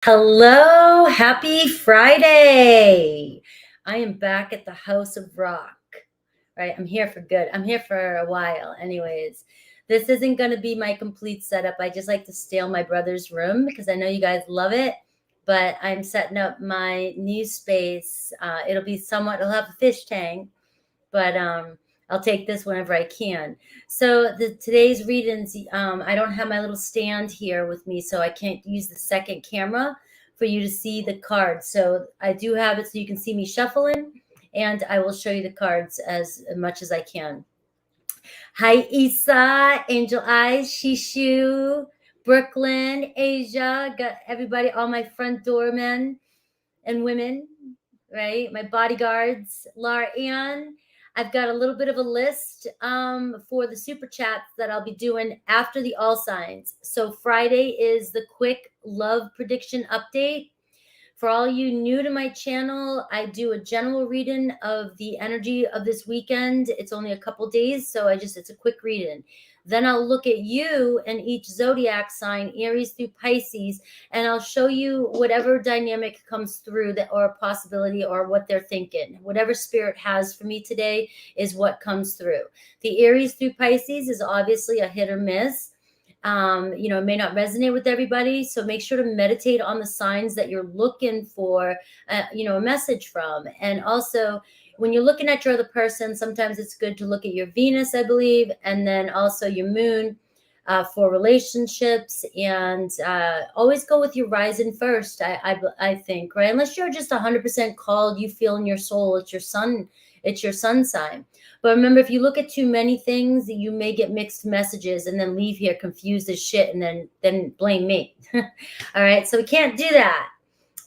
Hello, happy Friday. I am back at the House of Rock, right? I'm here for good. I'm here for a while. Anyways, this isn't going to be my complete setup. I just like to steal my brother's room because I know you guys love it, but I'm setting up my new space. It'll have a fish tank, but I'll take this whenever I can. So today's readings, I don't have my little stand here with me, so I can't use the second camera for you to see the cards. So I do have it so you can see me shuffling, and I will show you the cards as much as I can. Hi, Isa, Angel Eyes, Shishu, Brooklyn, Asia, got everybody, all my front door men and women, right? My bodyguards, Laura Ann. I've got a little bit of a list for the super chats that I'll be doing after the all signs. So Friday is the quick love prediction update. For all you new to my channel, I do a general reading of the energy of this weekend. It's only a couple days, so it's a quick reading. Then I'll look at you and each zodiac sign, Aries through Pisces, and I'll show you whatever dynamic comes through that, or a possibility, or what they're thinking. Whatever spirit has for me today is what comes through. The Aries through Pisces is obviously a hit or miss. It may not resonate with everybody, so make sure to meditate on the signs that you're looking for a message from. And also, when you're looking at your other person, sometimes it's good to look at your Venus, I believe, and then also your moon for relationships. And always go with your rising first, I think, right? Unless you're just 100% called, you feel in your soul, it's your sun sign. But remember, if you look at too many things, you may get mixed messages and then leave here confused as shit and then blame me. All right, so we can't do that.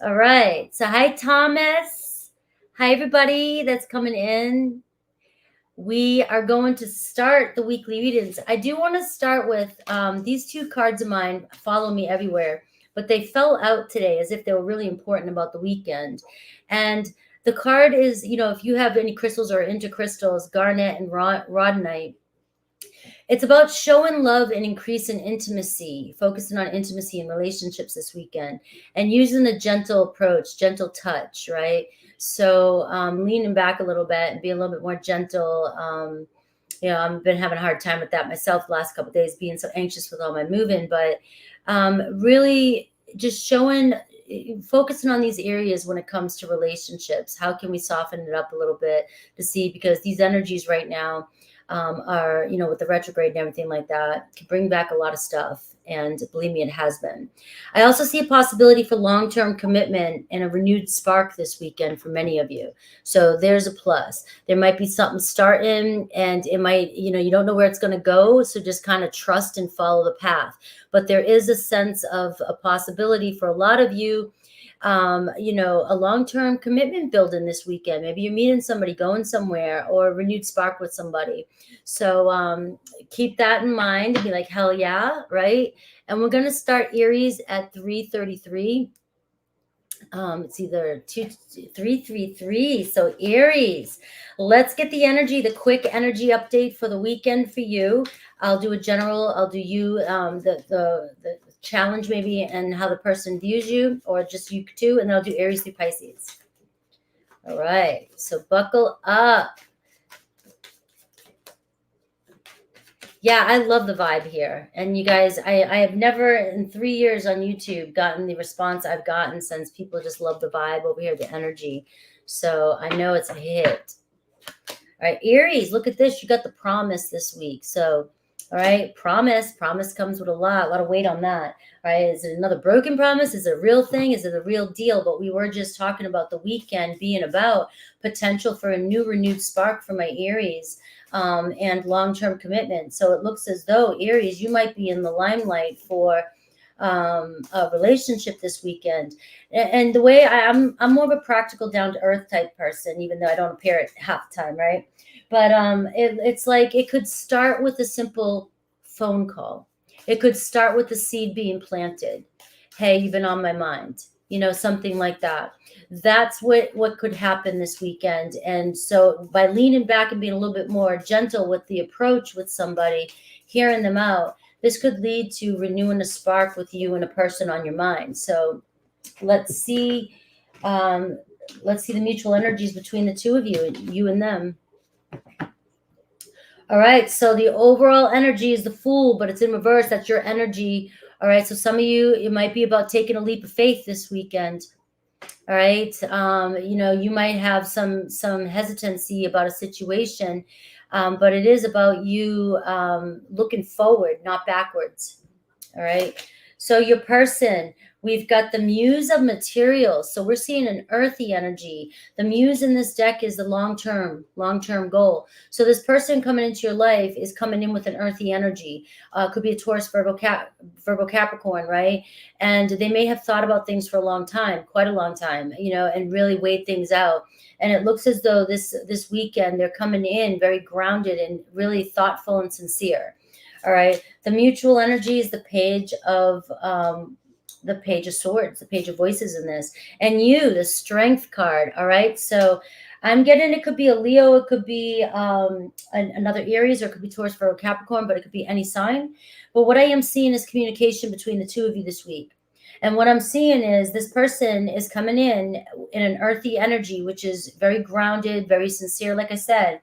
All right, so hi, Thomas. Hi, everybody that's coming in. We are going to start the weekly readings. I do want to start with these two cards of mine follow me everywhere, but they fell out today as if they were really important about the weekend. And the card is, if you have any crystals or into crystals, garnet and rhodonite, it's about showing love and increasing intimacy, focusing on intimacy and relationships this weekend, and using a gentle approach, gentle touch, right? So leaning back a little bit and being a little bit more gentle. I've been having a hard time with that myself the last couple of days, being so anxious with all my moving, but really just focusing on these areas when it comes to relationships. How can we soften it up a little bit to see, because these energies right now are, with the retrograde and everything like that, can bring back a lot of stuff. And believe me, it has been. I also see a possibility for long-term commitment and a renewed spark this weekend for many of you. So there's a plus. There might be something starting, and it might, you don't know where it's going to go. So just kind of trust and follow the path. But there is a sense of a possibility for a lot of you, a long-term commitment building this weekend. Maybe you're meeting somebody, going somewhere, or a renewed spark with somebody. So keep that in mind and be like, hell yeah, right? And we're going to start Aries at 3:33. It's either 3:33. So Aries, let's get the quick energy update for the weekend for you. I'll do you the challenge maybe, and how the person views you, or just you too, and then I'll do Aries through Pisces. All right, so buckle up. Yeah, I love the vibe here. And you guys, I have never in 3 years on YouTube gotten the response I've gotten, since people just love the vibe over here, the energy. So I know it's a hit. All right, Aries, look at this. You got the promise this week. So, all right, promise comes with a lot of weight on that. All right, is it another broken promise? Is it a real thing? Is it a real deal? But we were just talking about the weekend being about potential for a new renewed spark for my Aries. And long-term commitment. So it looks as though, Aries, you might be in the limelight for a relationship this weekend. And the way I'm more of a practical, down-to-earth type person, even though I don't appear it half the time, right? But it's like it could start with a simple phone call. It could start with the seed being planted. Hey, you've been on my mind. Something like that. That's what could happen this weekend. And so by leaning back and being a little bit more gentle with the approach with somebody, hearing them out, this could lead to renewing a spark with you and a person on your mind. So Let's see. Let's see the mutual energies between the two of you and them. All right, so the overall energy is the Fool, but it's in reverse. That's your energy. All right, so some of you, it might be about taking a leap of faith this weekend. All right, you know, you might have some hesitancy about a situation, but it is about you looking forward, not backwards. All right. So your person, we've got the Muse of Materials. So we're seeing an earthy energy. The Muse in this deck is the long-term goal. So this person coming into your life is coming in with an earthy energy. Could be a Taurus, Virgo, Capricorn, right? And they may have thought about things for a long time, quite a long time, you know, and really weighed things out. And it looks as though this weekend they're coming in very grounded and really thoughtful and sincere. All right. The mutual energy is the Page of Swords, the Page of Voices in this. And you, the Strength card. All right. So I'm getting, it could be a Leo, it could be another Aries, or it could be Taurus, Virgo, Capricorn, but it could be any sign. But what I am seeing is communication between the two of you this week. And what I'm seeing is this person is coming in an earthy energy, which is very grounded, very sincere. Like I said,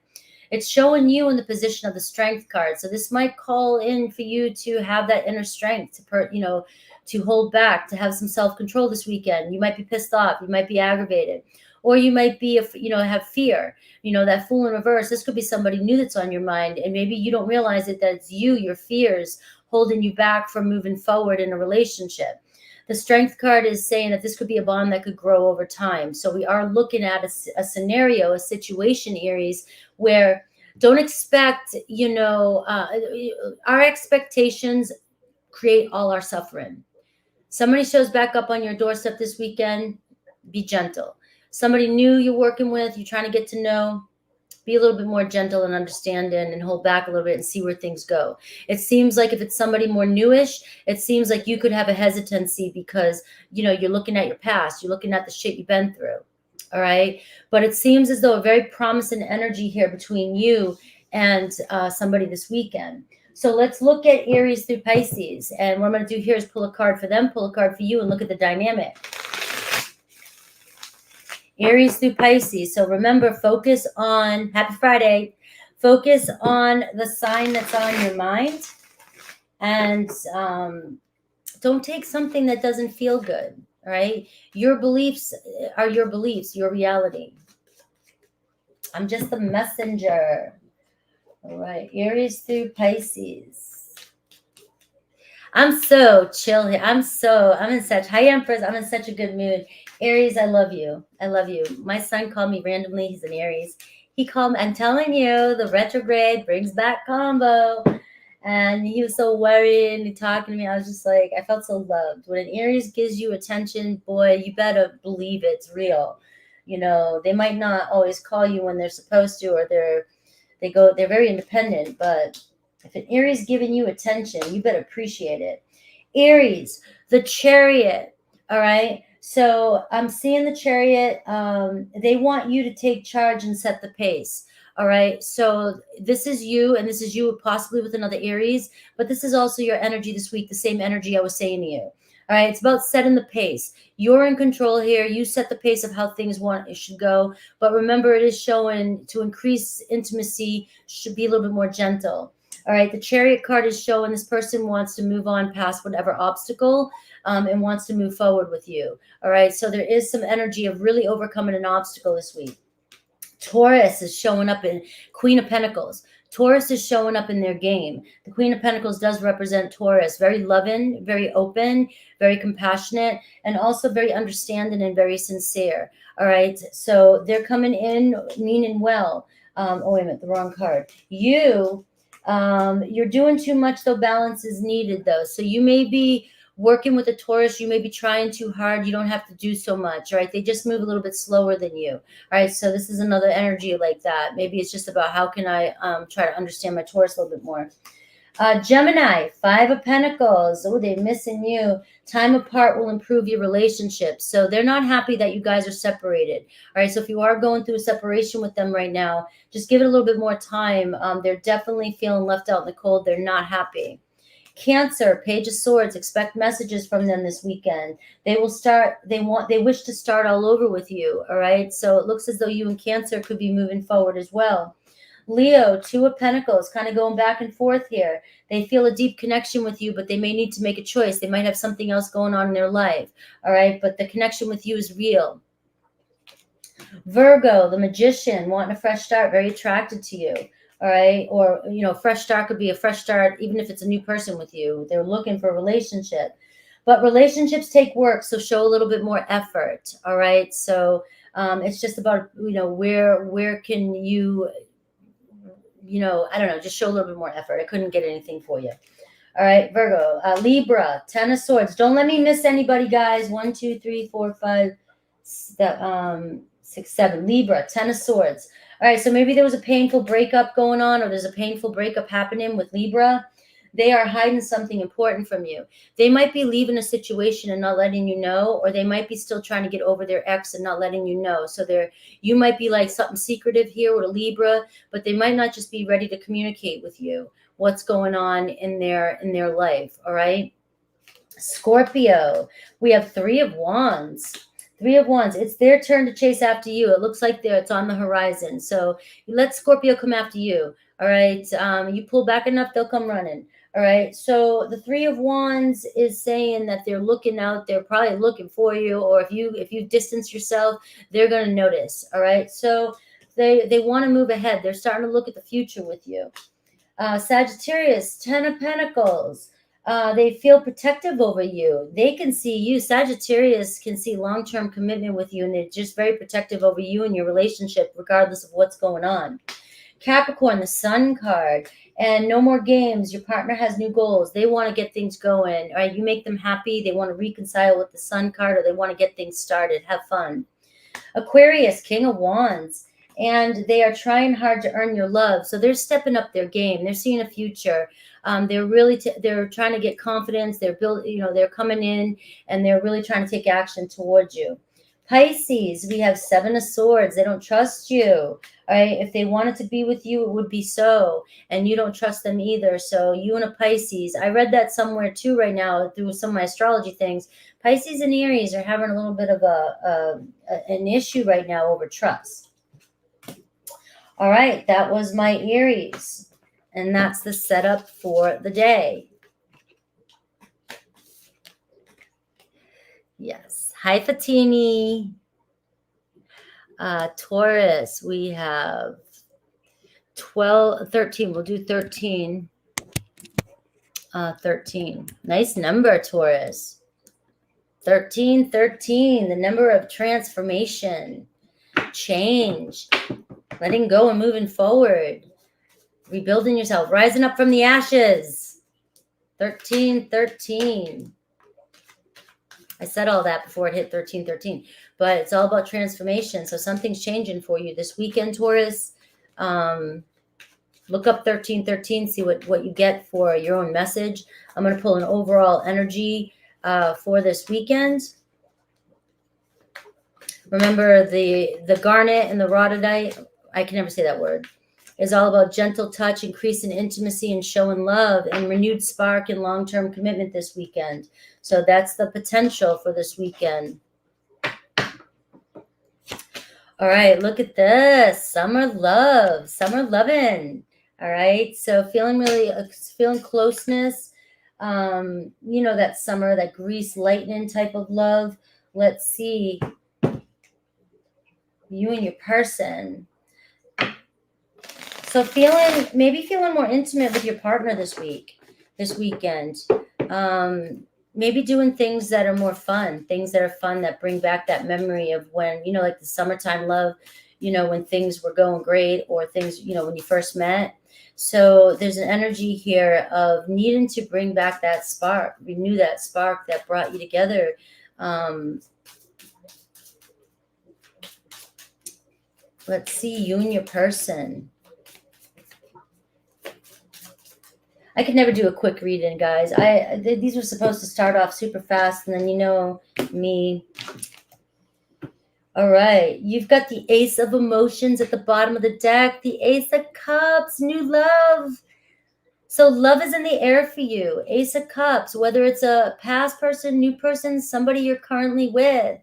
it's showing you in the position of the Strength card. So this might call in for you to have that inner strength to hold back, to have some self-control this weekend. You might be pissed off. You might be aggravated, or you might be, have fear, that Fool in reverse. This could be somebody new that's on your mind. And maybe you don't realize it, that it's you, your fears holding you back from moving forward in a relationship. The Strength card is saying that this could be a bond that could grow over time. So we are looking at a scenario, a situation, Aries, where don't expect, our expectations create all our suffering. Somebody shows back up on your doorstep this weekend, be gentle. Somebody new you're working with, you're trying to get to know, be a little bit more gentle and understanding, and hold back a little bit and see where things go. It seems like if it's somebody more newish, it seems like you could have a hesitancy because, you're looking at your past, you're looking at the shit you've been through. All right. But it seems as though a very promising energy here between you and somebody this weekend. So let's look at Aries through Pisces. And what I'm going to do here is pull a card for them, pull a card for you, and look at the dynamic. Aries through Pisces. So remember, focus on, happy Friday, focus on the sign that's on your mind. And don't take something that doesn't feel good. All right. Your beliefs are your beliefs, your reality. I'm just the messenger. All right. Aries through Pisces. I'm so chill here. I'm in such, hi Empress. I'm in such a good mood. Aries, I love you. I love you. My son called me randomly. He's an Aries. He called me. I'm telling you, the retrograde brings back combo. And he was so worried and talking to me. I was just like, I felt so loved. When an Aries gives you attention, boy, you better believe it's real. They might not always call you when they're supposed to, or they're very independent. But if an Aries giving you attention, you better appreciate it. Aries, the Chariot. All right. So I'm seeing the Chariot. They want you to take charge and set the pace. All right. So this is you, and this is you possibly with another Aries, but this is also your energy this week, the same energy I was saying to you. All right. It's about setting the pace. You're in control here. You set the pace of how things should go. But remember, it is showing to increase intimacy, should be a little bit more gentle. All right. The Chariot card is showing this person wants to move on past whatever obstacle and wants to move forward with you. All right. So there is some energy of really overcoming an obstacle this week. Taurus is showing up in Queen of Pentacles. Taurus is showing up in their game. The Queen of Pentacles does represent Taurus. Very loving, very open, very compassionate, and also very understanding and very sincere. All right. So they're coming in meaning well. Oh, wait a minute, the wrong card. You're doing too much, though. Balance is needed, though. So you may be working with a Taurus, you may be trying too hard. You don't have to do so much. All right. They just move a little bit slower than you. All right. So this is another energy like that. Maybe it's just about how can I try to understand my Taurus a little bit more. Gemini, 5 of Pentacles. Oh, they're missing you. Time apart will improve your relationship. So they're not happy that you guys are separated. All right. So if you are going through a separation with them right now, just give it a little bit more time. They're definitely feeling left out in the cold. They're not happy. Cancer, Page of Swords, expect messages from them this weekend. They wish to start all over with you, all right? So it looks as though you and Cancer could be moving forward as well. Leo, Two of Pentacles, kind of going back and forth here. They feel a deep connection with you, but they may need to make a choice. They might have something else going on in their life, all right? But the connection with you is real. Virgo, the Magician, wanting a fresh start, very attracted to you, all right? Or, fresh start could be a fresh start, even if it's a new person with you. They're looking for a relationship. But relationships take work, so show a little bit more effort, all right? So it's just about, where can you, I don't know, just show a little bit more effort. I couldn't get anything for you. All right, Virgo. Libra, Ten of Swords. Don't let me miss anybody, guys. 1, 2, 3, 4, 5, 6, 7. Libra, Ten of Swords. All right, so maybe there was a painful breakup going on, or there's a painful breakup happening with Libra. They are hiding something important from you. They might be leaving a situation and not letting you know, or they might be still trying to get over their ex and not letting you know. So you might be like something secretive here with a Libra, but they might not just be ready to communicate with you what's going on in their life, all right? Scorpio, we have Three of Wands. Three of Wands. It's their turn to chase after you. It looks like it's on the horizon. So you let Scorpio come after you. All right. You pull back enough, they'll come running. All right. So the Three of Wands is saying that they're looking out. They're probably looking for you. Or if you distance yourself, they're going to notice. All right. So they want to move ahead. They're starting to look at the future with you. Sagittarius, Ten of Pentacles. They feel protective over you. They can see you. Sagittarius can see long-term commitment with you, and they're just very protective over you and your relationship, regardless of what's going on. Capricorn, the Sun card, and no more games. Your partner has new goals. They want to get things going. All right, you make them happy. They want to reconcile with the Sun card, or they want to get things started. Have fun. Aquarius, King of Wands. And they are trying hard to earn your love. So they're stepping up their game. They're seeing a future. They're trying to get confidence. They're coming in and they're really trying to take action towards you. Pisces, we have Seven of Swords. They don't trust you. All right. If they wanted to be with you, it would be so. And you don't trust them either. So you and a Pisces, I read that somewhere too right now through some of my astrology things. Pisces and Aries are having a little bit of an issue right now over trust. All right, that was my Aries, and that's the setup for the day. Yes. Hi, Fatini. Taurus, we have 13. We'll do 13. 13. Nice number, Taurus. 13, the number of transformation, change, letting go and moving forward, rebuilding yourself, rising up from the ashes. 13. I said all that before it hit 13, but it's all about transformation. So something's changing for you this weekend, Taurus. Look up 13, see what you get for your own message. I'm going to pull an overall energy for this weekend. Remember the garnet and the rhododite, I can never say that word, is all about gentle touch, increasing intimacy and showing love, and renewed spark and long-term commitment this weekend. So that's the potential for this weekend. All right, look at this. Summer love, summer loving. All right, so feeling closeness. That summer, that grease lightning type of love. Let's see. You and your person. So maybe feeling more intimate with your partner this weekend. Maybe doing things that are more fun, that bring back that memory of when, like the summertime love, when things were going great, or things, when you first met. So there's an energy here of needing to bring back that spark, renew that spark that brought you together. Let's see, you and your person. I could never do a quick read-in, guys. These were supposed to start off super fast, and then me. All right, you've got the Ace of Emotions at the bottom of the deck, the Ace of Cups, new love. So love is in the air for you. Ace of Cups, whether it's a past person, new person, somebody you're currently with,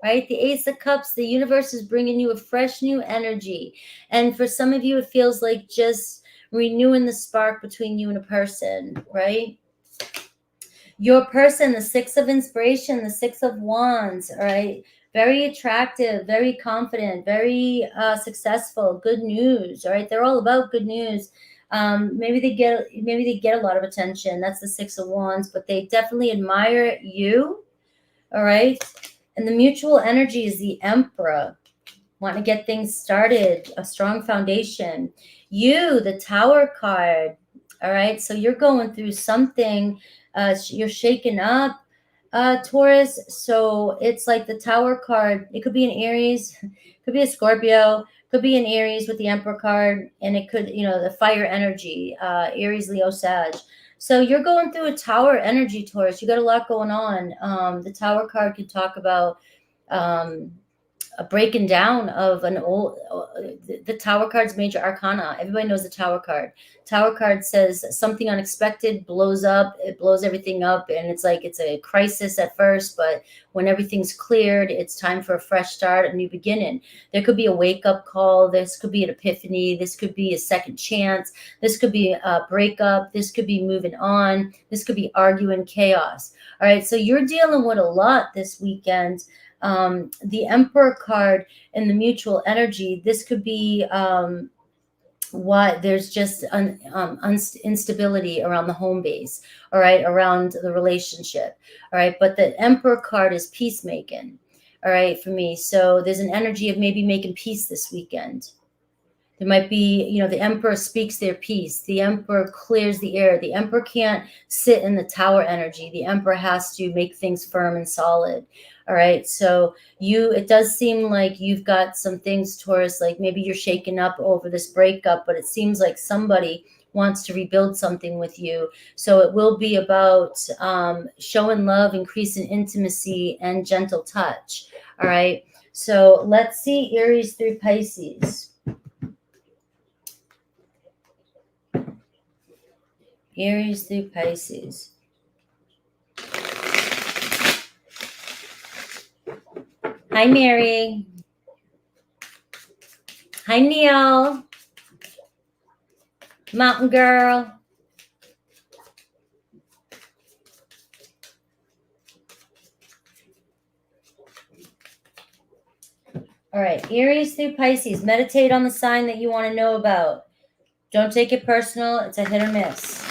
right? The Ace of Cups, the universe is bringing you a fresh new energy. And for some of you, it feels like just renewing the spark between you and a person, right? Your person, the Six of Inspiration, the Six of Wands, all right? Very attractive, very confident, very successful, good news, all right? They're all about good news. Maybe they get a lot of attention. That's the Six of Wands, but they definitely admire you, all right? And the mutual energy is the Emperor. Want to get things started, a strong foundation. You, the Tower card, all right? So you're going through something, you're shaken up, Taurus. So it's like the Tower card. It could be an Aries, could be a Scorpio, could be an Aries with the Emperor card, and it could, the fire energy, Aries, Leo, Sag. So you're going through a Tower energy, Taurus. You got a lot going on. The Tower card could talk about a breaking down of an old, the Tower card's major arcana. Everybody knows the Tower card. Tower card says something unexpected blows up, it blows everything up, and it's like it's a crisis at first, but when everything's cleared, it's time for a fresh start, a new beginning. There could be a wake-up call, this could be an epiphany, this could be a second chance, this could be a breakup, this could be moving on, this could be arguing, chaos. All right, so you're dealing with a lot this weekend. The Emperor card and the mutual energy, this could be why there's just instability around the home base, all right, around the relationship, all right. But the Emperor card is peacemaking, all right, for me. So there's an energy of maybe making peace this weekend. There might be, the Emperor speaks their peace. The Emperor clears the air. The Emperor can't sit in the Tower energy. The Emperor has to make things firm and solid. All right. So it does seem like you've got some things, Taurus, like maybe you're shaken up over this breakup, but it seems like somebody wants to rebuild something with you. So it will be about showing love, increasing intimacy, and gentle touch. All right. So let's see Aries through Pisces. Aries through Pisces. Hi, Mary. Hi, Neil. Mountain Girl. All right, Aries through Pisces. Meditate on the sign that you want to know about. Don't take it personal. It's a hit or miss.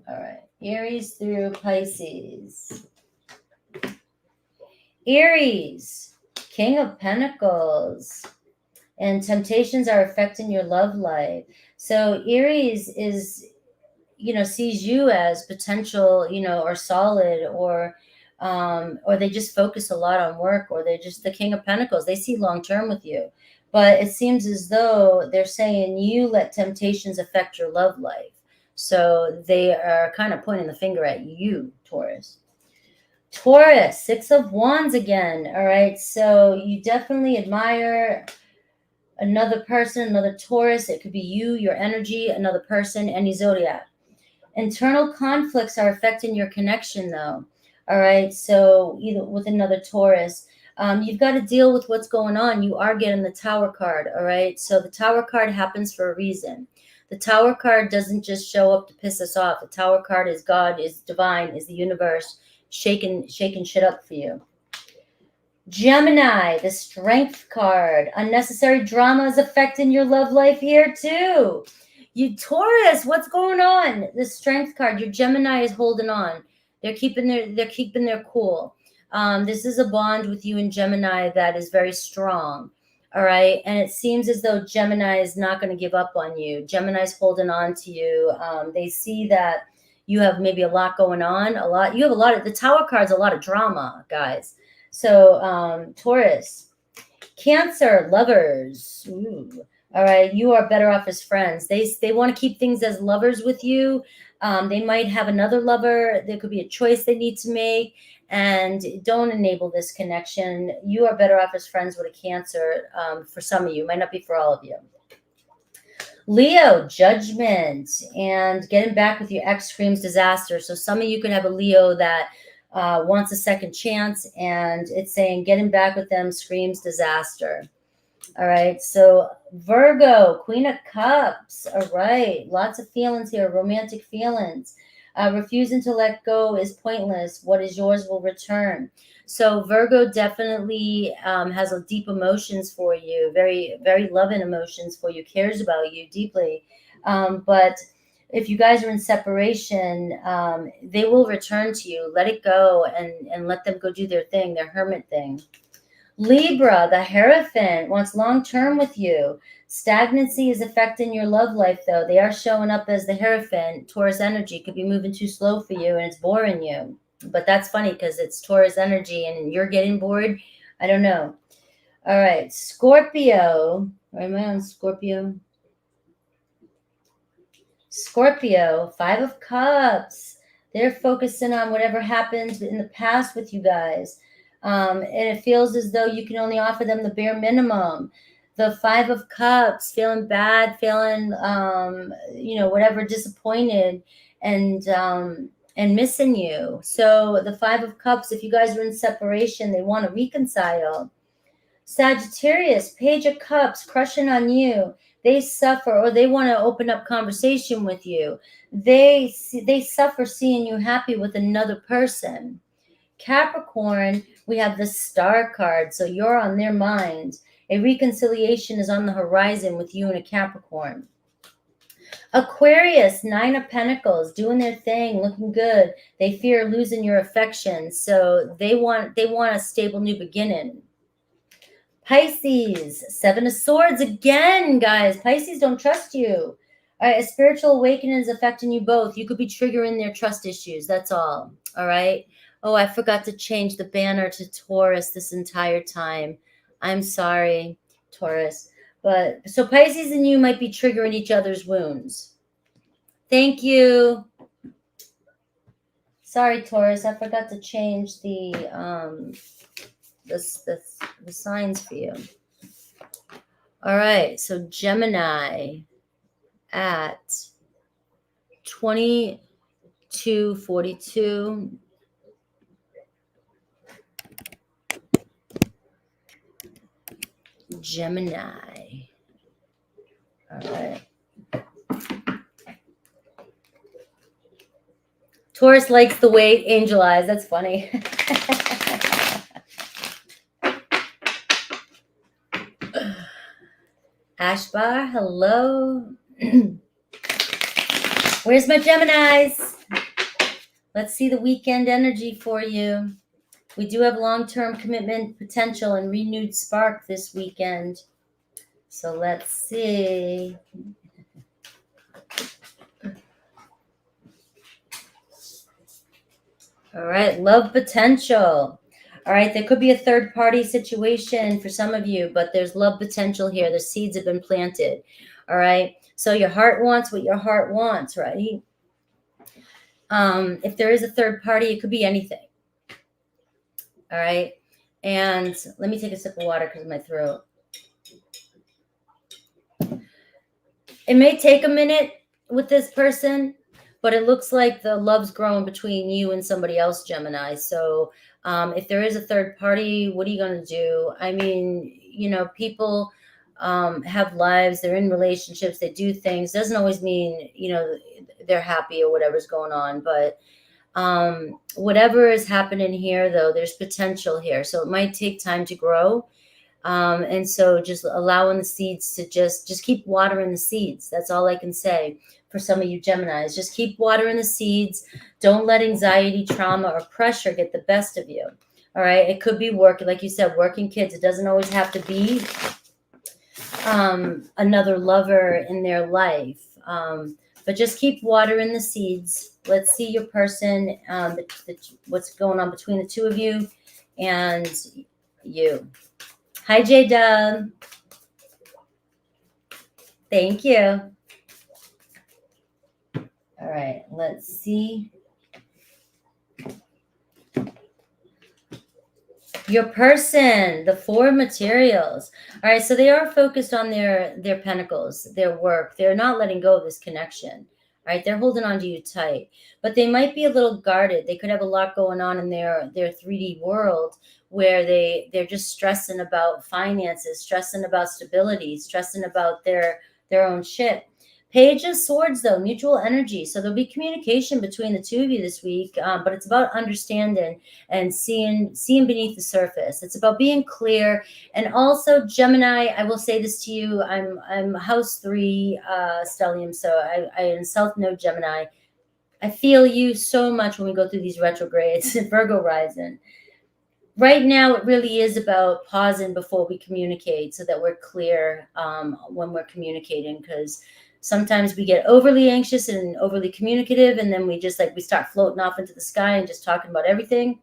All right, Aries through Pisces. Aries, King of Pentacles. And temptations are affecting your love life. So Aries is, sees you as potential, or solid, or they just focus a lot on work, or they're just the King of Pentacles. They see long-term with you. But it seems as though they're saying you let temptations affect your love life. So they are kind of pointing the finger at you, Taurus. Taurus, Six of Wands again. All right. So you definitely admire another person, another Taurus. It could be you, your energy, another person, any zodiac. Internal conflicts are affecting your connection, though. All right. So either with another Taurus, you've got to deal with what's going on. You are getting the Tower card. All right. So the Tower card happens for a reason. The Tower card doesn't just show up to piss us off. The Tower card is God, is divine, is the universe shaking shit up for you. Gemini, the Strength card. Unnecessary drama is affecting your love life here too. You Taurus, what's going on? The Strength card. Your Gemini is holding on. They're keeping their cool. This is a bond with you and Gemini that is very strong. All right. And it seems as though Gemini is not going to give up on you. Gemini's holding on to you. They see that you have maybe a lot going on. You have a lot of, the Tower card's a lot of drama, guys. So Taurus, Cancer, lovers. Ooh. All right. You are better off as friends. They want to keep things as lovers with you. They might have another lover. There could be a choice they need to make. And don't enable this connection. You are better off as friends with a Cancer. For some of you, might not be for all of you. Leo, judgment, and getting back with your ex screams disaster. So some of you could have a Leo that wants a second chance, and it's saying getting back with them screams disaster. All right, so Virgo, Queen of Cups. All right, lots of feelings here, romantic feelings. Refusing to let go is pointless. What is yours will return. So Virgo definitely has a deep emotions for you, very, very loving emotions for you, cares about you deeply. But if you guys are in separation, they will return to you. Let it go and let them go do their thing, their hermit thing. Libra, the Hierophant, wants long-term with you. Stagnancy is affecting your love life, though. They are showing up as the Hierophant. Taurus energy could be moving too slow for you, and it's boring you. But that's funny because it's Taurus energy, and you're getting bored. I don't know. All right, Scorpio. Where am I on Scorpio? Scorpio, Five of Cups. They're focusing on whatever happened in the past with you guys. And it feels as though you can only offer them the bare minimum. The Five of Cups, feeling bad, feeling, whatever, disappointed and missing you. So the Five of Cups, if you guys are in separation, they want to reconcile. Sagittarius, Page of Cups, crushing on you. They suffer, or they want to open up conversation with you. They suffer seeing you happy with another person. Capricorn, we have the Star card, so you're on their mind. A reconciliation is on the horizon with you and a Capricorn. Aquarius, Nine of Pentacles, doing their thing, looking good. They fear losing your affection, so they want a stable new beginning. Pisces, Seven of Swords again, guys. Pisces don't trust you. All right, a spiritual awakening is affecting you both. You could be triggering their trust issues. That's all. All right. Oh, I forgot to change the banner to Taurus this entire time. I'm sorry, Taurus. But so Pisces and you might be triggering each other's wounds. Thank you. Sorry, Taurus. I forgot to change the signs for you. All right, so Gemini at 2242. Gemini. All right. Taurus likes the way angel eyes. That's funny. Ashbar, hello. Where's my Geminis? Let's see the weekend energy for you. We do have long-term commitment potential and renewed spark this weekend. So let's see. All right, love potential. All right, there could be a third-party situation for some of you, but there's love potential here. The seeds have been planted. All right, so your heart wants what your heart wants, right? If there is a third party, it could be anything. All right, and let me take a sip of water because of my throat. It may take a minute with this person, but it looks like the love's growing between you and somebody else, Gemini. So if there is a third party, what are you going to do? I mean, people have lives, they're in relationships, they do things. Doesn't always mean, they're happy or whatever's going on. But whatever is happening here, though, there's potential here. So it might take time to grow. And so just allowing the seeds to just keep watering the seeds. That's all I can say for some of you Geminis. Just keep watering the seeds. Don't let anxiety, trauma, or pressure get the best of you. All right. It could be work, like you said, working kids. It doesn't always have to be another lover in their life. But just keep watering the seeds. Let's see your person, what's going on between the two of you and you. Hi, J-Dub. Thank you. All right, let's see. Your person, the Four of Materials. All right, so they are focused on their pentacles, their work. They're not letting go of this connection. All right, they're holding on to you tight, but they might be a little guarded. They could have a lot going on in their 3D world where they're just stressing about finances, stressing about stability, stressing about their own shit. Page of Swords, though, mutual energy. So there'll be communication between the two of you this week, but it's about understanding and seeing beneath the surface. It's about being clear. And also, Gemini, I will say this to you. I'm house 3 stellium, so I in South Node Gemini. I feel you so much when we go through these retrogrades. Virgo rising. Right now, it really is about pausing before we communicate so that we're clear when we're communicating, because sometimes we get overly anxious and overly communicative, and then we start floating off into the sky and just talking about everything.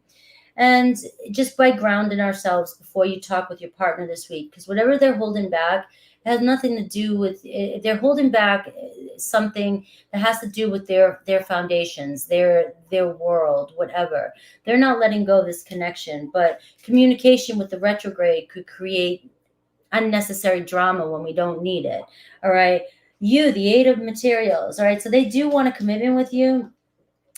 And just by grounding ourselves before you talk with your partner this week, because whatever they're holding back has nothing to do with, they're holding back something that has to do with their foundations, their world, whatever. They're not letting go of this connection, but communication with the retrograde could create unnecessary drama when we don't need it. All right. You, the Eight of Materials. All right. So they do want a commitment with you.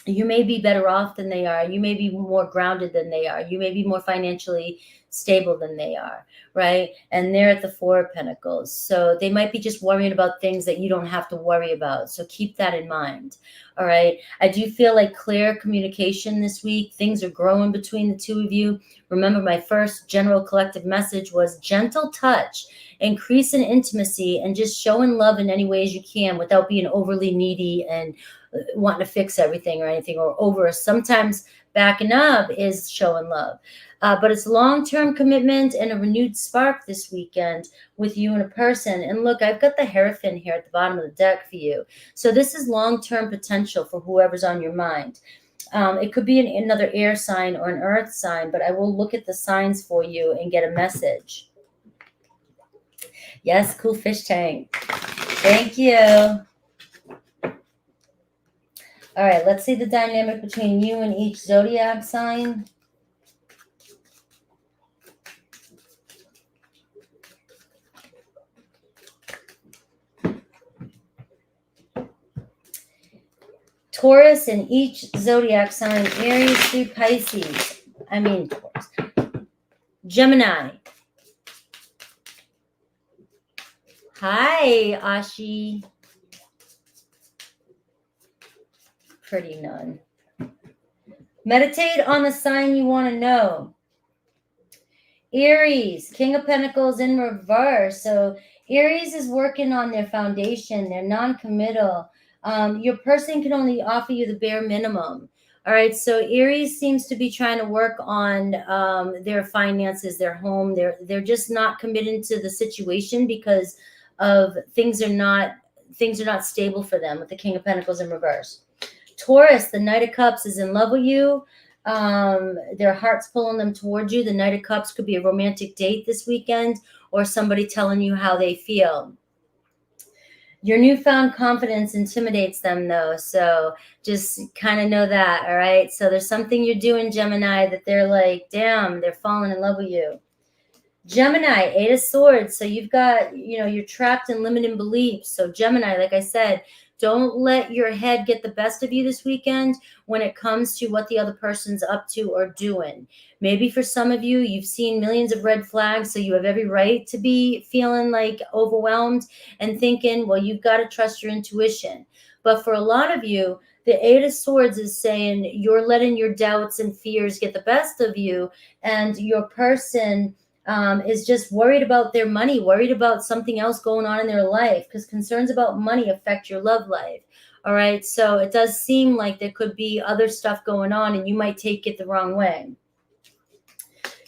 You may be better off than they are. You may be more grounded than they are. You may be more financially stable than they are, right? And they're at the Four of Pentacles. So they might be just worrying about things that you don't have to worry about. So keep that in mind, all right? I do feel like clear communication this week. Things are growing between the two of you. Remember, my first general collective message was gentle touch, increase in intimacy, and just showing love in any ways you can without being overly needy and wanting to fix everything or anything, or over. Sometimes backing up is showing love, but it's long-term commitment and a renewed spark this weekend with you and a person. And look, I've got the Hierophant here at the bottom of the deck for you. So this is long-term potential for whoever's on your mind. It could be another air sign or an earth sign, but I will look at the signs for you and get a message. Yes, cool fish tank. Thank you. All right, let's see the dynamic between you and each zodiac sign. Taurus in each zodiac sign, Aries through Pisces. Taurus. Gemini. Hi, Ashi. Pretty nun. Meditate on the sign you want to know. Aries, King of Pentacles in reverse. So Aries is working on their foundation. They're non-committal. Your person can only offer you the bare minimum. All right. So Aries seems to be trying to work on their finances, their home. They're just not committed to the situation because of things are not stable for them with the King of Pentacles in reverse. Taurus, the Knight of Cups, is in love with you. Their heart's pulling them towards you. The Knight of Cups could be a romantic date this weekend, or somebody telling you how they feel. Your newfound confidence intimidates them, though, so just kind of know that, all right? So there's something you're doing, Gemini, that they're like, damn, they're falling in love with you. Gemini, Eight of Swords. So you've got, you're trapped in limiting beliefs. So Gemini, like I said, don't let your head get the best of you this weekend when it comes to what the other person's up to or doing. Maybe for some of you, you've seen millions of red flags, so you have every right to be feeling like overwhelmed and thinking, well, you've got to trust your intuition. But for a lot of you, the Eight of Swords is saying you're letting your doubts and fears get the best of you, and your person is just worried about their money, worried about something else going on in their life, because concerns about money affect your love life. All right. So it does seem like there could be other stuff going on and you might take it the wrong way.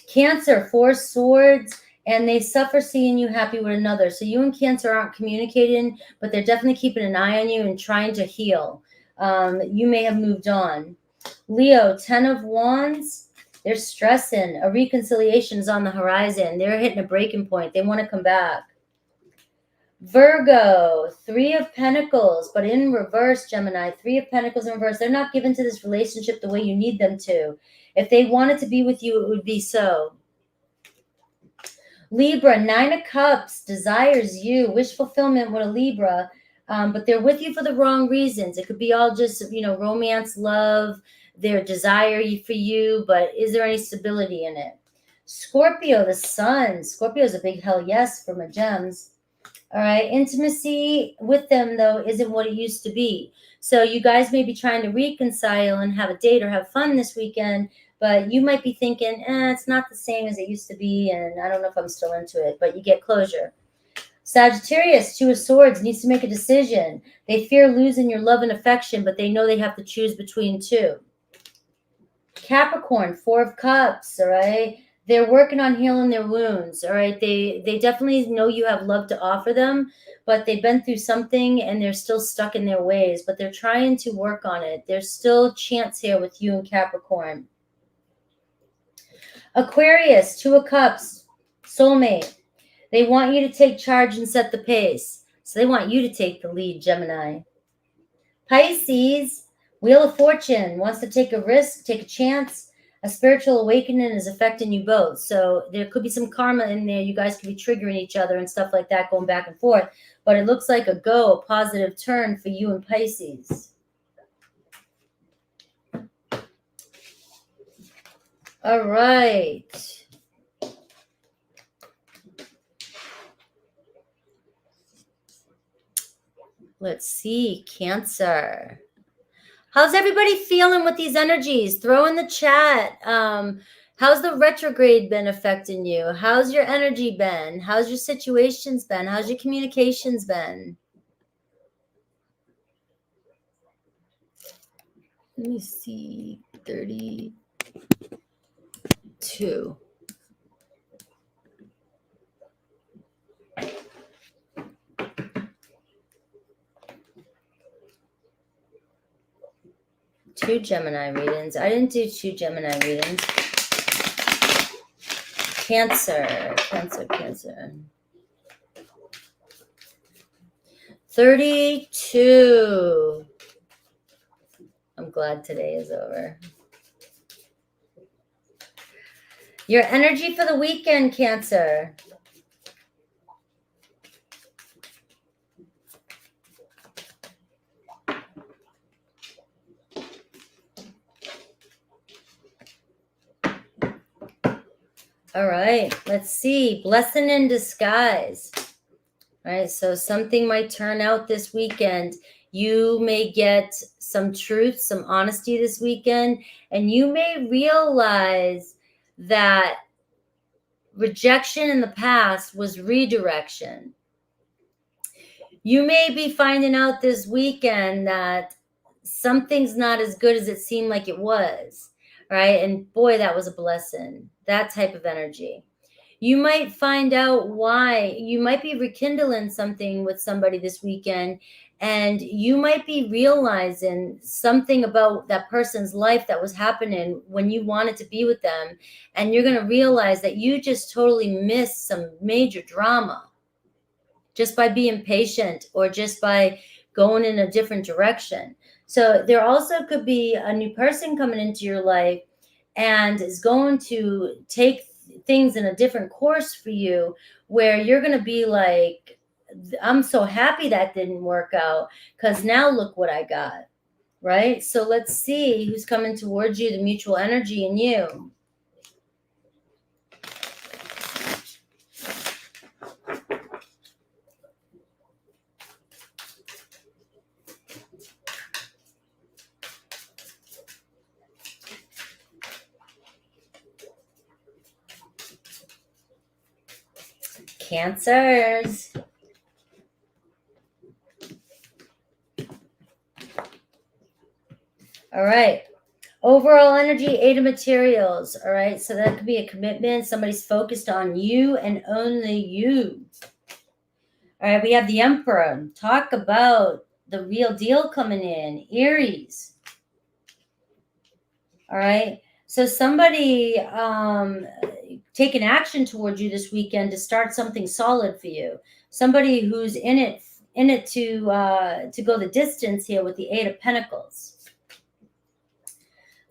Cancer, Four Swords, and they suffer seeing you happy with another. So you and Cancer aren't communicating, but they're definitely keeping an eye on you and trying to heal. You may have moved on. Leo, Ten of Wands. They're stressing. A reconciliation is on the horizon. They're hitting a breaking point. They want to come back. Virgo, Three of Pentacles, but in reverse, Gemini. Three of Pentacles in reverse. They're not given to this relationship the way you need them to. If they wanted to be with you, it would be so. Libra, 9 of Cups, desires you, wish fulfillment with a Libra, but they're with you for the wrong reasons. It could be all just, romance, love, their desire for you, but is there any stability in it? Scorpio, the sun. Scorpio is a big hell yes for my gems. All right. Intimacy with them, though, isn't what it used to be. So you guys may be trying to reconcile and have a date or have fun this weekend, but you might be thinking, it's not the same as it used to be, and I don't know if I'm still into it, but you get closure. Sagittarius, 2 of Swords, needs to make a decision. They fear losing your love and affection, but they know they have to choose between two. Capricorn, 4 of Cups, all right? They're working on healing their wounds, all right? They definitely know you have love to offer them, but they've been through something and they're still stuck in their ways, but they're trying to work on it. There's still a chance here with you and Capricorn. Aquarius, 2 of Cups, soulmate. They want you to take charge and set the pace. So they want you to take the lead, Gemini. Pisces, Wheel of Fortune, wants to take a risk, take a chance. A spiritual awakening is affecting you both. So there could be some karma in there. You guys could be triggering each other and stuff like that, going back and forth. But it looks like a positive turn for you and Pisces. All right. Let's see, Cancer. How's everybody feeling with these energies? Throw in the chat. How's the retrograde been affecting you? How's your energy been? How's your situations been? How's your communications been? Let me see, 32. Two Gemini readings. I didn't do 2 Gemini readings. Cancer. 32. I'm glad today is over. Your energy for the weekend, Cancer. All right, let's see. Blessing in disguise. All right, so something might turn out this weekend. You may get some truth, some honesty this weekend, and you may realize that rejection in the past was redirection. You may be finding out this weekend that something's not as good as it seemed like it was, right? And boy, that was a blessing, that type of energy. You might find out why. You might be rekindling something with somebody this weekend, and you might be realizing something about that person's life that was happening when you wanted to be with them, and you're going to realize that you just totally missed some major drama just by being patient or just by going in a different direction. So there also could be a new person coming into your life and is going to take things in a different course for you, where you're going to be like, I'm so happy that didn't work out, because now look what I got, right? So let's see who's coming towards you, the mutual energy in you. Cancers. All right. Overall energy, 8 of materials. All right. So that could be a commitment. Somebody's focused on you and only you. All right. We have the Emperor. Talk about the real deal coming in. Aries. All right. So somebody taking action towards you this weekend to start something solid for you. Somebody who's in it to go the distance here with the 8 of Pentacles.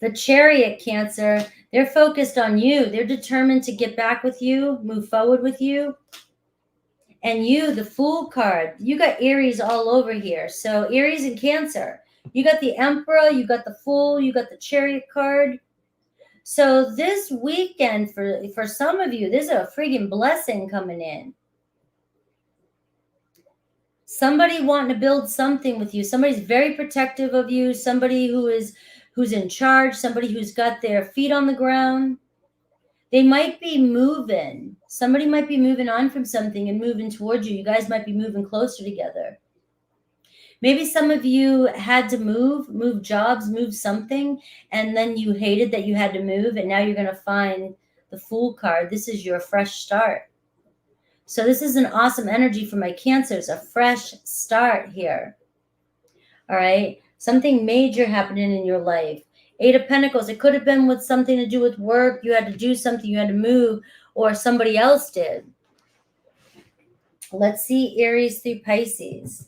The Chariot, Cancer. They're focused on you. They're determined to get back with you, move forward with you. And you, the Fool card, you got Aries all over here. So Aries and Cancer. You got the Emperor, you got the Fool, you got the Chariot card. So this weekend, for some of you, there's a friggin' blessing coming in. Somebody wanting to build something with you. Somebody's very protective of you. Somebody who's in charge. Somebody who's got their feet on the ground. They might be moving. Somebody might be moving on from something and moving towards you. You guys might be moving closer together. Maybe some of you had to move jobs, move something, and then you hated that you had to move, and now you're going to find the Fool card. This is your fresh start. So this is an awesome energy for my Cancers, a fresh start here. All right? Something major happening in your life. 8 of Pentacles. It could have been with something to do with work. You had to do something. You had to move, or somebody else did. Let's see Aries through Pisces.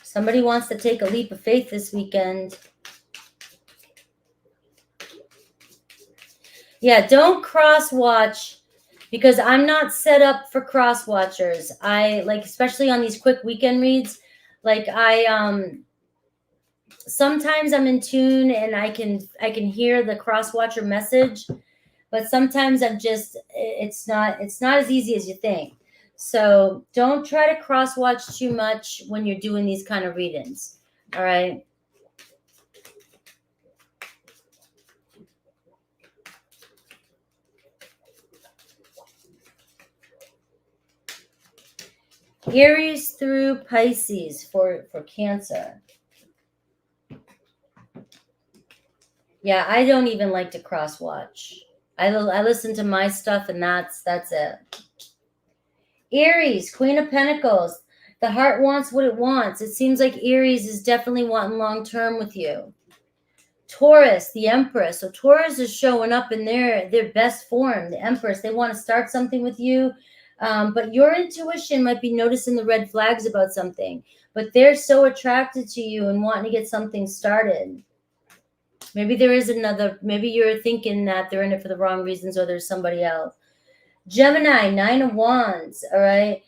Somebody wants to take a leap of faith this weekend. Yeah, don't cross-watch, because I'm not set up for cross-watchers. I, like, especially on these quick weekend reads, like, sometimes I'm in tune and I can hear the cross-watcher message, but sometimes I'm just, it's not as easy as you think. So don't try to cross-watch too much when you're doing these kind of readings, all right? Aries through Pisces for Cancer. Yeah, I don't even like to cross-watch. I listen to my stuff, and that's it. Aries, Queen of Pentacles. The heart wants what it wants. It seems like Aries is definitely wanting long-term with you. Taurus, the Empress. So Taurus is showing up in their best form. The Empress, they want to start something with you. But your intuition might be noticing the red flags about something. But they're so attracted to you and wanting to get something started. Maybe there is another, maybe you're thinking that they're in it for the wrong reasons, or there's somebody else. Gemini, 9 of Wands, all right?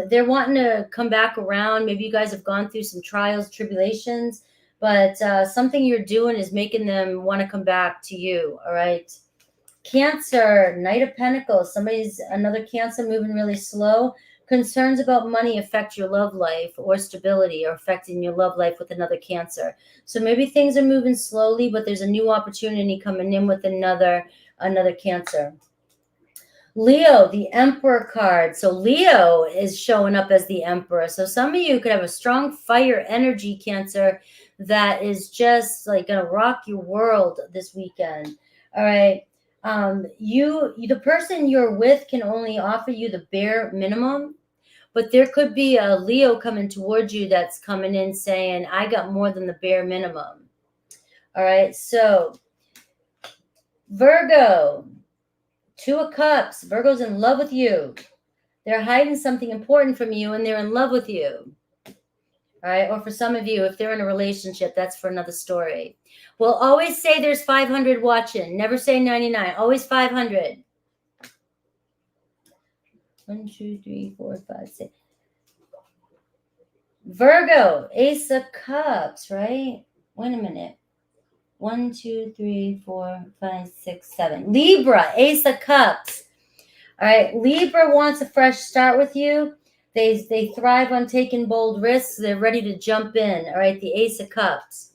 They're wanting to come back around. Maybe you guys have gone through some trials, tribulations, but something you're doing is making them want to come back to you, all right? Cancer, Knight of Pentacles. Another Cancer moving really slow. Concerns about money affect your love life, or stability, or affecting your love life with another Cancer. So maybe things are moving slowly, but there's a new opportunity coming in with another Cancer. Leo, the Emperor card. So Leo is showing up as the Emperor. So some of you could have a strong fire energy, Cancer, that is just like going to rock your world this weekend. All right. The person you're with can only offer you the bare minimum, but there could be a Leo coming towards you that's coming in saying, I got more than the bare minimum. All right. So Virgo, 2 of Cups. Virgo's in love with you. They're hiding something important from you, and they're in love with you. All right. Or for some of you, if they're in a relationship, that's for another story. Well, always say there's 500 watching. Never say 99. Always 500. 1, 2, 3, 4, 5, 6. Virgo, Ace of Cups, right? Wait a minute. 1, 2, 3, 4, 5, 6, 7. Libra, Ace of Cups. All right. Libra wants a fresh start with you. They thrive on taking bold risks. They're ready to jump in. All right. The Ace of Cups.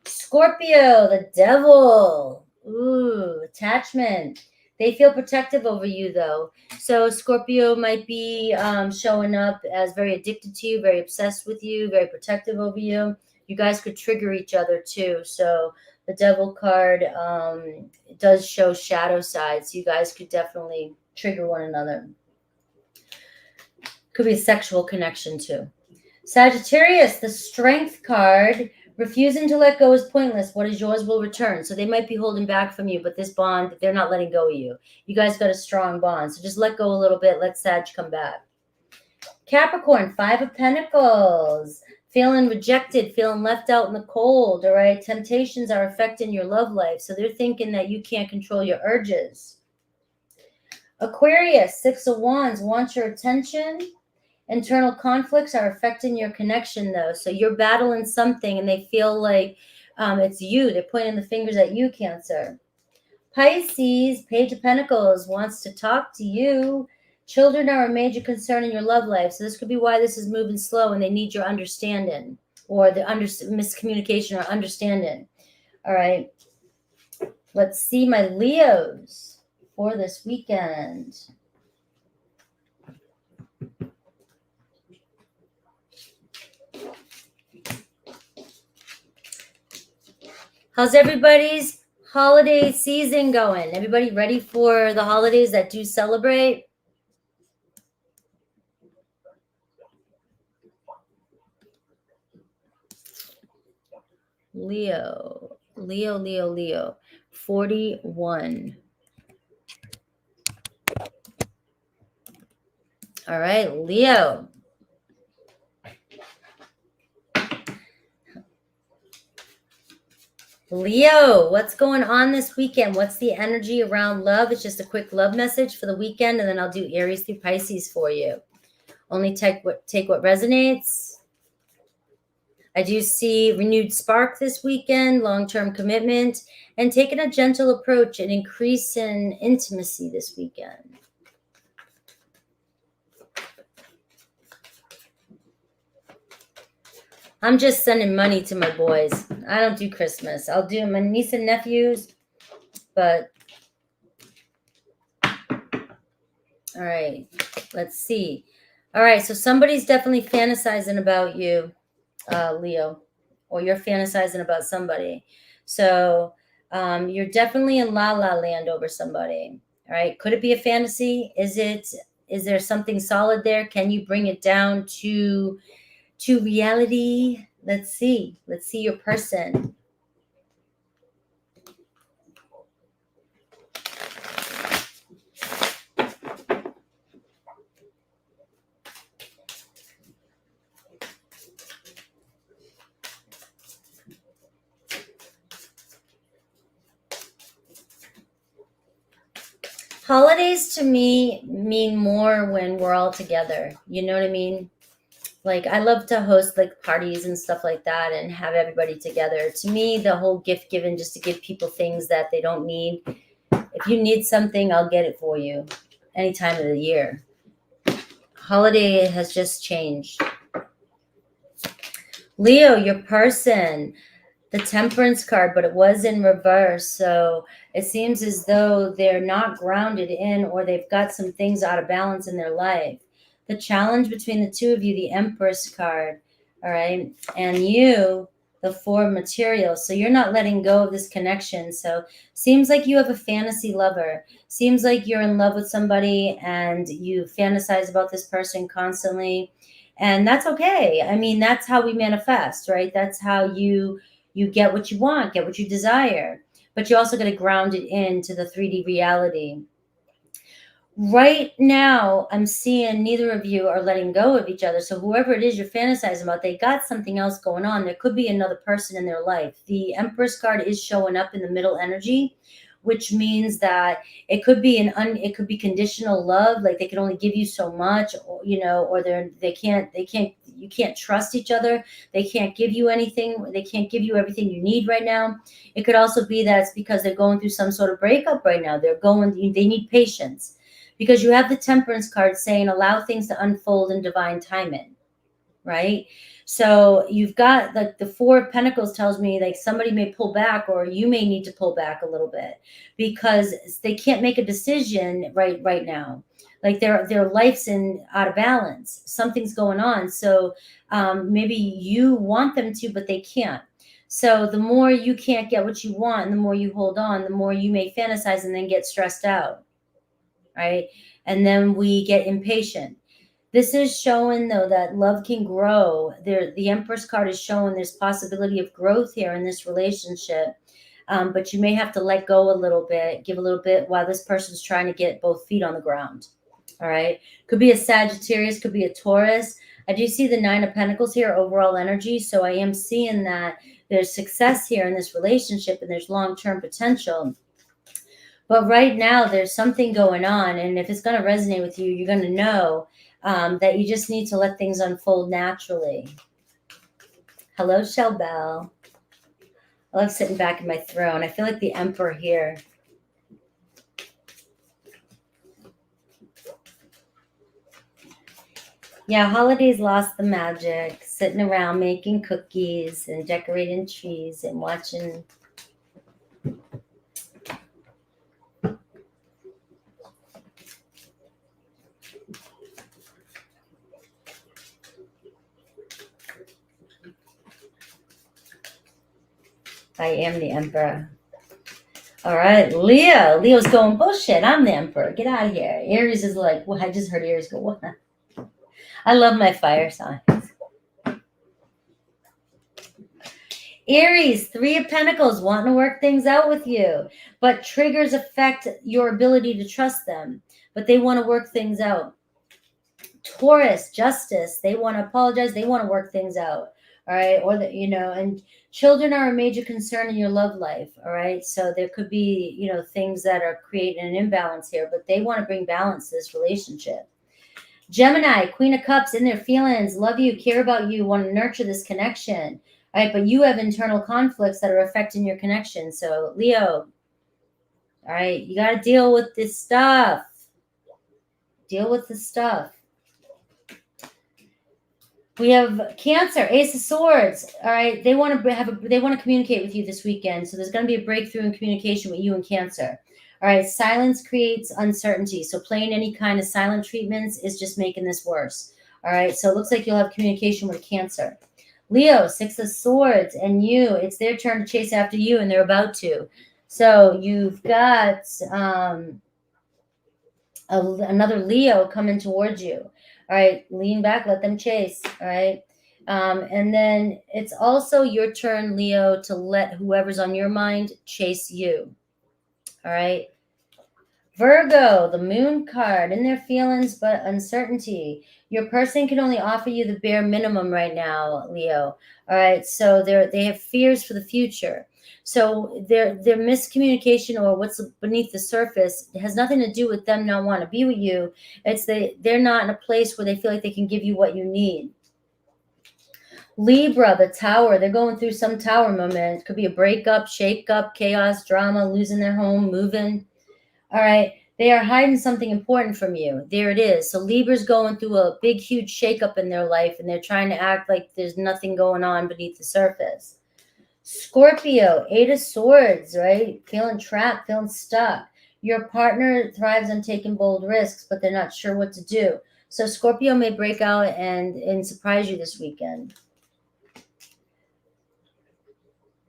Scorpio, the Devil. Ooh, attachment. They feel protective over you, though. So Scorpio might be showing up as very addicted to you, very obsessed with you, very protective over you. You guys could trigger each other, too. So the Devil card does show shadow sides. You guys could definitely trigger one another. Could be a sexual connection, too. Sagittarius, the Strength card. Refusing to let go is pointless. What is yours will return. So they might be holding back from you, but this bond, they're not letting go of you. You guys got a strong bond. So just let go a little bit. Let Sag come back. Capricorn, 5 of Pentacles. Feeling rejected, feeling left out in the cold, all right? Temptations are affecting your love life. So they're thinking that you can't control your urges. Aquarius, 6 of Wands, wants your attention. Internal conflicts are affecting your connection, though. So you're battling something and they feel like it's you. They're pointing the fingers at you, Cancer. Pisces, Page of Pentacles, wants to talk to you. Children are a major concern in your love life. So this could be why this is moving slow and they need your understanding or the miscommunication or understanding. All right. Let's see my Leos for this weekend. How's everybody's holiday season going? Everybody ready for the holidays that do celebrate? Leo, 41. All right, Leo. Leo, what's going on this weekend? What's the energy around love? It's just a quick love message for the weekend, and then I'll do Aries through Pisces for you. Only take what resonates. I do see renewed spark this weekend, long-term commitment, and taking a gentle approach and increase in intimacy this weekend. I'm just sending money to my boys. I don't do Christmas. I'll do my niece and nephews, but all right, let's see. All right, so somebody's definitely fantasizing about you, Leo, or you're fantasizing about somebody. So you're definitely in la-la land over somebody. All right, could it be a fantasy? Is there something solid there? Can you bring it down to reality? Let's see your person. Holidays to me mean more when we're all together. You know what I mean? Like, I love to host like parties and stuff like that and have everybody together. To me, the whole gift giving, just to give people things that they don't need. If you need something, I'll get it for you any time of the year. Holiday has just changed. Leo, your person, the Temperance card, but it was in reverse. So it seems as though they're not grounded in, or they've got some things out of balance in their life. The challenge between the two of you, the Empress card, all right, and you, the Four of Materials. So you're not letting go of this connection. So seems like you have a fantasy lover. Seems like you're in love with somebody and you fantasize about this person constantly. And that's okay. I mean, that's how we manifest, right? That's how you get what you want, get what you desire. But you also got to ground it into the 3D reality. Right now, I'm seeing neither of you are letting go of each other. So whoever it is you're fantasizing about, they got something else going on. There could be another person in their life. The Empress card is showing up in the middle energy, which means that it could be it could be conditional love. Like they can only give you so much, or, you know, or you can't trust each other. They can't give you anything. They can't give you everything you need right now. It could also be that it's because they're going through some sort of breakup right now. They need patience. Because you have the Temperance card saying allow things to unfold in divine timing, right? So you've got like the Four of Pentacles tells me like somebody may pull back, or you may need to pull back a little bit because they can't make a decision right now. Like their life's out of balance. Something's going on. So maybe you want them to, but they can't. So the more you can't get what you want and the more you hold on, the more you may fantasize and then get stressed out. Right? And then we get impatient. This is showing, though, that love can grow. The Empress card is showing there's possibility of growth here in this relationship. But you may have to let go a little bit, give a little bit while this person's trying to get both feet on the ground. All right. Could be a Sagittarius, could be a Taurus. I do see the Nine of Pentacles here, overall energy. So I am seeing that there's success here in this relationship and there's long-term potential. But right now, there's something going on. And if it's going to resonate with you, you're going to know that you just need to let things unfold naturally. Hello, Shell Bell. I love sitting back in my throne. I feel like the Emperor here. Yeah, holidays lost the magic. Sitting around making cookies and decorating trees and watching. I am the Emperor. All right, Leo. Leo's going, bullshit, I'm the Emperor. Get out of here. Aries is like, well, I just heard Aries go, what? I love my fire signs. Aries, Three of Pentacles, wanting to work things out with you, but triggers affect your ability to trust them, but they want to work things out. Taurus, Justice, they want to apologize, they want to work things out. All right, or that, and children are a major concern in your love life. All right, so there could be, things that are creating an imbalance here, but they want to bring balance to this relationship. Gemini, Queen of Cups, in their feelings, love you, care about you, want to nurture this connection. All right, but you have internal conflicts that are affecting your connection. So Leo, all right, you got to deal with this stuff. Deal with the stuff. We have Cancer, Ace of Swords. All right, they want to communicate with you this weekend. So there's going to be a breakthrough in communication with you and Cancer. All right, silence creates uncertainty. So playing any kind of silent treatments is just making this worse. All right, so it looks like you'll have communication with Cancer. Leo, Six of Swords, and you, it's their turn to chase after you, and they're about to. So you've got another Leo coming towards you. All right, lean back, let them chase. All right. And then it's also your turn, Leo, to let whoever's on your mind chase you. All right. Virgo, the Moon card, in their feelings but uncertainty. Your person can only offer you the bare minimum right now, Leo. All right. So they have fears for the future. So their miscommunication or what's beneath the surface has nothing to do with them not wanting to be with you. It's they're not in a place where they feel like they can give you what you need. Libra, the Tower, they're going through some tower moment. It could be a breakup, shake-up, chaos, drama, losing their home, moving. All right. They are hiding something important from you. There it is. So Libra's going through a big, huge shakeup in their life, and they're trying to act like there's nothing going on beneath the surface. Scorpio, Eight of Swords, right? Feeling trapped, feeling stuck. Your partner thrives on taking bold risks, but they're not sure what to do. So Scorpio may break out and surprise you this weekend.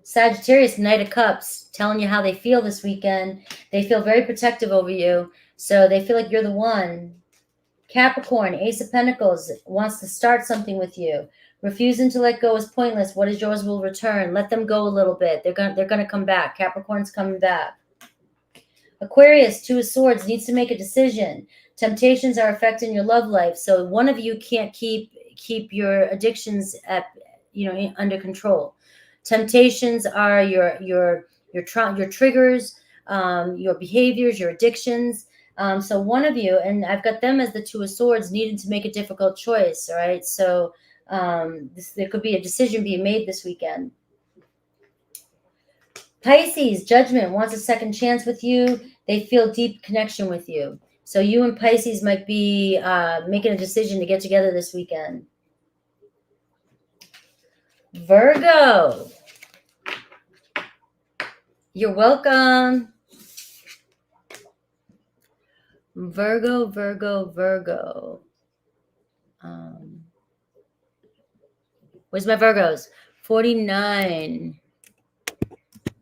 Sagittarius, Knight of Cups, telling you how they feel this weekend. They feel very protective over you, so they feel like you're the one. Capricorn, Ace of Pentacles, wants to start something with you. Refusing to let go is pointless. What is yours will return. Let them go a little bit. They're gonna come back. Capricorn's coming back. Aquarius, Two of Swords, needs to make a decision. Temptations are affecting your love life, so one of you can't keep your addictions under control. Temptations are your triggers, your behaviors, your addictions. So one of you, and I've got them as the Two of Swords, needing to make a difficult choice. All right, so there could be a decision being made this weekend. Pisces, Judgment, wants a second chance with you. They feel deep connection with you. So you and Pisces might be making a decision to get together this weekend. Virgo, you're welcome. Virgo. Where's my Virgos? 49.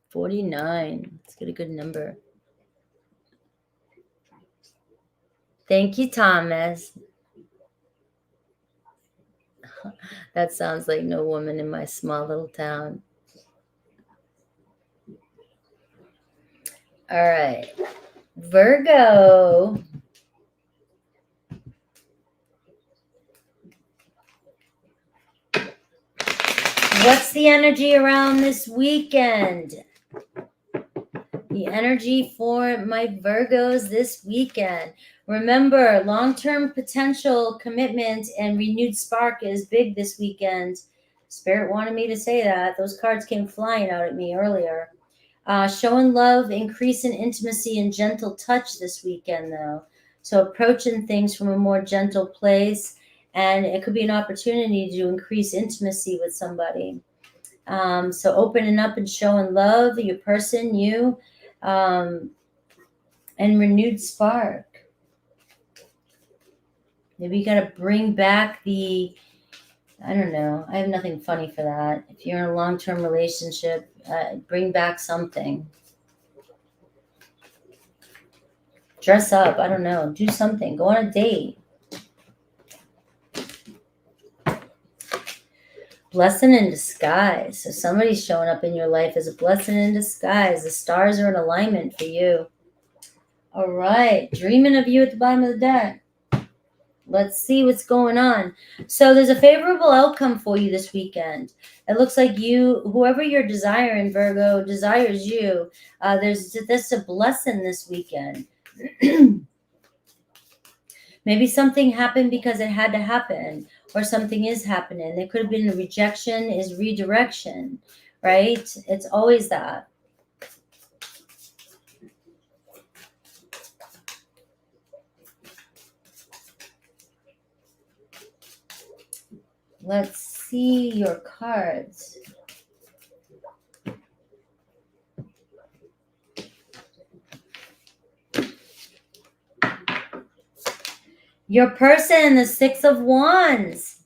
49. Let's get a good number. Thank you, Thomas. That sounds like no woman in my small little town. All right. Virgo. What's the energy around this weekend? The energy for my Virgos this weekend. Remember, long-term potential commitment and renewed spark is big this weekend. Spirit wanted me to say that. Those cards came flying out at me earlier. Showing love, increase in intimacy and gentle touch this weekend, though. So approaching things from a more gentle place, and it could be an opportunity to increase intimacy with somebody. So opening up and showing love, your person, you, and renewed spark. Maybe you got to bring back I don't know. I have nothing funny for that. If you're in a long-term relationship, bring back something. Dress up. I don't know. Do something. Go on a date. Blessing in disguise. So somebody's showing up in your life as a blessing in disguise. The stars are in alignment for you. All right. Dreaming of you at the bottom of the deck. Let's see what's going on. So there's a favorable outcome for you this weekend. It looks like whoever you're desiring, Virgo, desires you. There's a blessing this weekend. Maybe something happened because it had to happen, or something is happening. There could have been a rejection, is redirection, right? It's always that. Let's see your cards. Your person, the Six of Wands.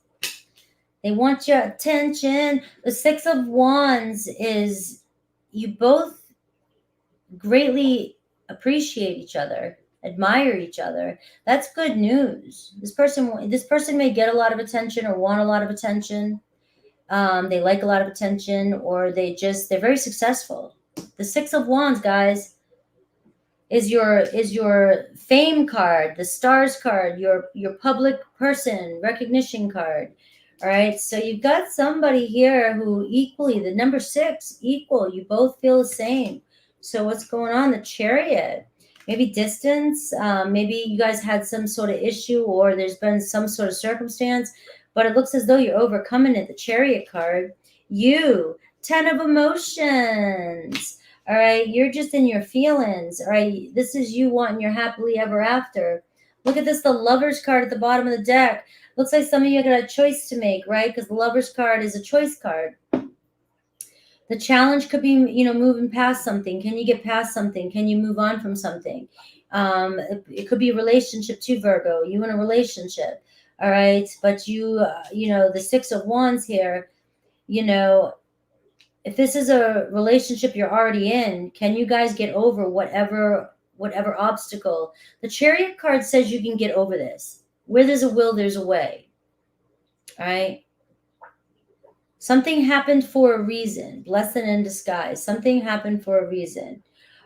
They want your attention. The Six of Wands is you both greatly appreciate each other, admire each other. That's good news. This person may get a lot of attention or want a lot of attention. They like a lot of attention, or they're very successful. The Six of Wands, guys, is your fame card, the stars card, your public person recognition card. All right, so you've got somebody here who equally, the number 6, equal. You both feel the same. So what's going on? The Chariot. Maybe distance. Maybe you guys had some sort of issue, or there's been some sort of circumstance, but it looks as though you're overcoming it. The Chariot card. You, 10 of emotions. All right, you're just in your feelings. All right, this is you wanting your happily ever after. Look at this, the Lover's card at the bottom of the deck. Looks like some of you got a choice to make, right? Because the Lover's card is a choice card. The challenge could be, moving past something. Can you get past something? Can you move on from something? It could be a relationship too, Virgo. You in a relationship, all right? But the Six of Wands here, if this is a relationship you're already in, can you guys get over whatever obstacle? The Chariot card says you can get over this. Where there's a will, there's a way. All right? Something happened for a reason. Blessing in disguise. Something happened for a reason.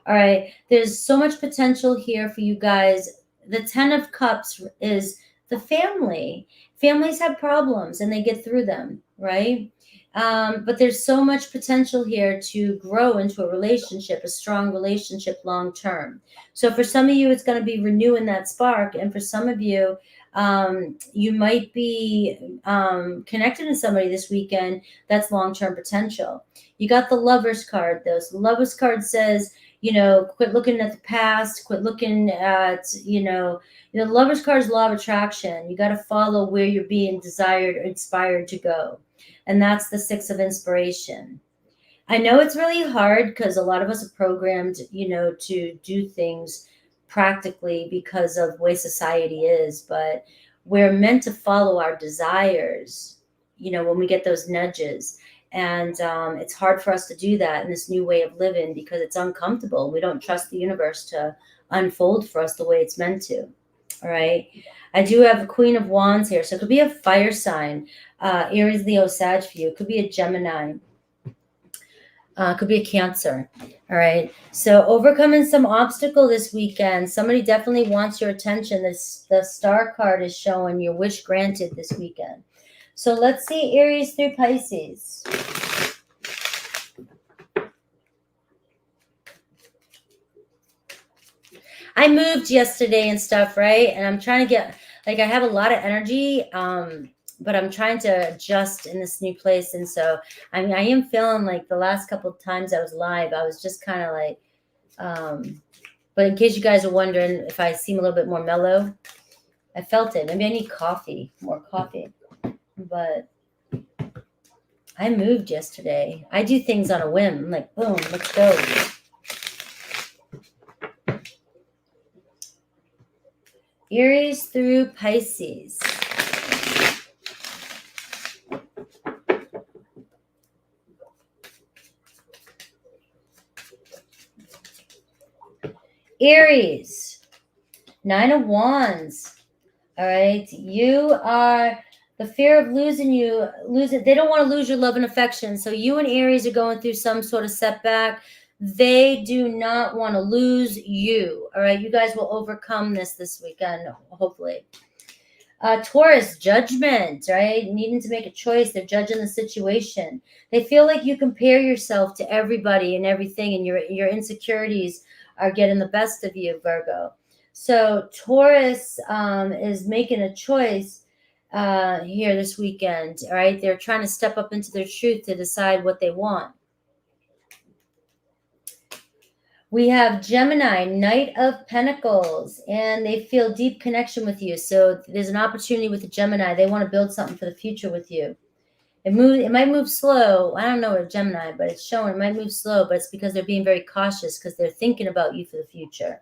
All right? There's so much potential here for you guys. The 10 of Cups is the family. Families have problems and they get through them, right? But there's so much potential here to grow into a relationship, a strong relationship long term. So for some of you, it's going to be renewing that spark. And for some of you, you might be connected to somebody this weekend that's long-term potential. You got the Lover's card, though. So the Lover's card says, quit looking at the past, quit looking at, the Lover's card is law of attraction. You got to follow where you're being desired or inspired to go. And that's the Six of Inspiration. I know it's really hard because a lot of us are programmed, to do things practically because of the way society is, but we're meant to follow our desires, when we get those nudges. And it's hard for us to do that in this new way of living because it's uncomfortable. We don't trust the universe to unfold for us the way it's meant to. All right. I do have a Queen of Wands here. So it could be a fire sign, Aries, Leo, Sag for you. It could be a Gemini. Could be a Cancer. All right. So overcoming some obstacle this weekend. Somebody definitely wants your attention. The Star card is showing your wish granted this weekend. So let's see Aries through Pisces. I moved yesterday and stuff, right? And I'm trying to get, like, I have a lot of energy, but I'm trying to adjust in this new place. And so, I mean, I am feeling like the last couple of times I was live, I was just kind of like, but in case you guys are wondering if I seem a little bit more mellow, I felt it. Maybe I need coffee, more coffee. But I moved yesterday. I do things on a whim. I'm like, boom, let's go. Aries through Pisces. Aries, 9 of Wands. All right. You are the fear of losing you. They don't want to lose your love and affection. So you and Aries are going through some sort of setback. They do not want to lose you. All right. You guys will overcome this weekend, hopefully. Taurus, judgment, right? Needing to make a choice. They're judging the situation. They feel like you compare yourself to everybody and everything, and your insecurities are getting the best of you, Virgo. So Taurus is making a choice here this weekend, all right? They're trying to step up into their truth to decide what they want. We have Gemini, Knight of Pentacles, and they feel deep connection with you. So there's an opportunity with the Gemini. They want to build something for the future with you. It might move slow. I don't know what Gemini, but it's showing it might move slow, but it's because they're being very cautious because they're thinking about you for the future.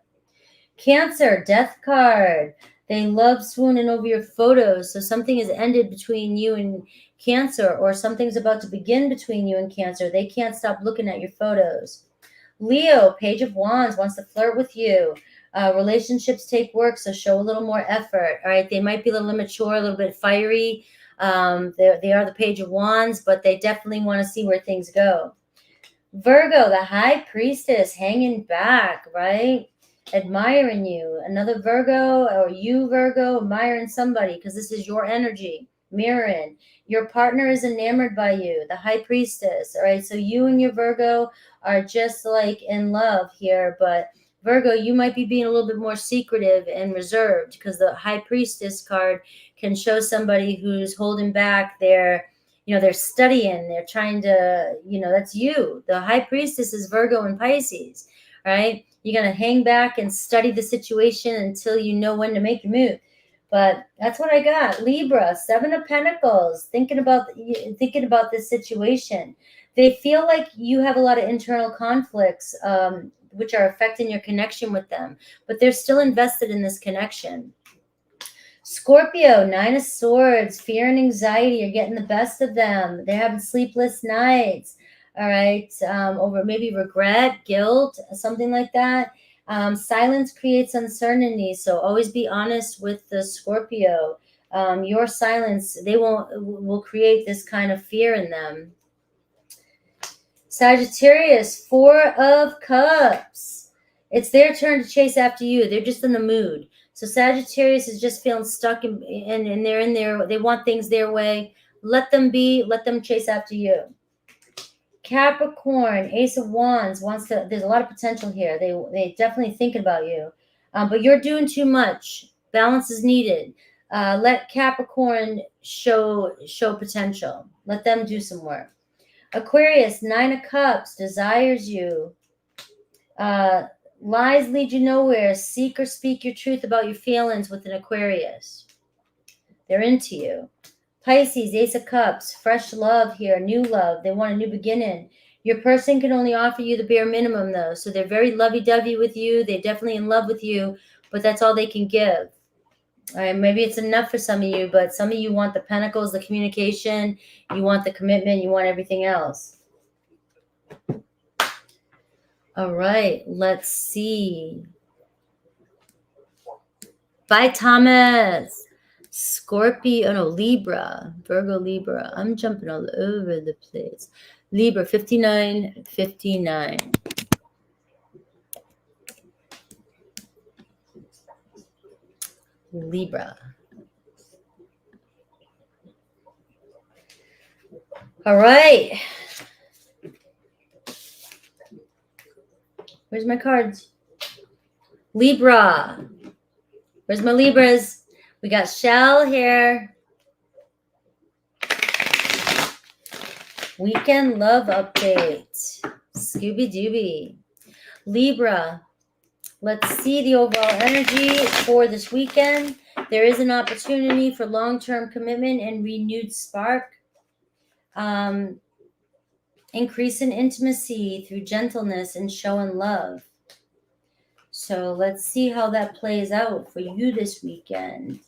Cancer, Death card. They love swooning over your photos. So something has ended between you and Cancer, or something's about to begin between you and Cancer. They can't stop looking at your photos. Leo, Page of Wands, wants to flirt with you. Relationships take work, so show a little more effort. All right, they might be a little immature, a little bit fiery. They are the Page of Wands, but they definitely want to see where things go. Virgo, the High Priestess, hanging back, right? Admiring you. Another Virgo, or you, Virgo, admiring somebody because this is your energy. Mirroring. Your partner is enamored by you, the High Priestess. All right, so you and your Virgo are just like in love here, but Virgo, you might be being a little bit more secretive and reserved because the High Priestess card can show somebody who's holding back their, they're studying, they're trying to, that's you. The High Priestess is Virgo and Pisces, right? You're going to hang back and study the situation until you know when to make your move. But that's what I got. Libra, 7 of Pentacles, thinking about this situation. They feel like you have a lot of internal conflicts, which are affecting your connection with them, but they're still invested in this connection. Scorpio, 9 of Swords, fear and anxiety are getting the best of them. They're having sleepless nights, all right, over maybe regret, guilt, something like that. Silence creates uncertainty, so always be honest with the Scorpio. Your silence, will create this kind of fear in them. Sagittarius, 4 of Cups. It's their turn to chase after you. They're just in the mood. So Sagittarius is just feeling stuck and they're in there. They want things their way. Let them be. Let them chase after you. Capricorn, Ace of Wands, there's a lot of potential here. They definitely thinking about you. But you're doing too much. Balance is needed. Let Capricorn show potential. Let them do some work. Aquarius, 9 of Cups, desires you. Lies lead you nowhere. Seek or speak your truth about your feelings with an Aquarius. They're into you. Pisces, Ace of Cups, fresh love here, new love. They want a new beginning. Your person can only offer you the bare minimum, though. So they're very lovey-dovey with you. They're definitely in love with you, but that's all they can give. All right, maybe it's enough for some of you, but some of you want the pentacles, the communication, you want the commitment, you want everything else. All right, let's see. Bye, Thomas. Scorpio, no, Libra, Virgo, Libra. I'm jumping all over the place. Libra, 59. Libra. All right. Where's my cards? Libra. Where's my Libras? We got Shell here. Weekend love update. Scooby-Dooby. Libra. Let's see the overall energy for this weekend. There is an opportunity for long-term commitment and renewed spark. Increase in intimacy through gentleness and showing love. So let's see how that plays out for you this weekend.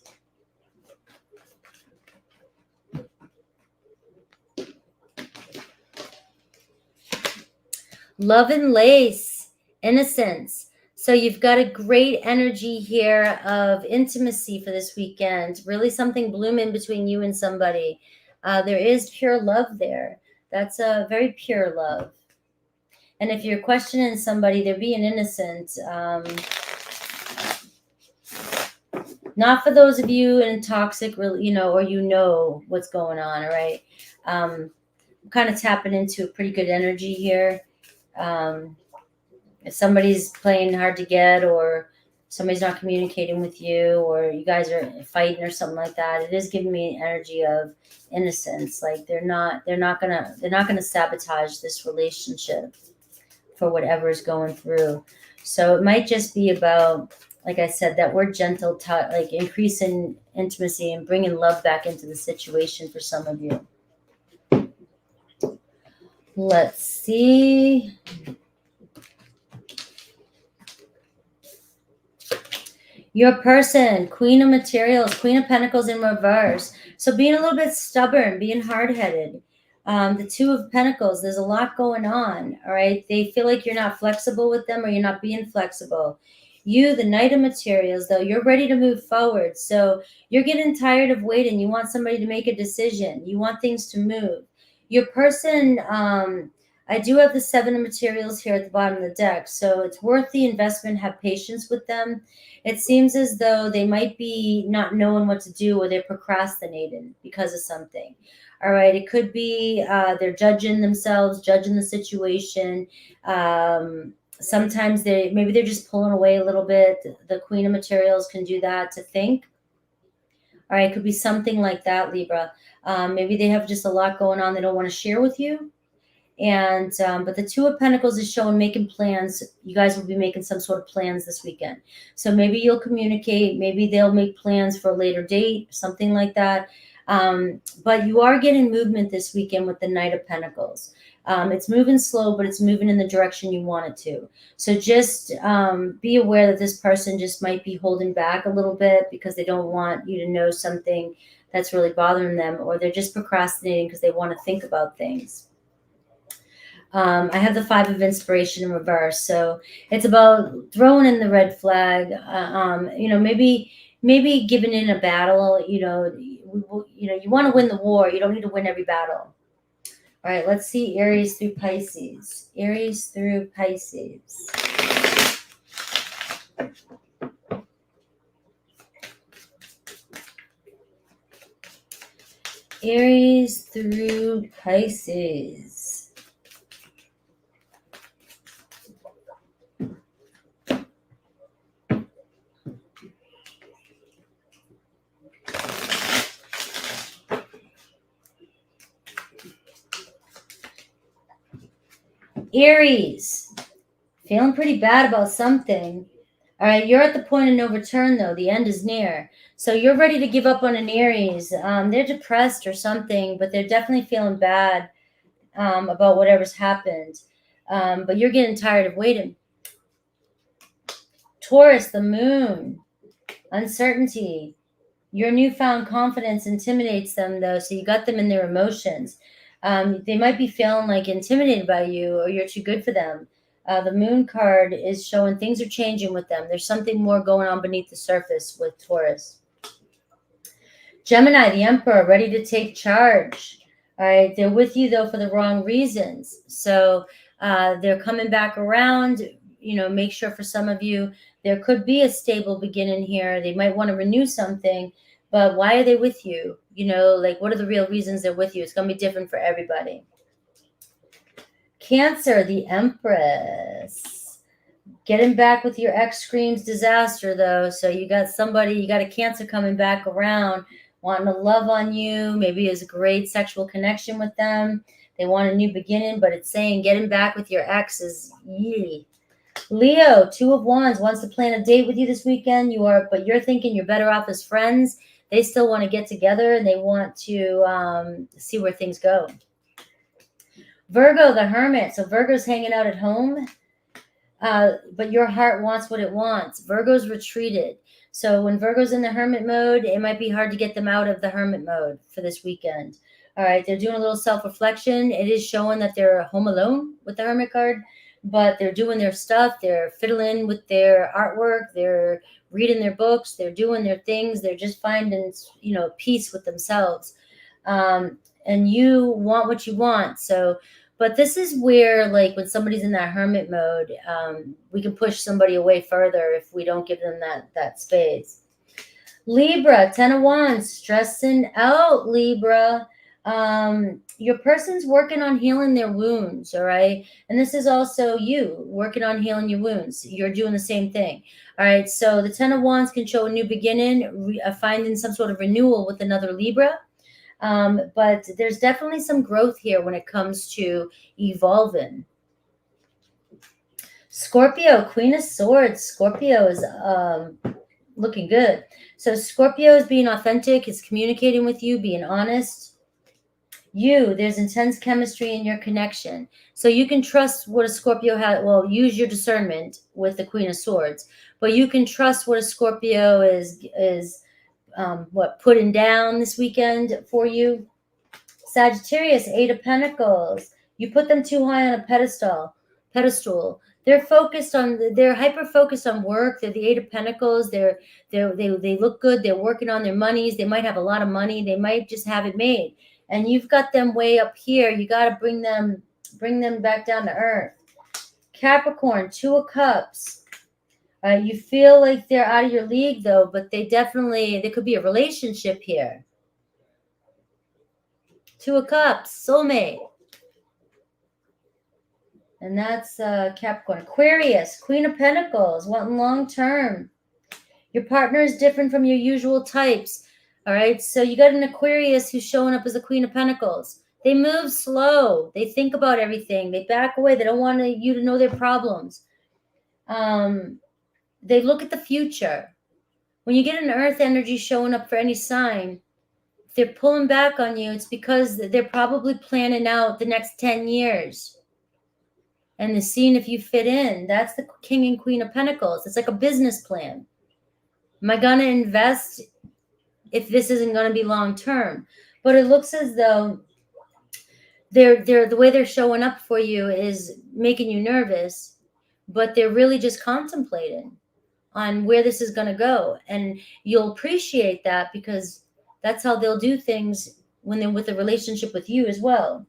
Love and lace, innocence. So you've got a great energy here of intimacy for this weekend. Really something blooming between you and somebody. There is pure love there. That's a very pure love. And if you're questioning somebody, they're being innocent. Not for those of you in toxic, or what's going on, all right? I'm kind of tapping into a pretty good energy here. If somebody's playing hard to get, or somebody's not communicating with you, or you guys are fighting or something like that, it is giving me an energy of innocence. Like they're not gonna sabotage this relationship for whatever is going through. So it might just be about, like I said, that word gentle touch, like increasing intimacy and bringing love back into the situation for some of you. Let's see. Your person, Queen of Materials, Queen of Pentacles in reverse. So being a little bit stubborn, being hard-headed. The Two of Pentacles, there's a lot going on, all right? They feel like you're not flexible with them, or you're not being flexible. You, the Knight of Materials, though, you're ready to move forward. So you're getting tired of waiting. You want somebody to make a decision. You want things to move. Your person, I do have the Seven of Materials here at the bottom of the deck. So it's worth the investment. Have patience with them. It seems as though they might be not knowing what to do, or they're procrastinating because of something. All right. It could be they're judging themselves, judging the situation. Sometimes maybe they're just pulling away a little bit. The Queen of Materials can do that, to think. All right. It could be something like that, Libra. Maybe they have just a lot going on they don't want to share with you. And but the Two of Pentacles is showing making plans. You guys will be making some sort of plans this weekend. So maybe you'll communicate. Maybe they'll make plans for a later date, something like that. But you are getting movement this weekend with the Knight of Pentacles. It's moving slow, but it's moving in the direction you want it to. So just be aware that this person just might be holding back a little bit because they don't want you to know something that's really bothering them, or they're just procrastinating because they want to think about things. I have the Five of Inspiration in reverse. So it's about throwing in the red flag, maybe giving in a battle, you want to win the war. You don't need to win every battle. All right, let's see Aries through Pisces. Aries through Pisces. Aries through Pisces. Aries, feeling pretty bad about something. All right, you're at the point of no return, though. The end is near. So you're ready to give up on an Aries. They're depressed or something, but they're definitely feeling bad about whatever's happened. But you're getting tired of waiting. Taurus, the moon, uncertainty. Your newfound confidence intimidates them, though, so you got them in their emotions. They might be feeling like intimidated by you, or you're too good for them. The moon card is showing things are changing with them. There's something more going on beneath the surface with Taurus. Gemini, the Emperor, ready to take charge. All right, they're with you, though, for the wrong reasons. So they're coming back around. Make sure for some of you, there could be a stable beginning here. They might want to renew something, but why are they with you? What are the real reasons they're with you? It's going to be different for everybody. Cancer, the Empress. Getting back with your ex screams disaster, though. So you got somebody, you got a Cancer coming back around, wanting to love on you. Maybe it's a great sexual connection with them. They want a new beginning, but it's saying getting back with your ex is yee. Leo, 2 of Wands, wants to plan a date with you this weekend. But you're thinking you're better off as friends. They still want to get together and they want to see where things go. Virgo, the Hermit. So Virgo's hanging out at home, but your heart wants what it wants. Virgo's retreated. So when Virgo's in the Hermit mode, it might be hard to get them out of the Hermit mode for this weekend. All right, they're doing a little self-reflection. It is showing that they're home alone with the Hermit card, but they're doing their stuff. They're fiddling with their artwork. They're reading their books. They're doing their things. They're just finding, peace with themselves. And you want what you want. So, but this is where, like, when somebody's in that Hermit mode, we can push somebody away further if we don't give them that space. Libra, 10 of Wands, stressing out, Libra. Your person's working on healing their wounds, all right? And this is also you working on healing your wounds. You're doing the same thing, all right? So the 10 of Wands can show a new beginning, finding some sort of renewal with another Libra. But there's definitely some growth here when it comes to evolving. Scorpio, Queen of Swords. Scorpio is looking good. So Scorpio is being authentic, is communicating with you, being honest. There's intense chemistry in your connection. So you can trust what a Scorpio has. Well, use your discernment with the Queen of Swords, but you can trust what a Scorpio is putting down this weekend for you. Sagittarius, 8 of Pentacles. You put them too high on a pedestal. They're hyper-focused on work. They're the 8 of Pentacles. They look good. They're working on their monies. They might have a lot of money. They might just have it made. And you've got them way up here. You got to bring them back down to earth. Capricorn, 2 of Cups. You feel like they're out of your league, though, but there could be a relationship here. 2 of Cups, soulmate. And that's Capricorn. Aquarius, Queen of Pentacles, wanting long-term. Your partner is different from your usual types. All right, so you got an Aquarius who's showing up as a Queen of Pentacles. They move slow. They think about everything. They back away. They don't want you to know their problems. They look at the future. When you get an earth energy showing up for any sign, if they're pulling back on you, it's because they're probably planning out the next 10 years. And they're seeing if you fit in. That's the King and Queen of Pentacles. It's like a business plan. Am I going to invest if this isn't going to be long term? But it looks as though the way they're showing up for you is making you nervous, but they're really just contemplating on where this is going to go. And you'll appreciate that because that's how they'll do things when they're with a relationship with you as well.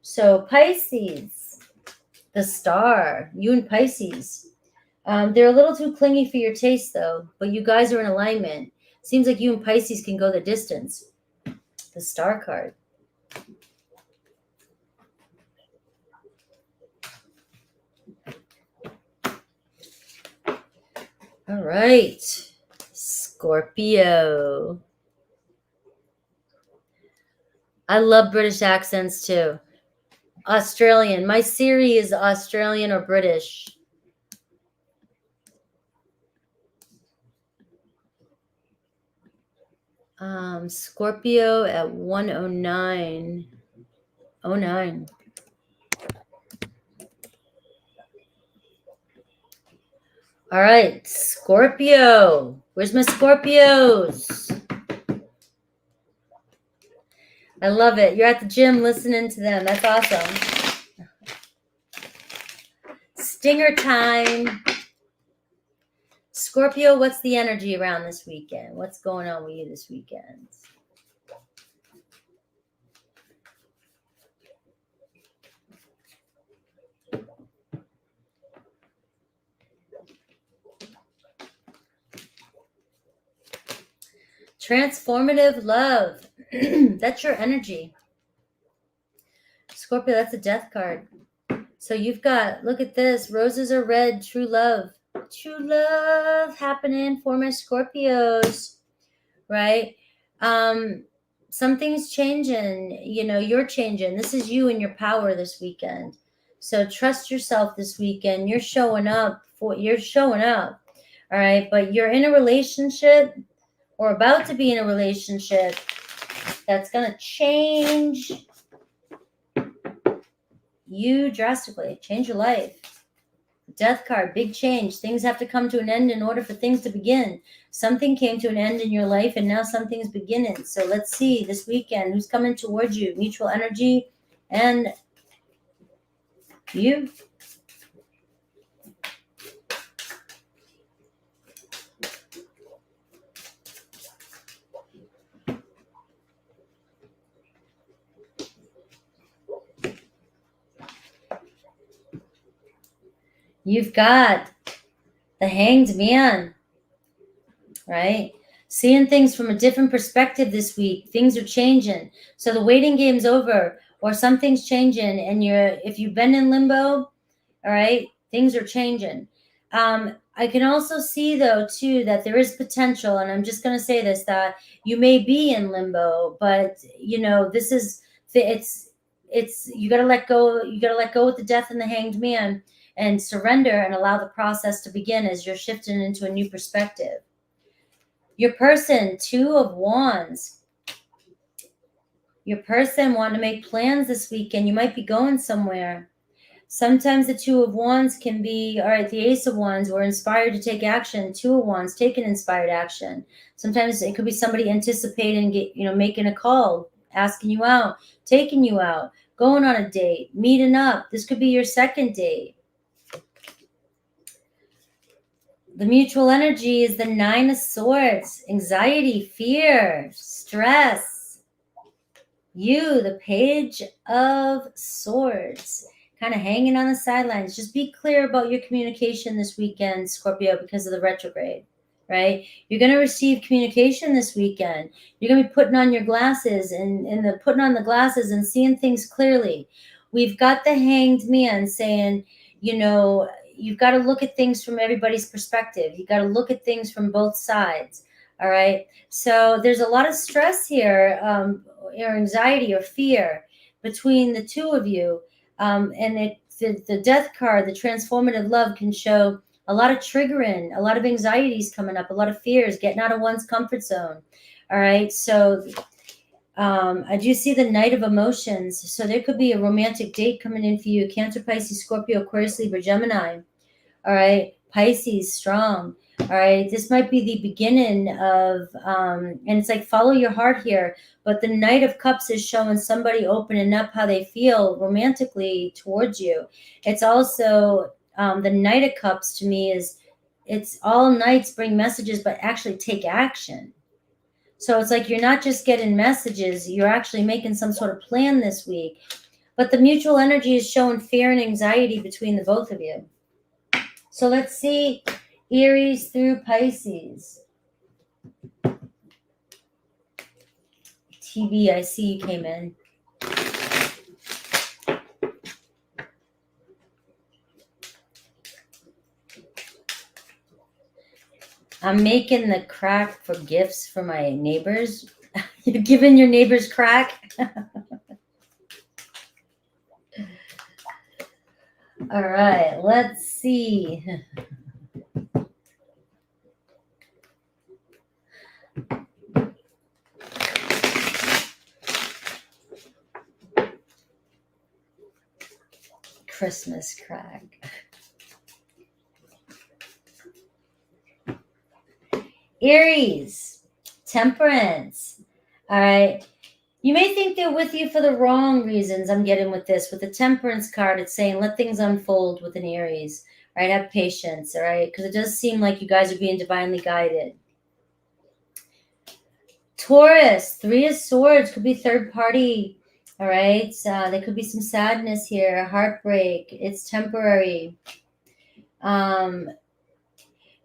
So Pisces, the star, you and Pisces. They're a little too clingy for your taste, though, but you guys are in alignment. Seems like you and Pisces can go the distance. The star card. All right. Scorpio. I love British accents too. Australian. My Siri is Australian or British. Scorpio at 109.09. All right, Scorpio. Where's my Scorpios? I love it. You're at the gym listening to them. That's awesome. Stinger time. Scorpio, what's the energy around this weekend? What's going on with you this weekend? Transformative love. That's your energy. Scorpio, that's a death card. So you've got, look at this, roses are red, true love. True love happening for my Scorpios, right? Something's changing, you know, you're changing. This is you and your power this weekend. So trust yourself this weekend. You're showing up. All right? But you're in a relationship or about to be in a relationship that's going to change you drastically, change your life. Death card, big change. Things have to come to an end in order for things to begin. Something came to an end in your life and now something's beginning. So let's see this weekend who's coming towards you. Mutual energy and you. You've got the Hanged Man, right? Seeing things from a different perspective this week. Things are changing. So the waiting game's over or something's changing and if you've been in limbo, all right, things are changing. I can also see though too that there is potential, and I'm just going to say this, that you may be in limbo, but you know, this is it's you got to let go. You got to let go with the Death and the Hanged Man and surrender and allow the process to begin as you're shifting into a new perspective. Your person, Two of Wands. Your person wanting to make plans this weekend. You might be going somewhere. Sometimes the Two of Wands can be, all right, the Ace of Wands, we're inspired to take action. Two of Wands, taking inspired action. Sometimes it could be somebody anticipating, making a call, asking you out, taking you out, going on a date, meeting up. This could be your second date. The mutual energy is the Nine of Swords, anxiety, fear, stress. You, the Page of Swords, kind of hanging on the sidelines. Just be clear about your communication this weekend, Scorpio, because of the retrograde, right? You're going to receive communication this weekend. You're going to be putting on your glasses and putting on the glasses and seeing things clearly. We've got the Hanged Man saying, you've got to look at things from everybody's perspective. You got to look at things from both sides. All right. So there's a lot of stress here, or anxiety or fear between the two of you. And the Death card, the transformative love, can show a lot of triggering, a lot of anxieties coming up, a lot of fears, getting out of one's comfort zone. All right. So I do see the Knight of Emotions. So there could be a romantic date coming in for you. Cancer, Pisces, Scorpio, Aquarius, Libra, Gemini. All right. Pisces, strong. All right. This might be the beginning of, and it's like follow your heart here. But the Knight of Cups is showing somebody opening up how they feel romantically towards you. It's also the Knight of Cups to me is, it's all knights bring messages, but actually take action. So it's like you're not just getting messages, you're actually making some sort of plan this week. But the mutual energy is showing fear and anxiety between the both of you. So let's see Aries through Pisces. TB, I see you came in. I'm making the crack for gifts for my neighbors. You're giving your neighbors crack? All right, let's see. Christmas crack. Aries, Temperance. All right. You may think they're with you for the wrong reasons. I'm getting with this. With the Temperance card, it's saying let things unfold with an Aries. All right. Have patience. All right. Because it does seem like you guys are being divinely guided. Taurus, Three of Swords, could be third party. All right. There could be some sadness here, heartbreak. It's temporary.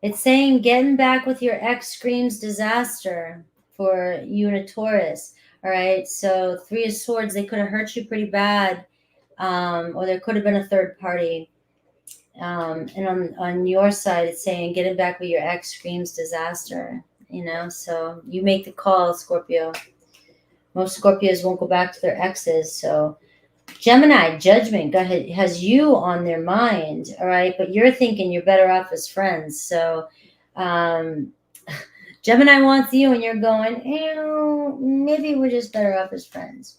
It's saying getting back with your ex screams disaster for you and a Taurus. All right. So Three of Swords, they could have hurt you pretty bad. or there could have been a third party. And on your side, it's saying getting back with your ex screams disaster, you know? So you make the call, Scorpio. Most Scorpios won't go back to their exes. So Gemini, judgment, has you on their mind, all right? But you're thinking you're better off as friends. So Gemini wants you and you're going, ew, maybe we're just better off as friends.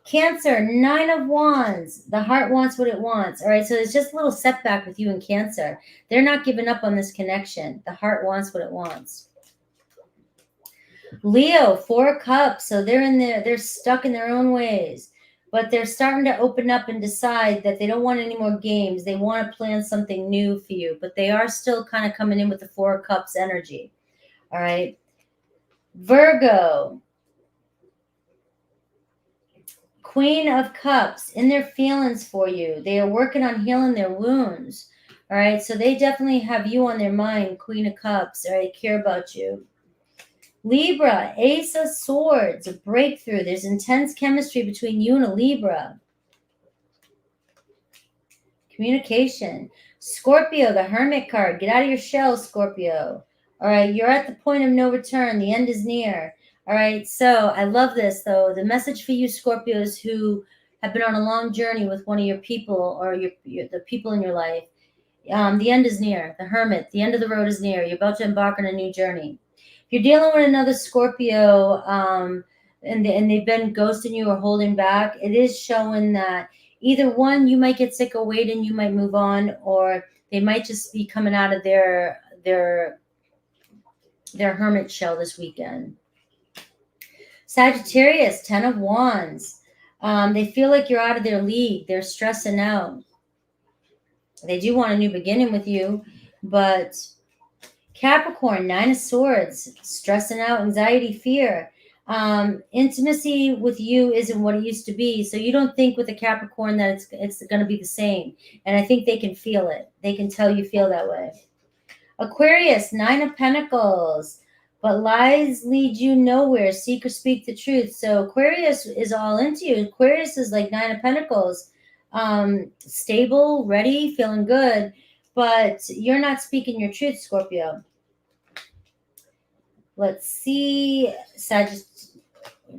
Cancer, 9 of Wands. The heart wants what it wants. All right, so there's just a little setback with you and Cancer. They're not giving up on this connection. The heart wants what it wants. Leo, 4 cups. So they're stuck in their own ways. But they're starting to open up and decide that they don't want any more games. They want to plan something new for you. But they are still kind of coming in with the 4 cups energy. All right. Virgo, Queen of Cups, in their feelings for you. They are working on healing their wounds. All right. So they definitely have you on their mind, Queen of Cups. All right. Care about you. Libra, Ace of Swords, a breakthrough. There's intense chemistry between you and a Libra. Communication. Scorpio, the Hermit card. Get out of your shell, Scorpio. All right. You're at the point of no return. The end is near. All right, so I love this, though. The message for you Scorpios who have been on a long journey with one of your people or the people in your life, the end is near. The Hermit, the end of the road is near. You're about to embark on a new journey. If you're dealing with another Scorpio and they've been ghosting you or holding back, it is showing that either one, you might get sick of waiting, you might move on, or they might just be coming out of their hermit shell this weekend. Sagittarius, 10 of Wands. They feel like you're out of their league. They're stressing out. They do want a new beginning with you, but Capricorn, 9 of Swords, stressing out, anxiety, fear. Intimacy with you isn't what it used to be, so you don't think with a Capricorn that it's going to be the same. And I think they can feel it. They can tell you feel that way. Aquarius, 9 of Pentacles. But lies lead you nowhere. Seek or speak the truth. So Aquarius is all into you. Aquarius is like 9 of Pentacles. Stable, ready, feeling good. But you're not speaking your truth, Scorpio. Let's see. Sagittarius.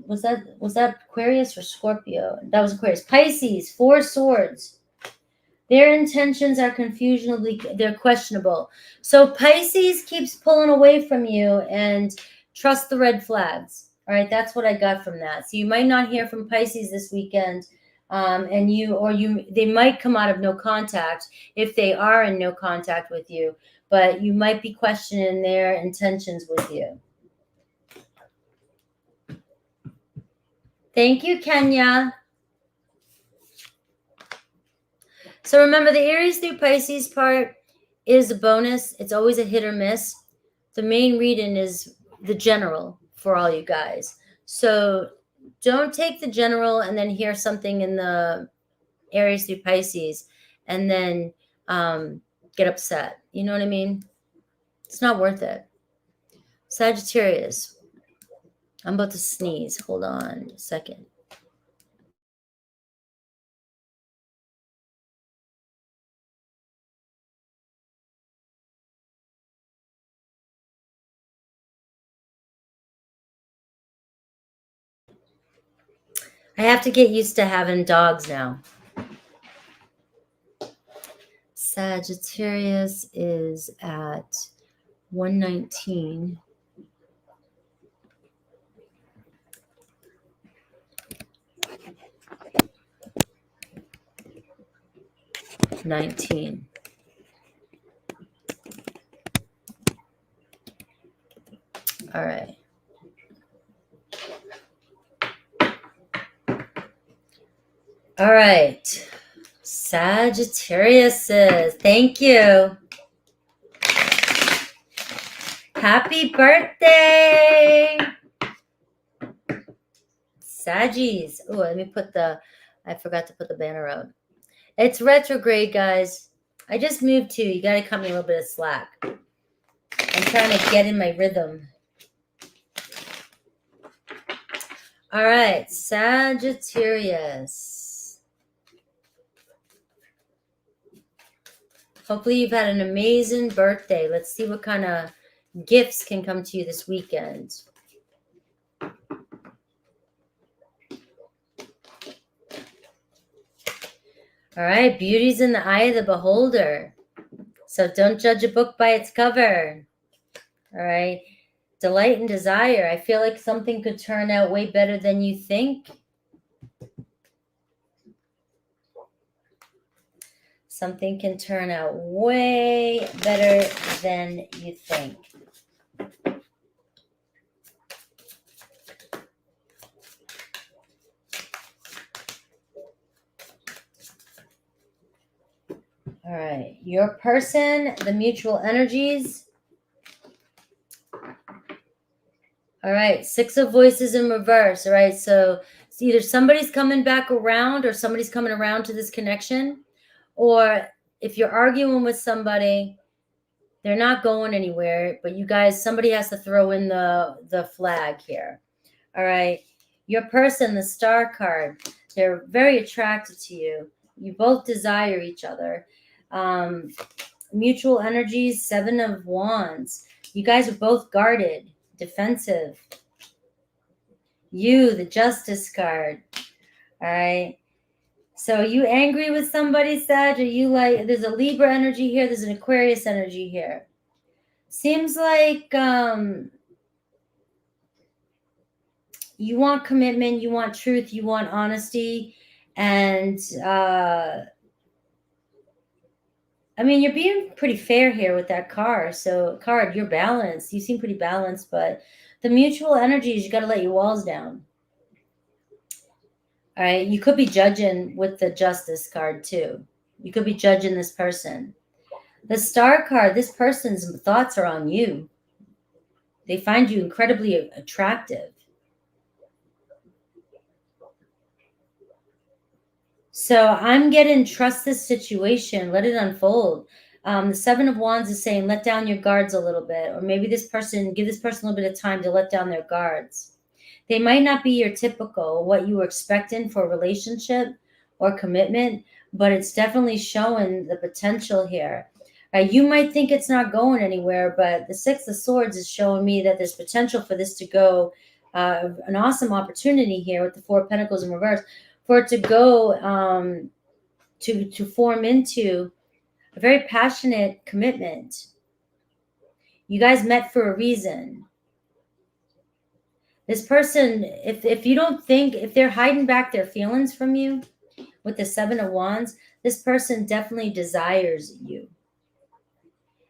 Was that Aquarius or Scorpio? That was Aquarius. Pisces, 4 swords. Their intentions are they're questionable. So Pisces keeps pulling away from you and trust the red flags. All right, that's what I got from that. So you might not hear from Pisces this weekend, they might come out of no contact if they are in no contact with you, but you might be questioning their intentions with you. Thank you, Kenya. So remember, the Aries through Pisces part is a bonus. It's always a hit or miss. The main reading is the general for all you guys. So don't take the general and then hear something in the Aries through Pisces and then get upset. You know what I mean? It's not worth it. Sagittarius. I'm about to sneeze. Hold on a second. I have to get used to having dogs now. Sagittarius is at 119. All right. All right. Sagittarius says, thank you. Happy birthday. Saggies. Oh, let me I forgot to put the banner out. It's retrograde, guys. I just moved too. You got to cut me a little bit of slack. I'm trying to get in my rhythm. All right, Sagittarius. Hopefully you've had an amazing birthday. Let's see what kind of gifts can come to you this weekend. All right, beauty's in the eye of the beholder. So don't judge a book by its cover. All right, delight and desire. I feel like something could turn out way better than you think. Something can turn out way better than you think. All right, your person, the mutual energies. All right, Six of Voices in reverse. All right, so it's either somebody's coming back around or somebody's coming around to this connection. Or if you're arguing with somebody, they're not going anywhere, but you guys, somebody has to throw in the flag here. All right, your person, the Star card, they're very attracted to you. You both desire each other. Mutual energies, Seven of Wands. You guys are both guarded, defensive. You, the Justice card. All right. So are you angry with somebody, Sag? Are you like, there's a Libra energy here, there's an Aquarius energy here. Seems like you want commitment, you want truth, you want honesty, and I mean, you're being pretty fair here with that card. So, you're balanced. You seem pretty balanced, but the mutual energies, you got to let your walls down. All right. You could be judging with the Justice card too. You could be judging this person. The Star card, this person's thoughts are on you. They find you incredibly attractive. So I'm getting trust this situation. Let it unfold. The Seven of Wands is saying let down your guards a little bit. Or maybe this person, give this person a little bit of time to let down their guards. They might not be your typical, what you were expecting for a relationship or commitment, but it's definitely showing the potential here. You might think it's not going anywhere, but the Six of Swords is showing me that there's potential for this to go, an awesome opportunity here with the Four of Pentacles in reverse, for it to go to form into a very passionate commitment. You guys met for a reason. This person, if you don't think, if they're hiding back their feelings from you with the Seven of Wands, this person definitely desires you.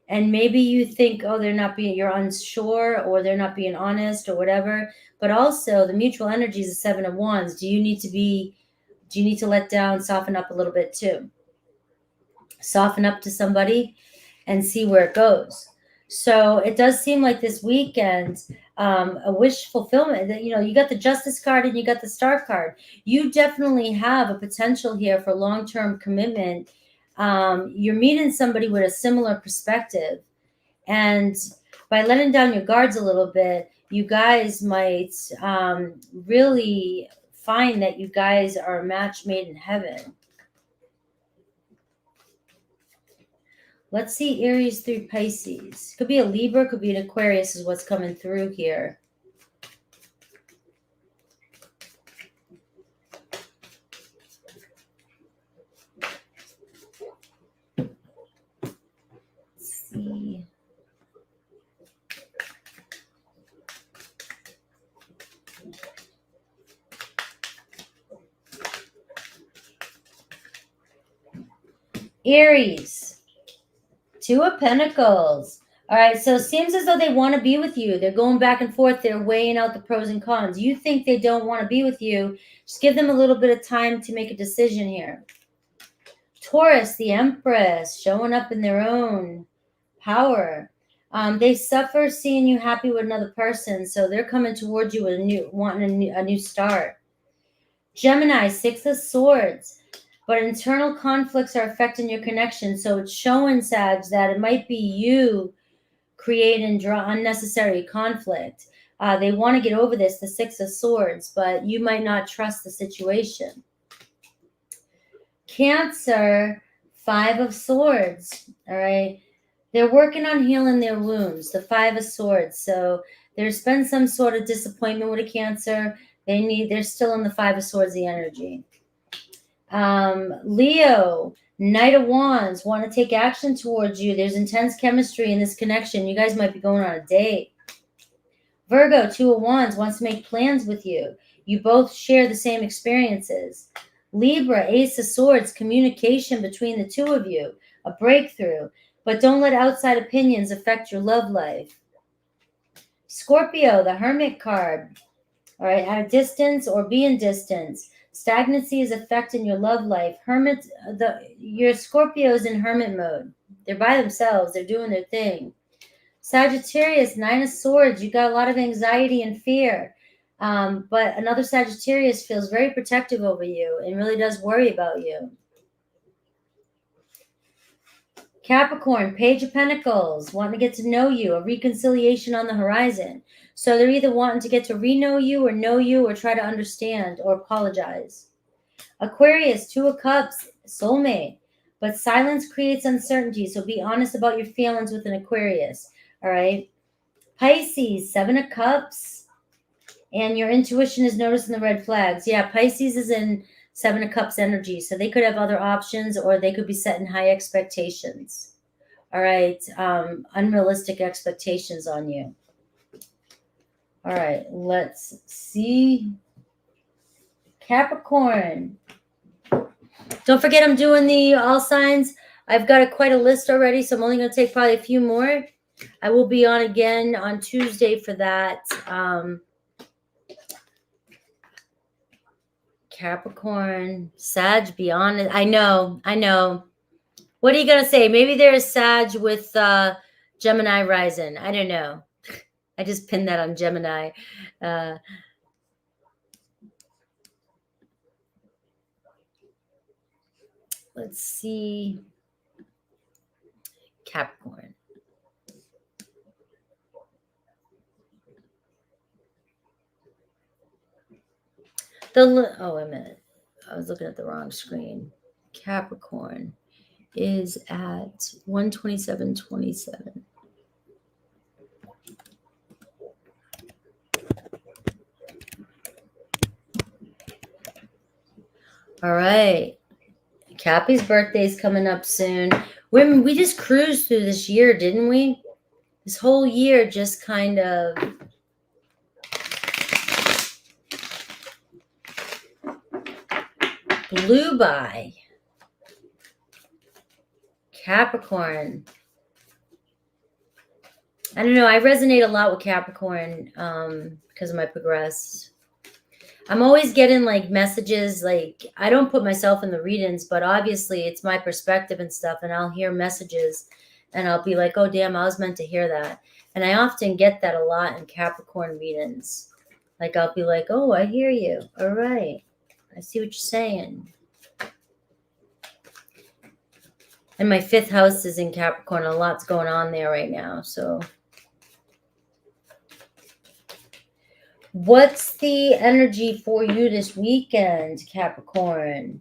And maybe you think, oh, you're unsure, or they're not being honest or whatever. But also the mutual energy is the Seven of Wands. Do you need to let down, soften up a little bit too? Soften up to somebody and see where it goes. So it does seem like this weekend, a wish fulfillment, that, you got the Justice card and you got the Star card. You definitely have a potential here for long-term commitment. You're meeting somebody with a similar perspective. And by letting down your guards a little bit, you guys might really find that you guys are a match made in heaven. Let's see Aries through Pisces. Could be a Libra, could be an Aquarius is what's coming through here. Let's see. Aries. Two of Pentacles. All right, so it seems as though they want to be with you. They're going back and forth. They're weighing out the pros and cons. You think they don't want to be with you. Just give them a little bit of time to make a decision here. Taurus, the Empress, showing up in their own power. They suffer seeing you happy with another person, so they're coming towards you with wanting a new start. Gemini, Six of Swords. But internal conflicts are affecting your connection. So it's showing, Sag, that it might be you creating unnecessary conflict. They want to get over this, the Six of Swords, but you might not trust the situation. Cancer, Five of Swords, all right? They're working on healing their wounds, the Five of Swords. So there's been some sort of disappointment with a Cancer. They're still in the Five of Swords, the energy. Leo, Knight of Wands, want to take action towards you. There's intense chemistry in this connection. You guys might be going on a date. Virgo, Two of Wands, wants to make plans with you. You both share the same experiences. Libra, Ace of Swords, communication between the two of you, a breakthrough, but don't let outside opinions affect your love life. Scorpio, the Hermit card, all right, at a distance or be in distance. Stagnancy is affecting your love life. Your Scorpio's in hermit mode. They're by themselves. They're doing their thing. Sagittarius, Nine of Swords. You got a lot of anxiety and fear. But another Sagittarius feels very protective over you and really does worry about you. Capricorn, Page of Pentacles, wanting to get to know you, a reconciliation on the horizon. So they're either wanting to get to re-know you or try to understand or apologize. Aquarius, Two of Cups, soulmate. But silence creates uncertainty, so be honest about your feelings with an Aquarius, all right? Pisces, Seven of Cups, and your intuition is noticing the red flags. Yeah, Pisces is in Seven of Cups energy, so they could have other options or they could be setting high expectations, all right? Unrealistic expectations on you. All right, let's see. Capricorn. Don't forget I'm doing the all signs. I've got quite a list already, so I'm only going to take probably a few more. I will be on again on Tuesday for that. Capricorn, Sag, be honest. I know. What are you going to say? Maybe there's Sag with Gemini rising. I don't know. I just pinned that on Gemini. Let's see. Capricorn. Oh, wait a minute. I was looking at the wrong screen. Capricorn is at 127.27. All right. Cappy's birthday's coming up soon. Women, we just cruised through this year, didn't we? This whole year just kind of blew by. Capricorn. I don't know. I resonate a lot with Capricorn because of my progress. I'm always getting like messages, like I don't put myself in the readings, but obviously it's my perspective and stuff. And I'll hear messages and I'll be like, oh, damn, I was meant to hear that. And I often get that a lot in Capricorn readings. Like I'll be like, oh, I hear you. All right. I see what you're saying. And my 5th house is in Capricorn. A lot's going on there right now. So what's the energy for you this weekend, Capricorn?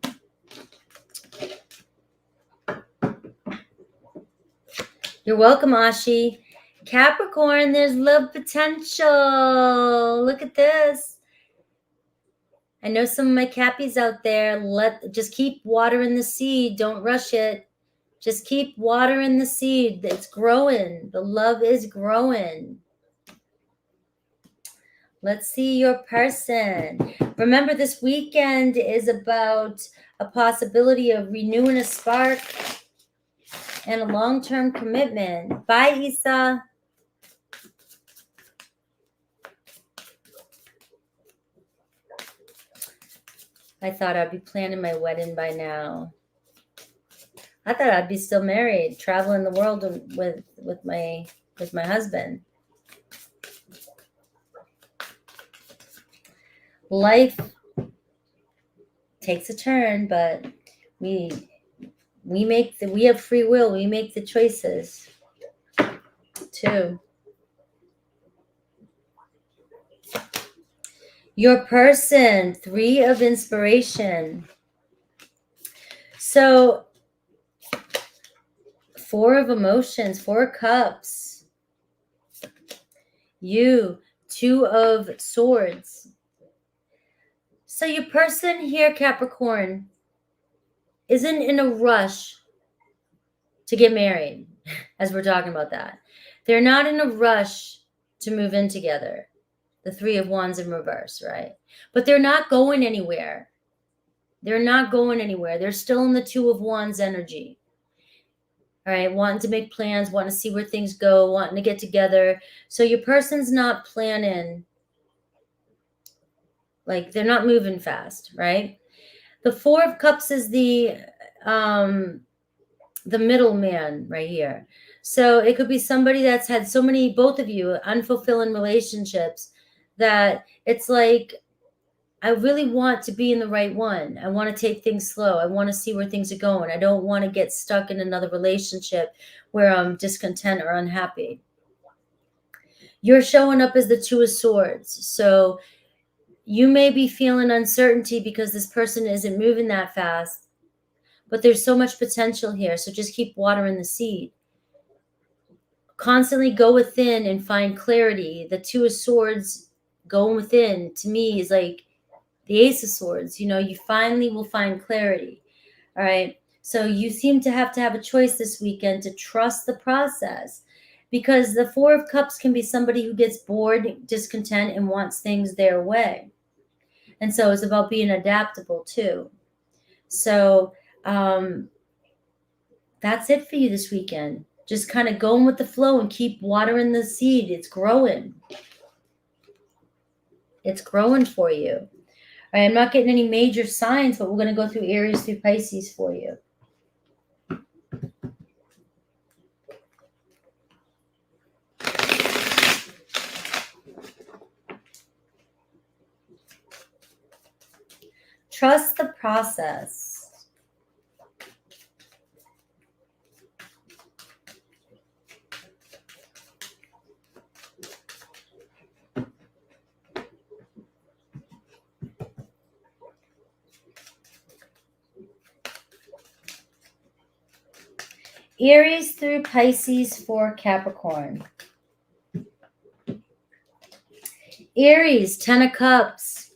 You're welcome, Ashi. Capricorn, there's love potential. Look at this. I know some of my Cappies out there. Just keep watering the seed. Don't rush it. Just keep watering the seed. It's growing. The love is growing. Let's see your person. Remember, this weekend is about a possibility of renewing a spark and a long-term commitment. Bye, Isa. I thought I'd be planning my wedding by now. I thought I'd be still married, traveling the world with my husband. Life takes a turn, but we have free will. We make the choices too. Your person, 3 of inspiration. So Four of emotions, Four of cups. You, Two of swords. So your person here, Capricorn, isn't in a rush to get married, as we're talking about that. They're not in a rush to move in together. The Three of Wands in reverse, right? But they're not going anywhere. They're not going anywhere. They're still in the Two of Wands energy. All right, wanting to make plans, wanting to see where things go, wanting to get together. So your person's not planning, like they're not moving fast, right? The Four of Cups is the middleman right here. So it could be somebody that's had so many, both of you, unfulfilling relationships that it's like, I really want to be in the right one. I want to take things slow. I want to see where things are going. I don't want to get stuck in another relationship where I'm discontent or unhappy. You're showing up as the Two of Swords. So you may be feeling uncertainty because this person isn't moving that fast, but there's so much potential here. So just keep watering the seed. Constantly go within and find clarity. The Two of Swords going within, to me, is like the Ace of Swords. You know, you finally will find clarity. All right. So you seem to have a choice this weekend to trust the process, because the Four of Cups can be somebody who gets bored, discontent, and wants things their way. And so it's about being adaptable too. So that's it for you this weekend. Just kind of going with the flow and keep watering the seed. It's growing. It's growing for you. All right, I'm not getting any major signs, but we're going to go through Aries through Pisces for you. Trust the process. Aries through Pisces for Capricorn. Aries, 10 of Cups.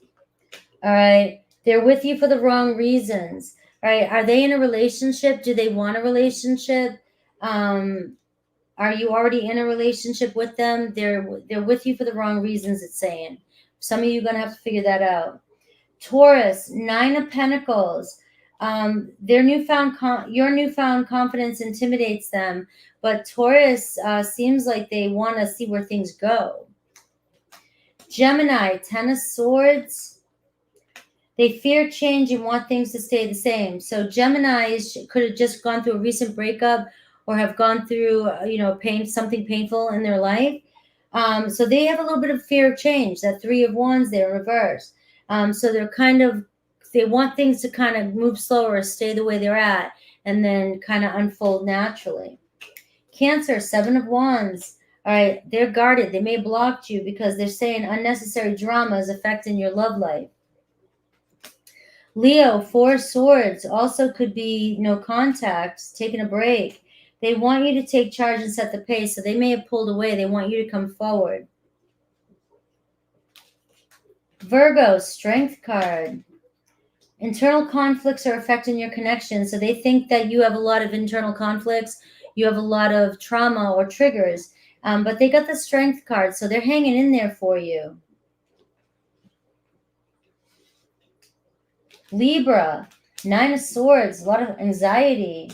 All right. They're with you for the wrong reasons. All right. Are they in a relationship? Do they want a relationship? Are you already in a relationship with them? They're with you for the wrong reasons, it's saying. Some of you are going to have to figure that out. Taurus, 9 of Pentacles. Your newfound confidence intimidates them, but Taurus seems like they want to see where things go. Gemini, 10 of Swords. They fear change and want things to stay the same. So Gemini could have just gone through a recent breakup or have gone through, something painful in their life. So they have a little bit of fear of change. That Three of Wands there in reverse. So they want things to kind of move slower, stay the way they're at, and then kind of unfold naturally. Cancer, 7 of Wands. All right, they're guarded. They may have blocked you because they're saying unnecessary drama is affecting your love life. Leo, 4 of Swords. Also could be no contact, taking a break. They want you to take charge and set the pace, so they may have pulled away. They want you to come forward. Virgo, Strength card. Internal conflicts are affecting your connection, so they think that you have a lot of internal conflicts, you have a lot of trauma or triggers, but they got the Strength card, so they're hanging in there for you. Libra, 9 of Swords, a lot of anxiety.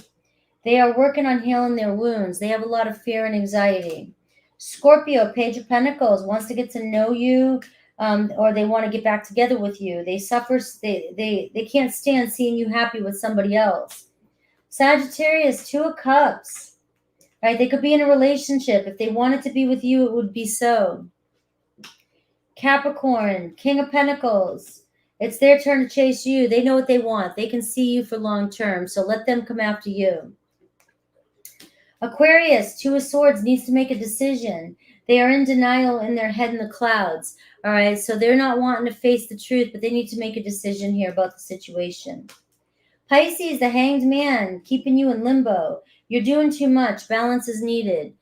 They are working on healing their wounds. They have a lot of fear and anxiety. Scorpio, Page of Pentacles, wants to get to know you, or they want to get back together with you. They suffer. They can't stand seeing you happy with somebody else. Sagittarius, 2 of Cups. Right? They could be in a relationship. If they wanted to be with you, it would be so. Capricorn, King of Pentacles. It's their turn to chase you. They know what they want. They can see you for long term, so let them come after you. Aquarius, 2 of Swords, needs to make a decision. They are in denial in their head in the clouds. All right, so they're not wanting to face the truth, but they need to make a decision here about the situation. Pisces, the Hanged Man, keeping you in limbo. You're doing too much. Balance is needed.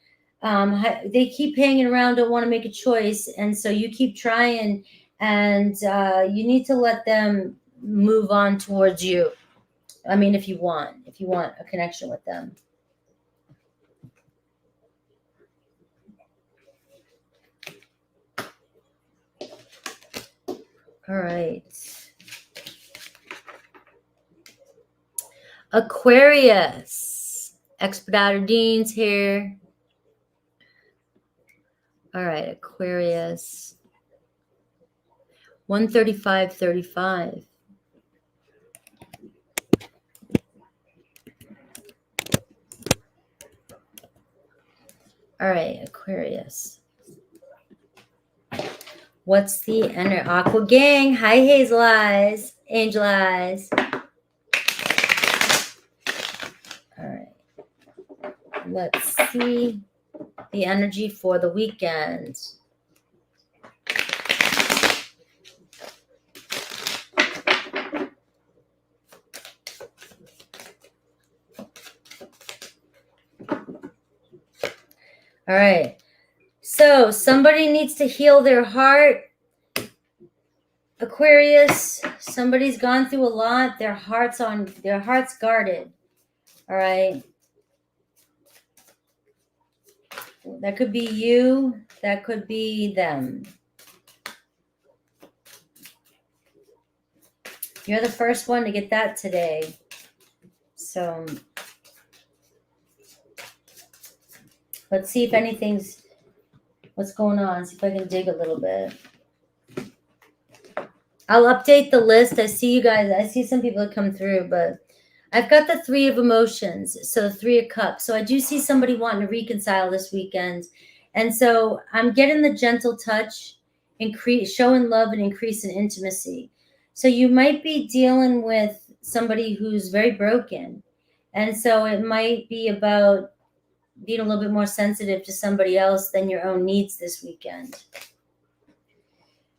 They keep hanging around, don't want to make a choice. And so you keep trying, and you need to let them move on towards you. I mean, if you want a connection with them. All right. Aquarius. Expediter Dean's here. All right, Aquarius. 135.35. All right, Aquarius. What's the energy? Aqua Gang. Hi, Hazel Eyes. Angel Eyes. All right. Let's see the energy for the weekend. All right. So somebody needs to heal their heart. Aquarius, somebody's gone through a lot. Their heart's guarded. All right. That could be you. That could be them. You're the first one to get that today. So let's see if what's going on. See if I can dig a little bit. I'll update the list. I see you guys. I see some people that come through, but I've got the 3 of emotions. So 3 of cups. So I do see somebody wanting to reconcile this weekend. And so I'm getting the gentle touch, showing love and increase in intimacy. So you might be dealing with somebody who's very broken. And so it might be about being a little bit more sensitive to somebody else than your own needs this weekend.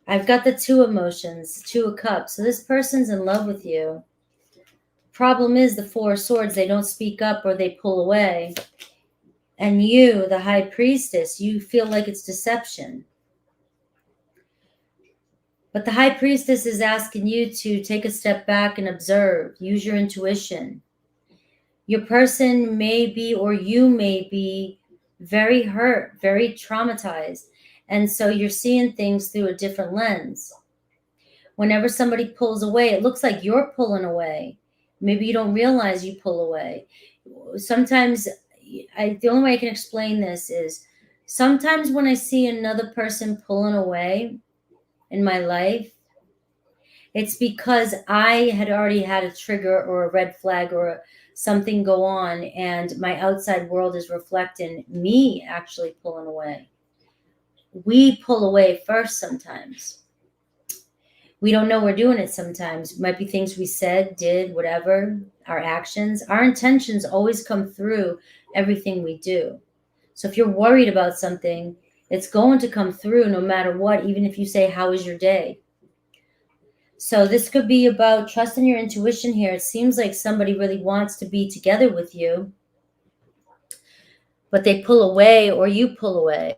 I've got the 2 emotions, 2 of cups. So this person's in love with you. Problem is the 4 of swords. They don't speak up or they pull away. And you, the high priestess, you feel like it's deception. But the high priestess is asking you to take a step back and observe. Use your intuition. Your person may be, or you may be, very hurt, very traumatized. And so you're seeing things through a different lens. Whenever somebody pulls away, it looks like you're pulling away. Maybe you don't realize you pull away. Sometimes, the only way I can explain this is sometimes when I see another person pulling away in my life, it's because I had already had a trigger or a red flag or something go on, and my outside world is reflecting me actually pulling away. We pull away first sometimes. We don't know we're doing it sometimes. It might be things we said, did, whatever, our actions. Our intentions always come through everything we do. So if you're worried about something, it's going to come through no matter what, even if you say, how was your day? So this could be about trusting your intuition here. It seems like somebody really wants to be together with you, but they pull away or you pull away.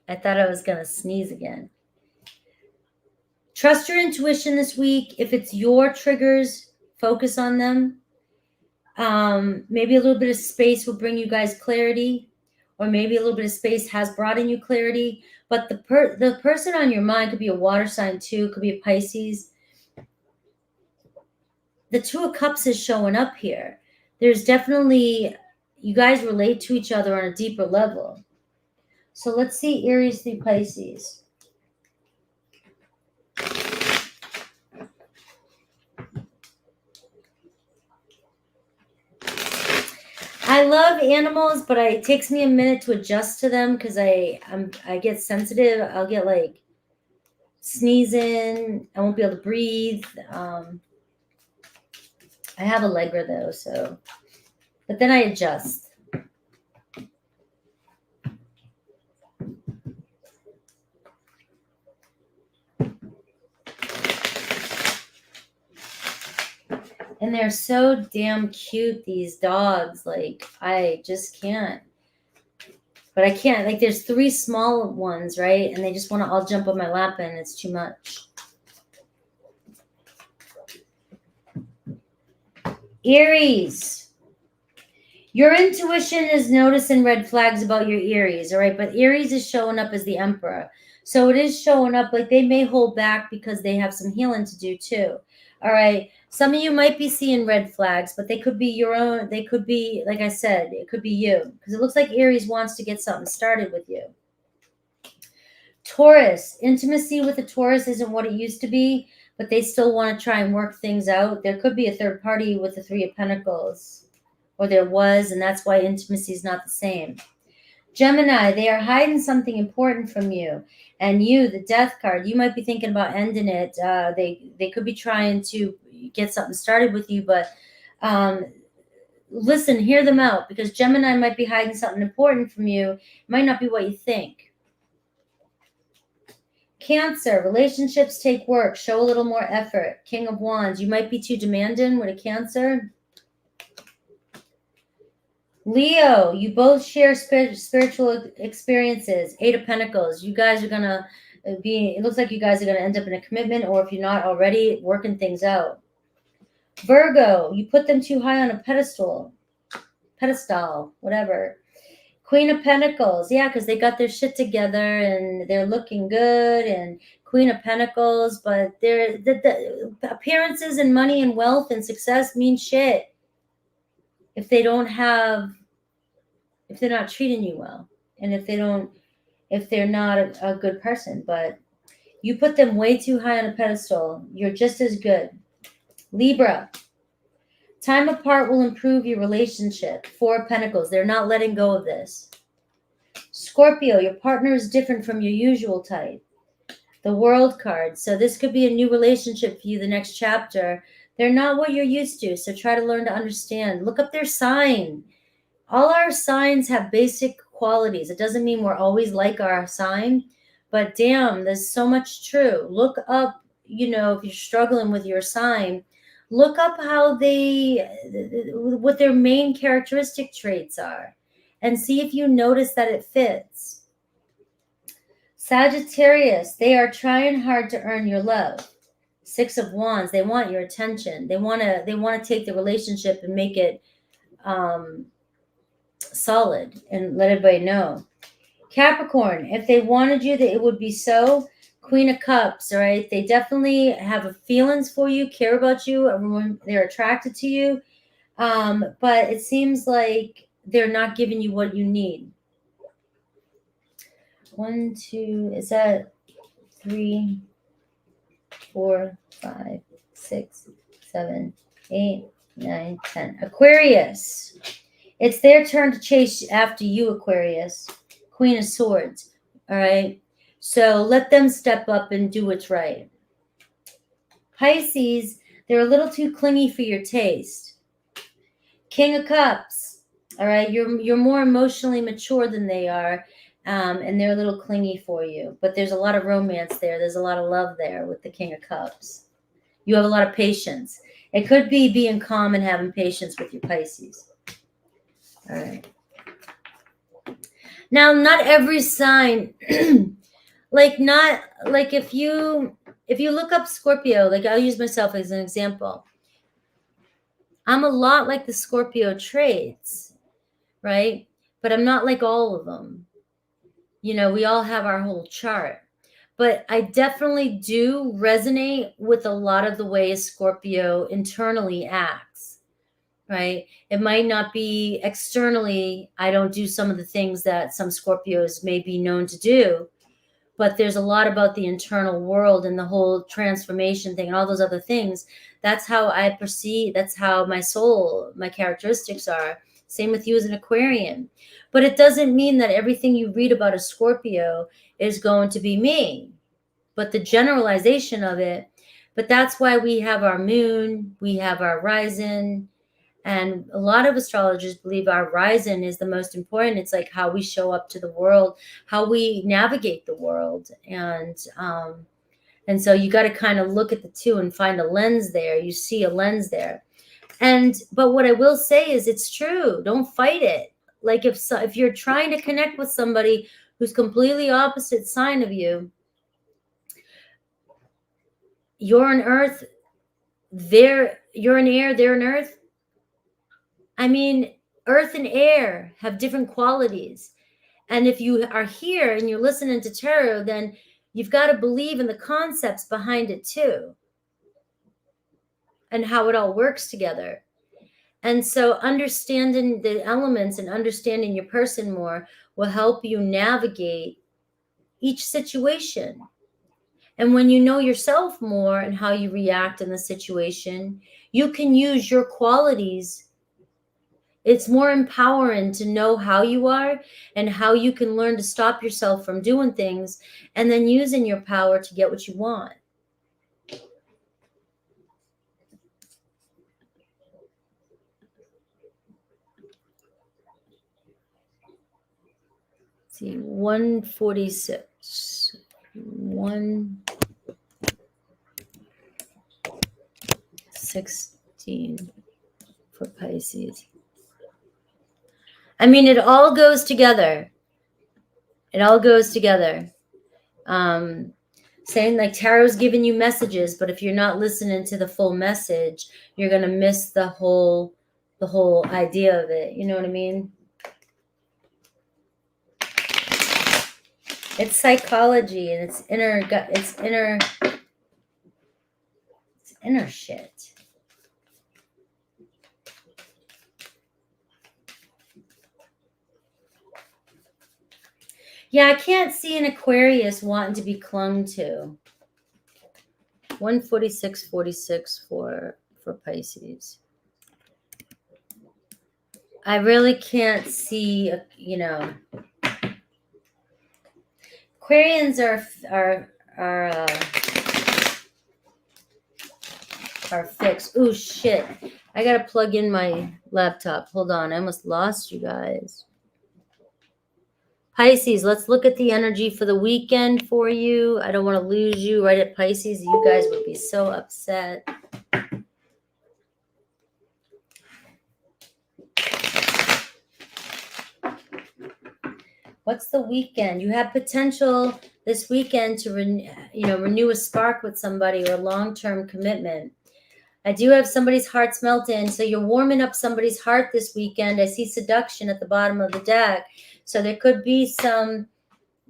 I thought I was going to sneeze again. Trust your intuition this week. If it's your triggers, focus on them. Maybe a little bit of space will bring you guys clarity, or maybe a little bit of space has brought in you clarity. But the person on your mind could be a water sign too, could be a Pisces. The 2 of Cups is showing up here. There's definitely, you guys relate to each other on a deeper level. So let's see Aries through Pisces. I love animals, but it takes me a minute to adjust to them because I get sensitive. I'll get like sneezing. I won't be able to breathe. I have Allegra though, so, but then I adjust. And they're so damn cute, these dogs. Like, I just can't. But I can't. Like, there's 3 small ones, right? And they just want to all jump on my lap, and it's too much. Aries. Your intuition is noticing red flags about your Aries, all right? But Aries is showing up as the Emperor. So it is showing up like they may hold back because they have some healing to do too. All right. Some of you might be seeing red flags, but they could be your own. They could be, like I said, it could be you. Because it looks like Aries wants to get something started with you. Taurus. Intimacy with a Taurus isn't what it used to be, but they still want to try and work things out. There could be a third party with the 3 of Pentacles. Or there was, and that's why intimacy is not the same. Gemini, they are hiding something important from you. And you, the Death card, you might be thinking about ending it. They could be trying to get something started with you, but listen, hear them out, because Gemini might be hiding something important from you. It might not be what you think. Cancer, relationships take work. Show a little more effort. King of Wands, you might be too demanding with a Cancer. Leo, you both share spiritual experiences. 8 of Pentacles. You guys are going to be, it looks like you guys are going to end up in a commitment, or if you're not already, working things out. Virgo, you put them too high on a pedestal, whatever. Queen of Pentacles. Yeah, because they got their shit together and they're looking good. And Queen of Pentacles, but the appearances and money and wealth and success mean shit if they're not treating you well, and if they're not a good person. But you put them way too high on a pedestal. You're just as good. Libra, time apart will improve your relationship. 4 of Pentacles, they're not letting go of this. Scorpio, your partner is different from your usual type. The World card, so this could be a new relationship for you, the next chapter. They're not what you're used to, so try to learn to understand. Look up their sign. All our signs have basic qualities. It doesn't mean we're always like our sign, but damn, there's so much true. Look up, if you're struggling with your sign, look up what their main characteristic traits are, and see if you notice that it fits. Sagittarius, they are trying hard to earn your love. 6 of Wands, they want your attention. They want to take the relationship and make it solid and let everybody know. Capricorn, if they wanted you, that it would be so. Queen of Cups, all right? They definitely have feelings for you, care about you, everyone, they're attracted to you, but it seems like they're not giving you what you need. 1, 2, is that 3, 4, 5, 6, 7, 8, 9, 10. Aquarius, it's their turn to chase after you, Aquarius. Queen of Swords, all right? So let them step up and do what's right. Pisces, they're a little too clingy for your taste. King of Cups, all right? You're more emotionally mature than they are, and they're a little clingy for you. But there's a lot of romance there. There's a lot of love there with the King of Cups. You have a lot of patience. It could be being calm and having patience with your Pisces. All right. Now, not every sign, if you look up Scorpio, like I'll use myself as an example. I'm a lot like the Scorpio traits, right? But I'm not like all of them. We all have our whole chart. But I definitely do resonate with a lot of the ways Scorpio internally acts, right? It might not be externally. I don't do some of the things that some Scorpios may be known to do, but there's a lot about the internal world and the whole transformation thing and all those other things. That's how I perceive. That's how my soul, my characteristics are. Same with you as an Aquarian. But it doesn't mean that everything you read about a Scorpio is going to be me, but the generalization of it. But that's why we have our moon, we have our rising, and a lot of astrologers believe our rising is the most important. It's like how we show up to the world, how we navigate the world. And so you got to kind of look at the two and find a lens there. You see a lens there. But what I will say is it's true. Don't fight it. Like if you're trying to connect with somebody who's completely opposite sign of you, you're an earth, you're an air, they're an earth. I mean, earth and air have different qualities. And if you are here and you're listening to tarot, then you've got to believe in the concepts behind it too, and how it all works together. And so understanding the elements and understanding your person more will help you navigate each situation. And when you know yourself more and how you react in the situation, you can use your qualities. It's more empowering to know how you are and how you can learn to stop yourself from doing things and then using your power to get what you want. See, 146. 116 for Pisces. I mean, it all goes together. It all goes together. Saying like tarot's giving you messages, but if you're not listening to the full message, you're going to miss the whole idea of it. You know what I mean? It's psychology and it's inner shit. Yeah, I can't see an Aquarius wanting to be clung to. 146.46 for Pisces. I really can't see, Aquarians are fixed. Ooh, shit. I gotta plug in my laptop. Hold on. I almost lost you guys. Pisces, let's look at the energy for the weekend for you. I don't want to lose you right at Pisces. You guys would be so upset. What's the weekend? You have potential this weekend to renew a spark with somebody or a long-term commitment. I do have somebody's heart's melting, so you're warming up somebody's heart this weekend. I see seduction at the bottom of the deck, so there could be some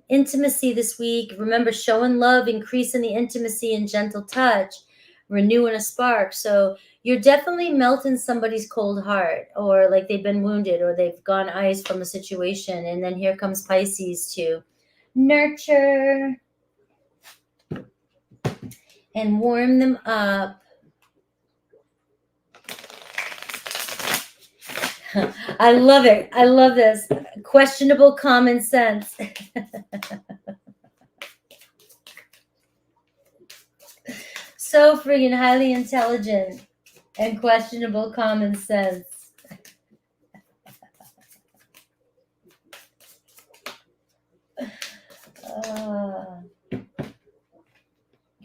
intimacy this week. Remember, showing love, increasing the intimacy and gentle touch, renewing a spark. So you're definitely melting somebody's cold heart, or like they've been wounded or they've gone ice from a situation. And then here comes Pisces to nurture and warm them up. I love it. I love this. Questionable common sense. So friggin' highly intelligent and questionable common sense.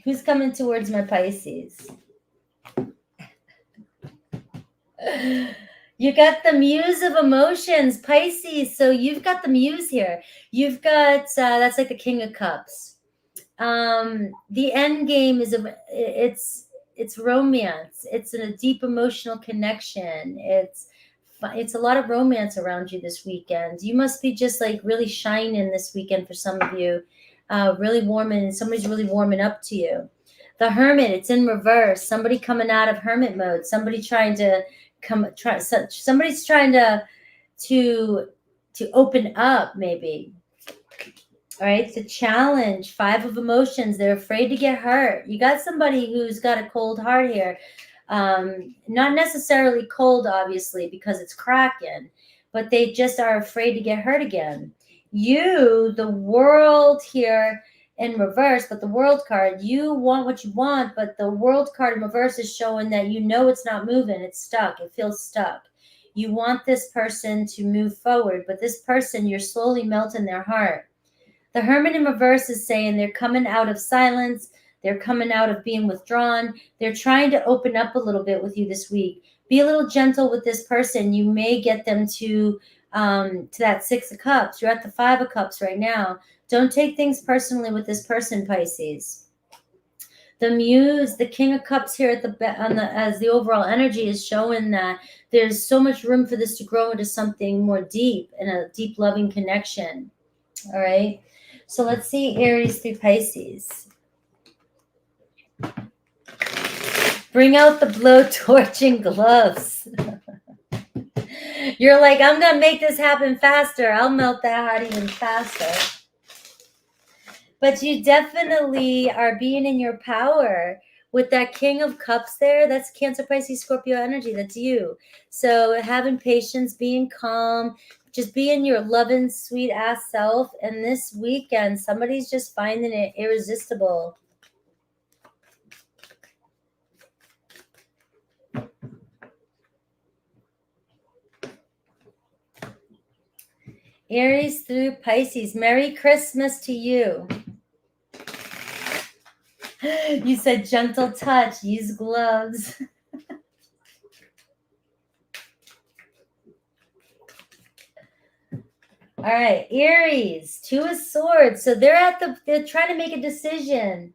Who's coming towards my Pisces? You got the muse of emotions, Pisces. So you've got the muse here. You've got, that's like the King of Cups. The end game is, it's romance. It's a deep emotional connection. It's a lot of romance around you this weekend. You must be just like really shining this weekend for some of you. Really warming, somebody's really warming up to you. The Hermit, it's in reverse. Somebody coming out of hermit mode. Somebody trying to somebody's trying to open up, maybe. All right, the challenge, 5 of emotions. They're afraid to get hurt. You got somebody who's got a cold heart here. Not necessarily cold, obviously, because it's cracking, but they just are afraid to get hurt again. You, the World here in reverse, but the World card, you want what you want, but the World card in reverse is showing that it's not moving. It's stuck. It feels stuck. You want this person to move forward, but this person, you're slowly melting their heart. The Hermit in reverse is saying they're coming out of silence. They're coming out of being withdrawn. They're trying to open up a little bit with you this week, Be a little gentle with this person. You may get them to that 6 of Cups. You're at the 5 of Cups right now. Don't take things personally with this person, Pisces. The Muse, the King of Cups here at as the overall energy is showing that there's so much room for this to grow into something more deep and a deep loving connection. All right. So let's see Aries through Pisces. Bring out the blowtorch and gloves. You're like, I'm going to make this happen faster. I'll melt that heart even faster. But you definitely are being in your power with that King of Cups there. That's Cancer, Pisces, Scorpio energy. That's you. So having patience, being calm, just being your loving, sweet ass self. And this weekend, somebody's just finding it irresistible. Aries through Pisces. Merry Christmas to you. You said gentle touch. Use gloves. All right, Aries, 2 of Swords. So they're trying to make a decision.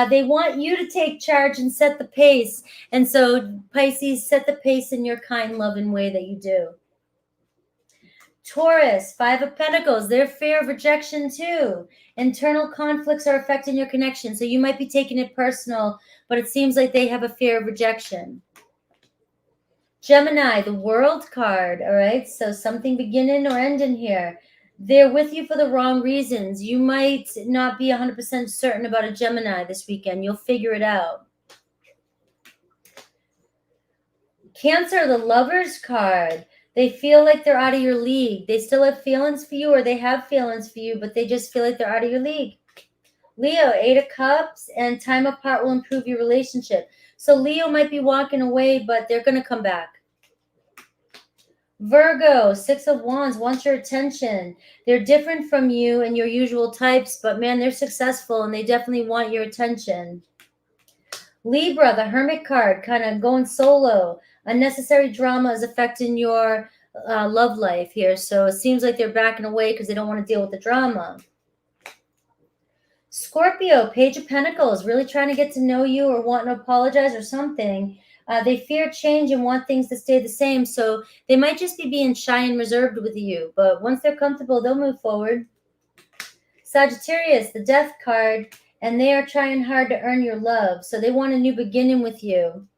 They want you to take charge and set the pace. And so Pisces, set the pace in your kind, loving way that you do. Taurus, 5 of Pentacles. They're fear of rejection too. Internal conflicts are affecting your connection. So you might be taking it personal, but it seems like they have a fear of rejection. Gemini, the World card. All right, so something beginning or ending here. They're with you for the wrong reasons. You might not be 100% certain about a Gemini this weekend. You'll figure it out. Cancer, the Lovers card. They feel like they're out of your league. They still have feelings for you, or they have feelings for you, but they just feel like they're out of your league. Leo, 8 of Cups, and time apart will improve your relationship. So Leo might be walking away, but they're going to come back. Virgo, 6 of Wands, wants your attention. They're different from you and your usual types, but man, they're successful and they definitely want your attention. Libra, the Hermit card, kind of going solo. Unnecessary drama is affecting your love life here. So it seems like they're backing away because they don't want to deal with the drama. Scorpio, Page of Pentacles, really trying to get to know you or wanting to apologize or something. They fear change and want things to stay the same. So they might just be being shy and reserved with you. But once they're comfortable, they'll move forward. Sagittarius, the Death card, and they are trying hard to earn your love. So they want a new beginning with you.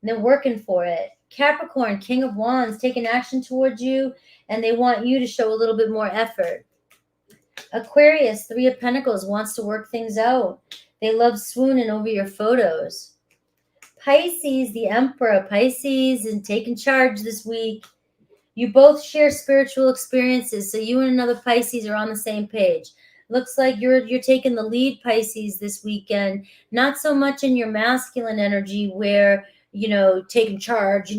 And they're working for it. Capricorn, King of Wands, taking action towards you, and they want you to show a little bit more effort. Aquarius, 3 of Pentacles, wants to work things out. They love swooning over your photos. Pisces, the Emperor, Pisces, and taking charge this week. You both share spiritual experiences, so you and another Pisces are on the same page. Looks like you're taking the lead, Pisces, this weekend. Not so much in your masculine energy where, taking charge,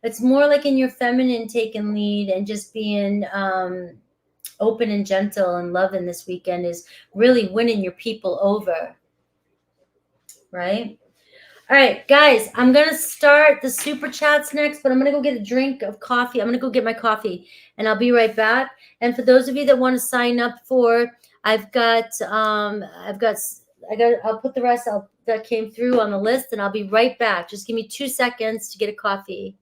It's more like in your feminine taking lead and just being open and gentle and loving this weekend is really winning your people over, right? All right, guys, I'm going to start the super chats next, but I'm going to go get a drink of coffee. I'm going to go get my coffee, and I'll be right back. And for those of you that want to sign up for, I'll put the rest that came through on the list, and I'll be right back. Just give me 2 seconds to get a coffee.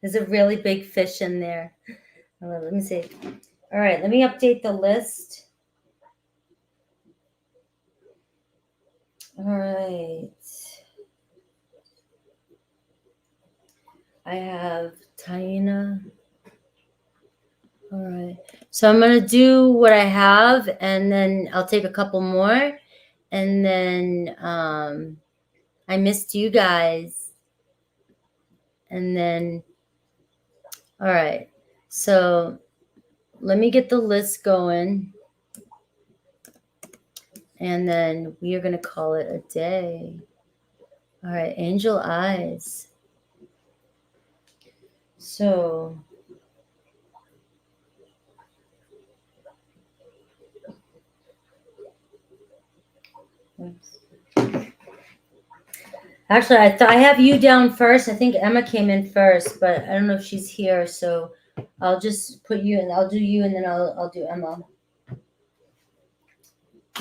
There's a really big fish in there. Let me see. All right, let me update the list. All right. I have Taina. All right. So I'm going to do what I have, and then I'll take a couple more. And then I missed you guys. And then, all right. So let me get the list going. And then we are going to call it a day. All right. Angel eyes. So actually, I have you down first. I think Emma came in first, but I don't know if she's here. So I'll just put you in. I'll do you, and then I'll do Emma.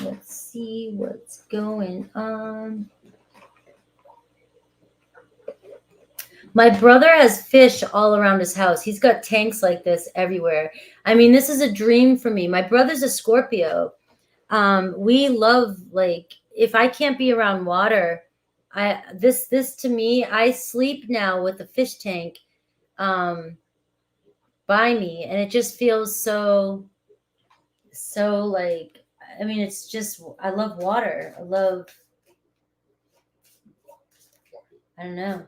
Let's see what's going on. My brother has fish all around his house. He's got tanks like this everywhere. I mean, this is a dream for me. My brother's a Scorpio. We love, like, if I can't be around water, this to me, I sleep now with a fish tank by me, and it just feels so like, I mean, it's just, I love water. I don't know.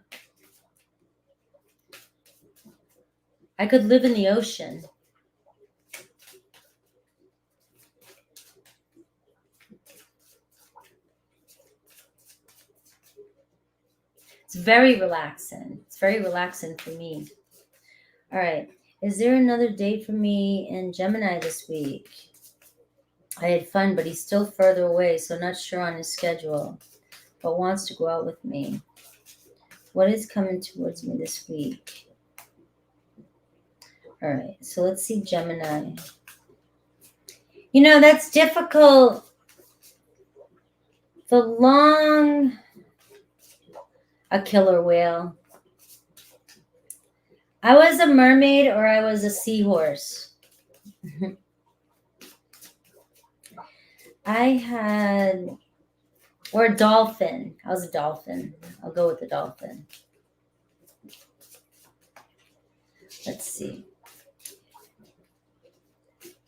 I could live in the ocean. It's very relaxing. It's very relaxing for me. All right. Is there another date for me in Gemini this week? I had fun, but he's still further away, so not sure on his schedule, but wants to go out with me. What is coming towards me this week? All right. So let's see Gemini. You know, that's difficult. A killer whale. I was a mermaid or I was a seahorse. Or a dolphin. I was a dolphin. I'll go with the dolphin. Let's see.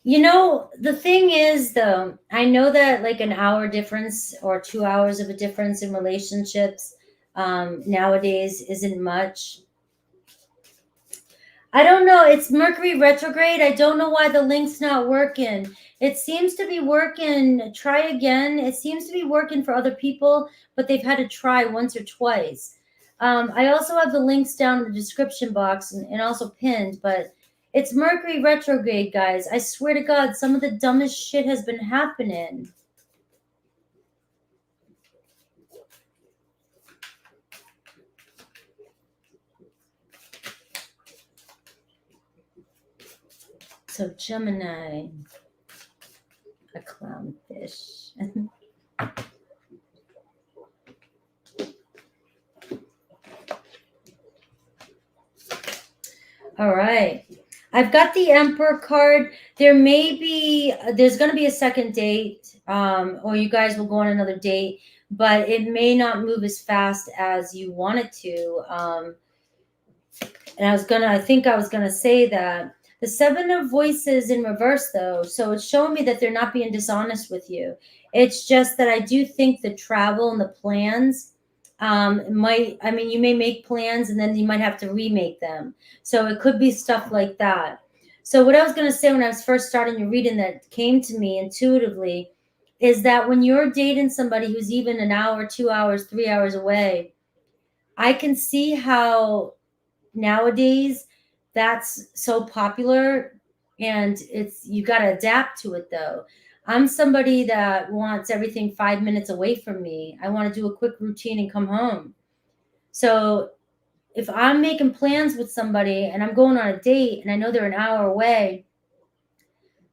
You know, the thing is, though, I know that like an hour difference or 2 hours of a difference in relationships nowadays isn't much. I don't know. It's Mercury retrograde. I don't know why the link's not working. It seems to be working. Try again. It seems to be working for other people, but they've had to try once or twice. I also have the links down in the description box and also pinned, but it's Mercury retrograde, guys. I swear to God, some of the dumbest shit has been happening. So Gemini, a clownfish. All right. I've got the Emperor card. There's going to be a second date, or you guys will go on another date, but it may not move as fast as you want it to. And I think I was going to say that. The Seven of Voices in reverse, though, so it's showing me that they're not being dishonest with you. It's just that I do think the travel and the plans you may make plans and then you might have to remake them. So it could be stuff like that. So what I was going to say when I was first starting your reading that came to me intuitively is that when you're dating somebody who's even an hour, 2 hours, 3 hours away, I can see how nowadays that's so popular, and you got to adapt to it, though. I'm somebody that wants everything 5 minutes away from me. I want to do a quick routine and come home. So if I'm making plans with somebody and I'm going on a date and I know they're an hour away,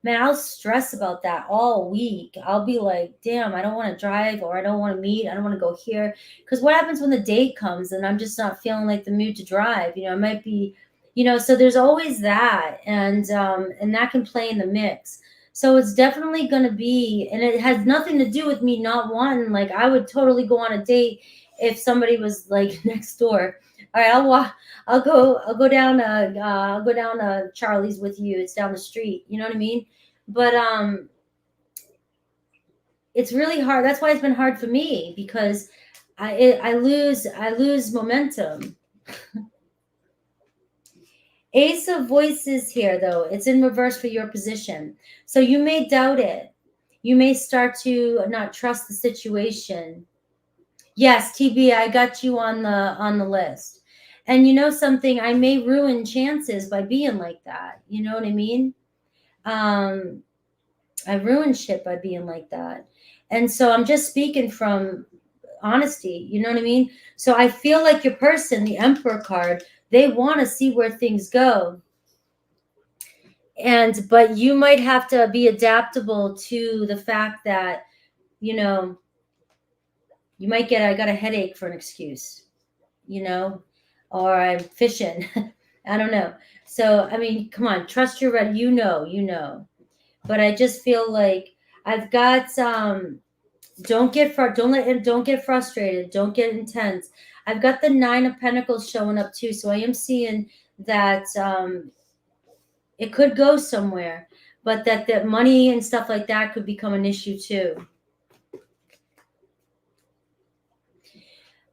man, I'll stress about that all week. I'll be like, damn, I don't want to drive, or I don't want to meet. I don't want to go here. Because what happens when the date comes and I'm just not feeling like the mood to drive? You know, it might be, You know, so there's always that, and that can play in the mix. So it's definitely going to be, and it has nothing to do with me not wanting, like, I would totally go on a date if somebody was like next door. All right, I'll walk, I'll go down to Charlie's with you. It's down the street. You know what I mean? But it's really hard. That's why it's been hard for me, because I lose momentum. Ace of Voices here, though. It's in reverse for your position. So you may doubt it. You may start to not trust the situation. Yes, TB, I got you on the list. And you know something, I may ruin chances by being like that. You know what I mean? I ruin shit by being like that. And so I'm just speaking from honesty. You know what I mean? So I feel like your person, the Emperor card, they want to see where things go. But you might have to be adaptable to the fact that, you know, you might get, I got a headache for an excuse, you know, or I'm fishing. I don't know. So, I mean, come on, trust your red, you know. But I just feel like I've got, don't get frustrated. Don't get intense. I've got the 9 of Pentacles showing up too. So I am seeing that, it could go somewhere, but that money and stuff like that could become an issue too.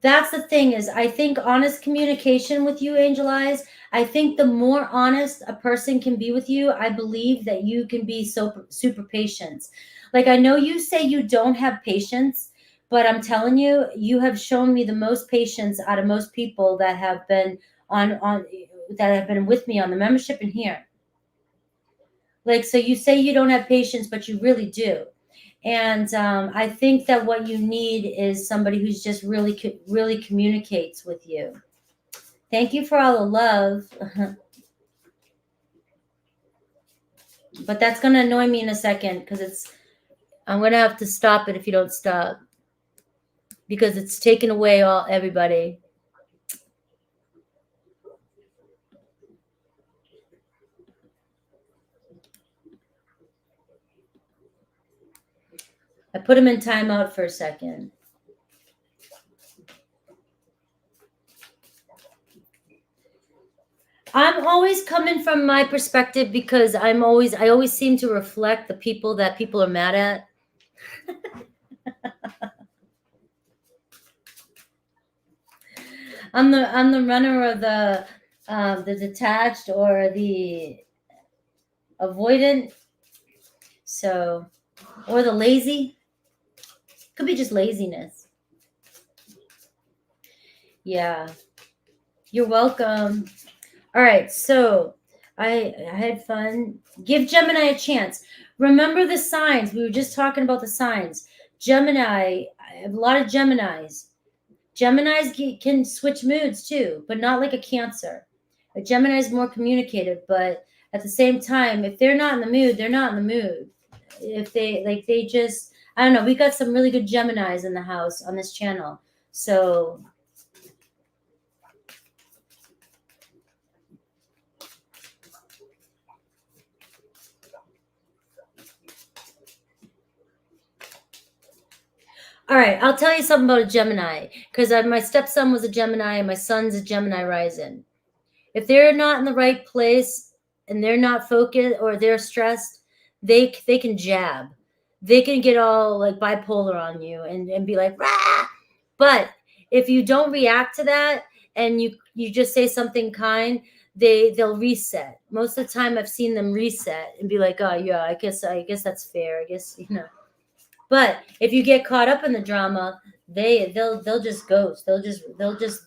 That's the thing, is I think honest communication with you, Angel Eyes, I think the more honest a person can be with you, I believe that you can be so super patient. Like, I know you say you don't have patience, but I'm telling you, you have shown me the most patience out of most people that have been on that have been with me on the membership and here. Like, so you say you don't have patience, but you really do. And I think that what you need is somebody who's just really communicates with you. Thank you for all the love. But that's going to annoy me in a second, because I'm going to have to stop it if you don't stop, because it's taken away everybody. I put him in timeout for a second. I'm always coming from my perspective, because I always seem to reflect the people that people are mad at. I'm the runner of the detached or the avoidant. So, or the lazy. Could be just laziness. Yeah. You're welcome. All right, so I had fun. Give Gemini a chance. Remember the signs. We were just talking about the signs. Gemini, I have a lot of Geminis. Geminis can switch moods too, but not like a Cancer. A Gemini is more communicative, but at the same time, if they're not in the mood, they're not in the mood. If they just, I don't know. We got some really good Geminis in the house on this channel. So all right, I'll tell you something about a Gemini, because my stepson was a Gemini and my son's a Gemini rising. If they're not in the right place and they're not focused or they're stressed, they can jab. They can get all like bipolar on you and be like, rah! But if you don't react to that and you just say something kind, they'll reset. Most of the time I've seen them reset and be like, oh yeah, I guess that's fair. I guess, you know. But if you get caught up in the drama, they'll just ghost. They'll just.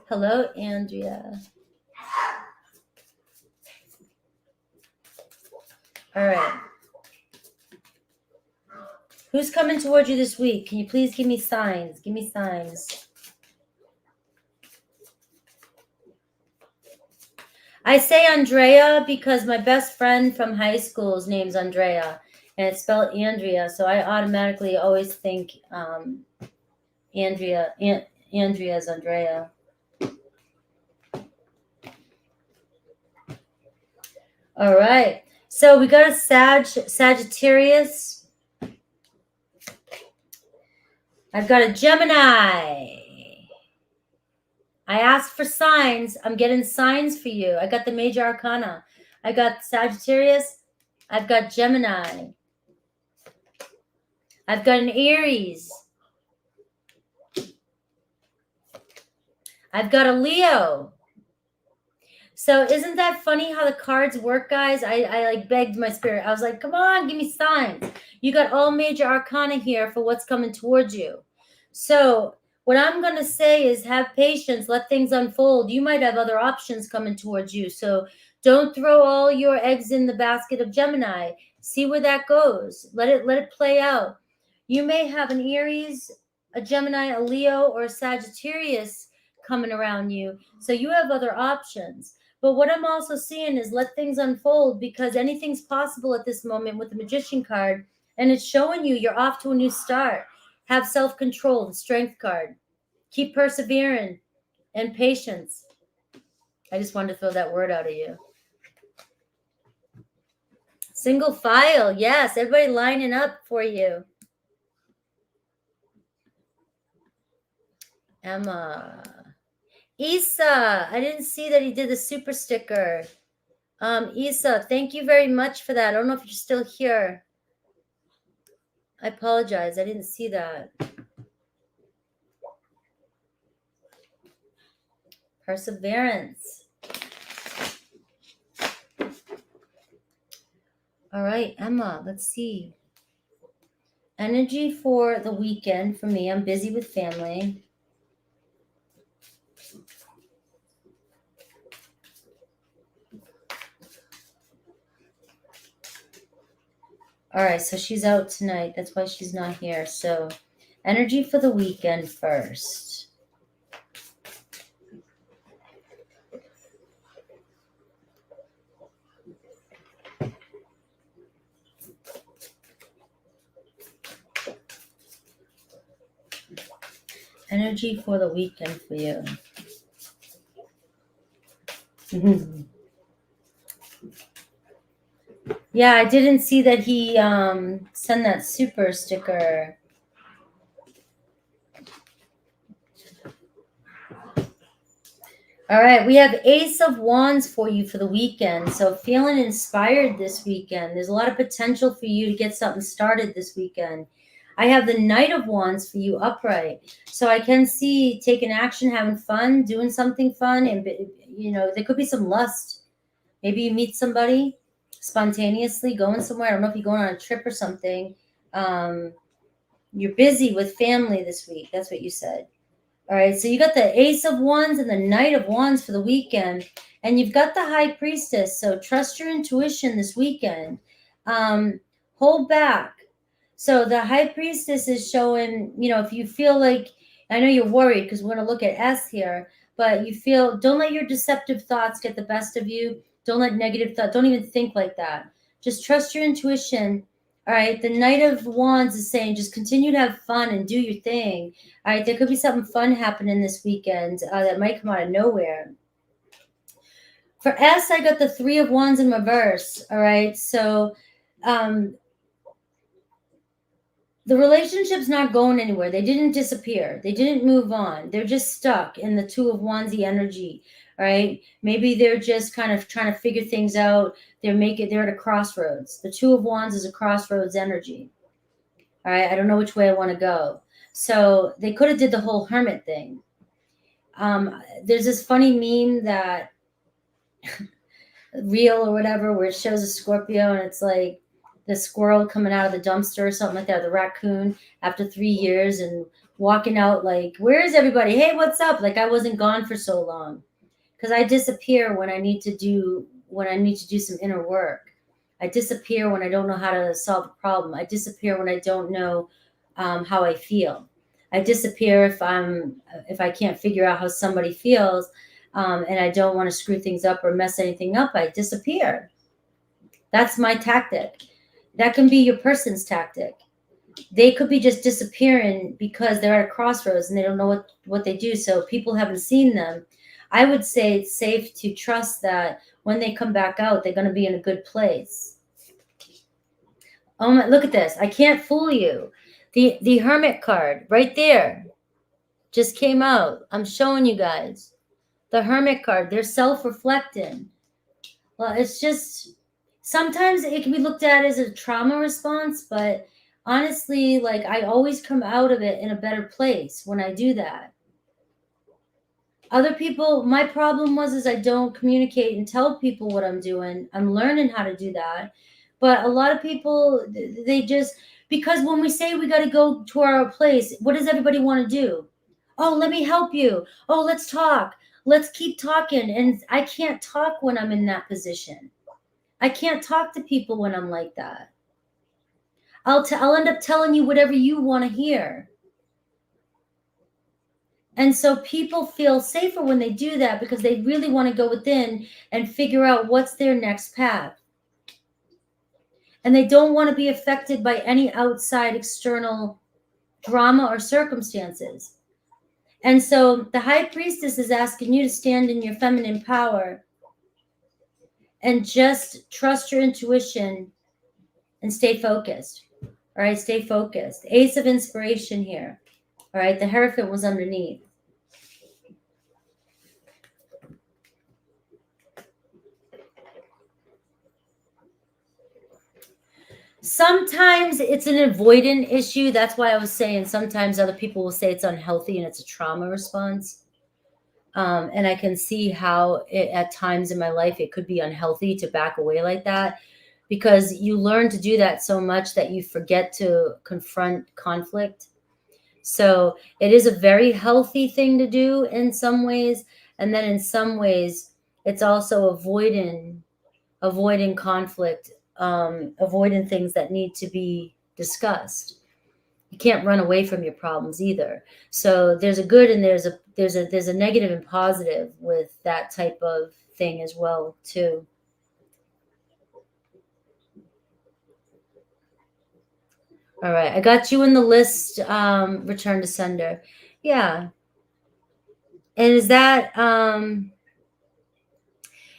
Hello, Andrea. All right. Who's coming towards you this week? Can you please give me signs? Give me signs. I say Andrea because my best friend from high school's name's Andrea, and it's spelled Andrea, so I automatically always think Andrea's Andrea. All right. So we got a Sagittarius. I've got a Gemini. I asked for signs. I'm getting signs for you. I got the major arcana. I got Sagittarius. I've got Gemini. I've got an Aries. I've got a Leo. So isn't that funny how the cards work, guys? I like begged my spirit. I was like, come on, give me signs. You got all major arcana here for what's coming towards you. So what I'm going to say is have patience, let things unfold. You might have other options coming towards you. So don't throw all your eggs in the basket of Gemini. See where that goes. Let it play out. You may have an Aries, a Gemini, a Leo, or a Sagittarius coming around you. So you have other options. But what I'm also seeing is let things unfold, because anything's possible at this moment with the Magician card. And it's showing you you're off to a new start. Have self-control, the Strength card. Keep persevering and patience. I just wanted to throw that word out of you. Single file. Yes, everybody lining up for you. Emma. Isa, I didn't see that he did the super sticker. Isa, thank you very much for that. I don't know if you're still here. I apologize. I didn't see that. Perseverance. All right, Emma, let's see. Energy for the weekend for me. I'm busy with family. All right, so she's out tonight. That's why she's not here. So energy for the weekend first. Energy for the weekend for you. Yeah, I didn't see that he sent that super sticker. All right, we have Ace of Wands for you for the weekend. So feeling inspired this weekend. There's a lot of potential for you to get something started this weekend. I have the Knight of Wands for you upright. So I can see taking action, having fun, doing something fun. And, you know, there could be some lust. Maybe you meet somebody spontaneously going somewhere. I don't know if you're going on a trip or something. You're busy with family this week. That's what you said. All right, so you got the Ace of Wands and the Knight of Wands for the weekend, and you've got the High Priestess. So trust your intuition this weekend. Hold back. So the High Priestess is showing, you know, if you feel like, I know you're worried because we're going to look at S here, but you feel, don't let your deceptive thoughts get the best of you. Don't let negative thoughts, don't even think like that. Just trust your intuition. All right, the Knight of Wands is saying just continue to have fun and do your thing. All right, there could be something fun happening this weekend that might come out of nowhere. For S, I got the Three of Wands in reverse. All right, so the relationship's not going anywhere. They didn't disappear. They didn't move on. They're just stuck in the Two of Wandsy energy. All right, maybe they're just kind of trying to figure things out. They're at a crossroads. The Two of Wands is a crossroads energy. All right, I don't know which way I want to go. So they could have did the whole hermit thing. There's this funny meme that reel or whatever where it shows a Scorpio and it's like the squirrel coming out of the dumpster or something like that, the raccoon after 3 years and walking out like, where is everybody? Hey, what's up? Like I wasn't gone for so long. Because I disappear when I need to do some inner work. I disappear when I don't know how to solve a problem. I disappear when I don't know how I feel. I disappear if I can't figure out how somebody feels, and I don't want to screw things up or mess anything up. I disappear. That's my tactic. That can be your person's tactic. they could be just disappearing because they're at a crossroads and they don't know what they do. So people haven't seen them. I would say it's safe to trust that when they come back out, they're going to be in a good place. Oh my, look at this. I can't fool you. The Hermit card right there just came out. I'm showing you guys. The Hermit card, they're self-reflecting. Well, it's just, sometimes it can be looked at as a trauma response, but honestly, like, I always come out of it in a better place when I do that. Other people, my problem is I don't communicate and tell people what I'm doing. I'm learning how to do that. But a lot of people, they just, because when we say we got to go to our place, what does everybody want to do? Oh, let me help you. Oh, let's talk. Let's keep talking. And I can't talk when I'm in that position. I can't talk to people when I'm like that. I'll end up telling you whatever you want to hear. And so people feel safer when they do that because they really want to go within and figure out what's their next path. And they don't want to be affected by any outside external drama or circumstances. And so the High Priestess is asking you to stand in your feminine power and just trust your intuition and stay focused. All right, stay focused. Ace of Inspiration here. All right, the Hierophant was underneath. Sometimes it's an avoidant issue. That's why I was saying sometimes other people will say it's unhealthy and it's a trauma response. And I can see how at times in my life it could be unhealthy to back away like that, because you learn to do that so much that you forget to confront conflict. So it is a very healthy thing to do in some ways. And then in some ways, it's also avoiding conflict, avoiding things that need to be discussed. You can't run away from your problems either. So there's a good and there's a negative and positive with that type of thing as well too. All right, I got you in the list. Return to sender. Yeah. And is that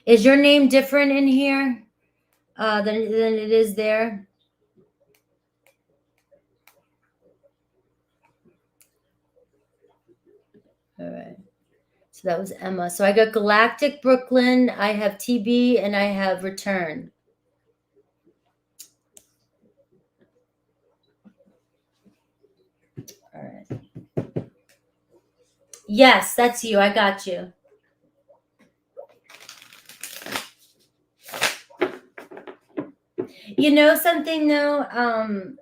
is your name different in here than it is there? All right. So that was Emma. So I got Galactic Brooklyn, I have TB, and I have Return. All right. Yes, that's you. I got you. You know something though?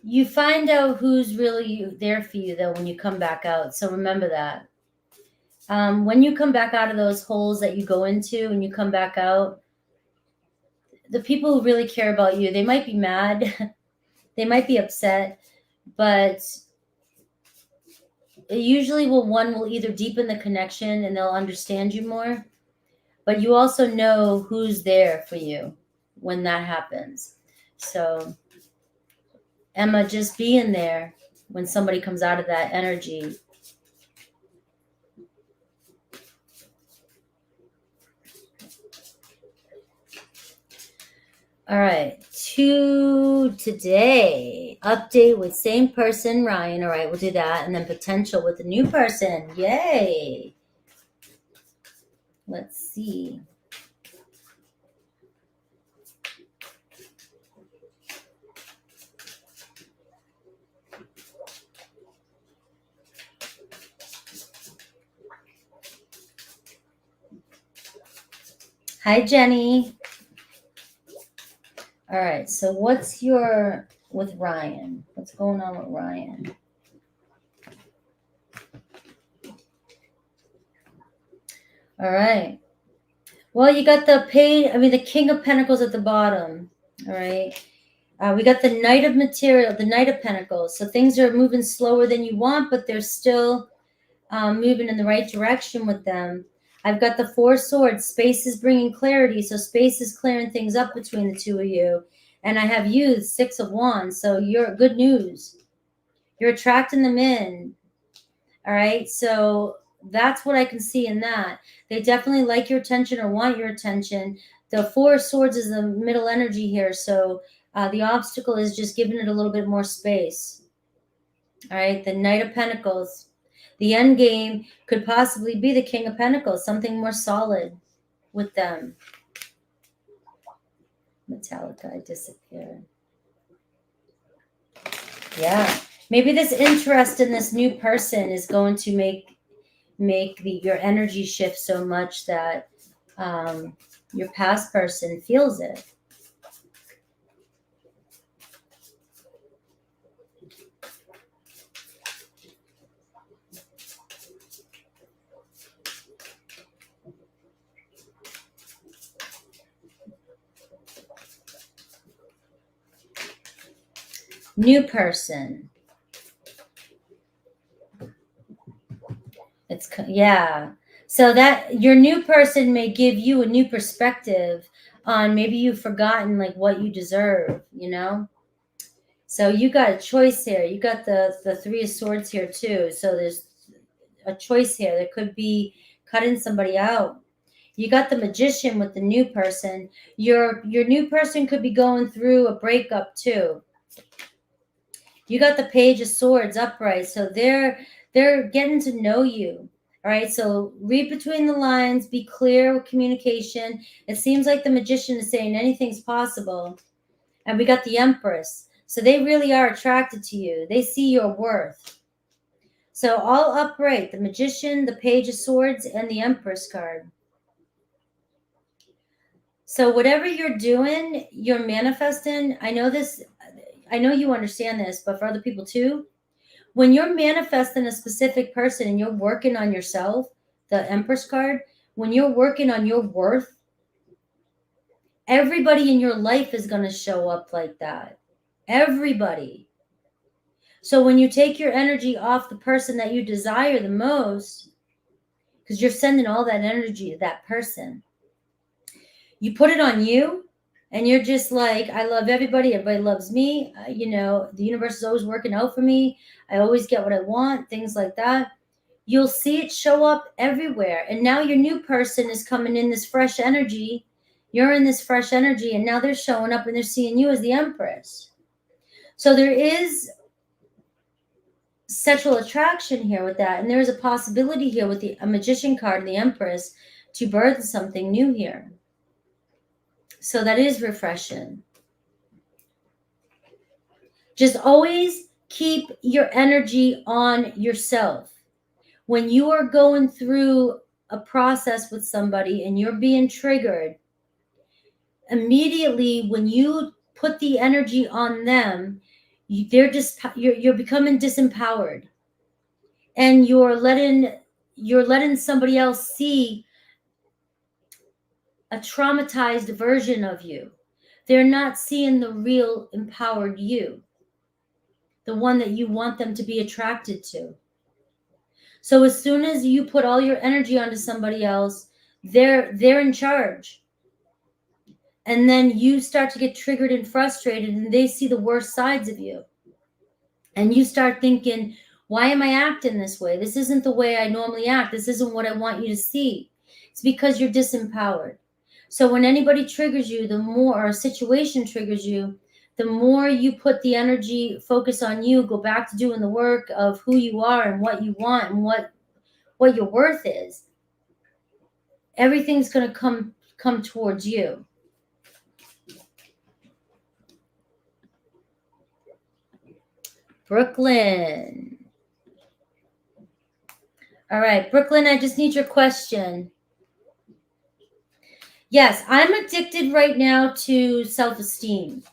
You find out who's really there for you though when you come back out. So remember that. When you come back out of those holes that you go into and you come back out, the people who really care about you, they might be mad, they might be upset, but usually one will either deepen the connection and they'll understand you more, but you also know who's there for you when that happens. So Emma, just being there when somebody comes out of that energy. All right, to today, update with same person, Ryan. All right, we'll do that. And then potential with a new person. Yay. Let's see. Hi, Jenny. All right, so what's with Ryan? What's going on with Ryan? All right. Well, you got the King of Pentacles at the bottom. All right. We got the Knight of Material, the Knight of Pentacles. So things are moving slower than you want, but they're still moving in the right direction with them. I've got the Four Swords. Space is bringing clarity. So space is clearing things up between the two of you. And I have youth, 6 of Wands. So you're good news. You're attracting them in. All right. So that's what I can see in that. They definitely like your attention or want your attention. The 4 of Swords is the middle energy here. So the obstacle is just giving it a little bit more space. All right. The Knight of Pentacles. The end game could possibly be the King of Pentacles, something more solid with them. Metallica disappeared. Yeah. Maybe this interest in this new person is going to make your energy shift so much that your past person feels it. New person. Yeah. So that your new person may give you a new perspective on maybe you've forgotten like what you deserve, you know? So you got a choice here. You got the 3 of Swords here too. So there's a choice here. There could be cutting somebody out. You got the Magician with the new person. Your new person could be going through a breakup too. You got the Page of Swords upright. So they're getting to know you. All right. So read between the lines, be clear with communication. It seems like the Magician is saying anything's possible. And we got the Empress. So they really are attracted to you. They see your worth. So all upright, the Magician, the Page of Swords, and the Empress card. So whatever you're doing, you're manifesting. I know you understand this, but for other people too, when you're manifesting a specific person and you're working on yourself, the Empress card, when you're working on your worth, everybody in your life is going to show up like that. Everybody. So when you take your energy off the person that you desire the most, because you're sending all that energy to that person, you put it on you, and you're just like, I love everybody. Everybody loves me. The universe is always working out for me. I always get what I want, things like that. You'll see it show up everywhere. And now your new person is coming in this fresh energy. You're in this fresh energy, and now they're showing up and they're seeing you as the Empress. So there is sexual attraction here with that. And there is a possibility here with a Magician card and the Empress to birth something new here. So that is refreshing. Just always keep your energy on yourself. When you are going through a process with somebody and you're being triggered, immediately when you put the energy on them, you're becoming disempowered, and you're letting somebody else see a traumatized version of you. They're not seeing the real empowered you, the one that you want them to be attracted to. So as soon as you put all your energy onto somebody else, they're in charge. And then you start to get triggered and frustrated, and they see the worst sides of you. And you start thinking, why am I acting this way? This isn't the way I normally act. This isn't what I want you to see. It's because you're disempowered. So when anybody triggers you, or a situation triggers you, the more you put the energy, focus on you, go back to doing the work of who you are and what you want and what your worth is, everything's going to come towards you. Brooklyn. All right, Brooklyn, I just need your question. Yes, I'm addicted right now to self-esteem.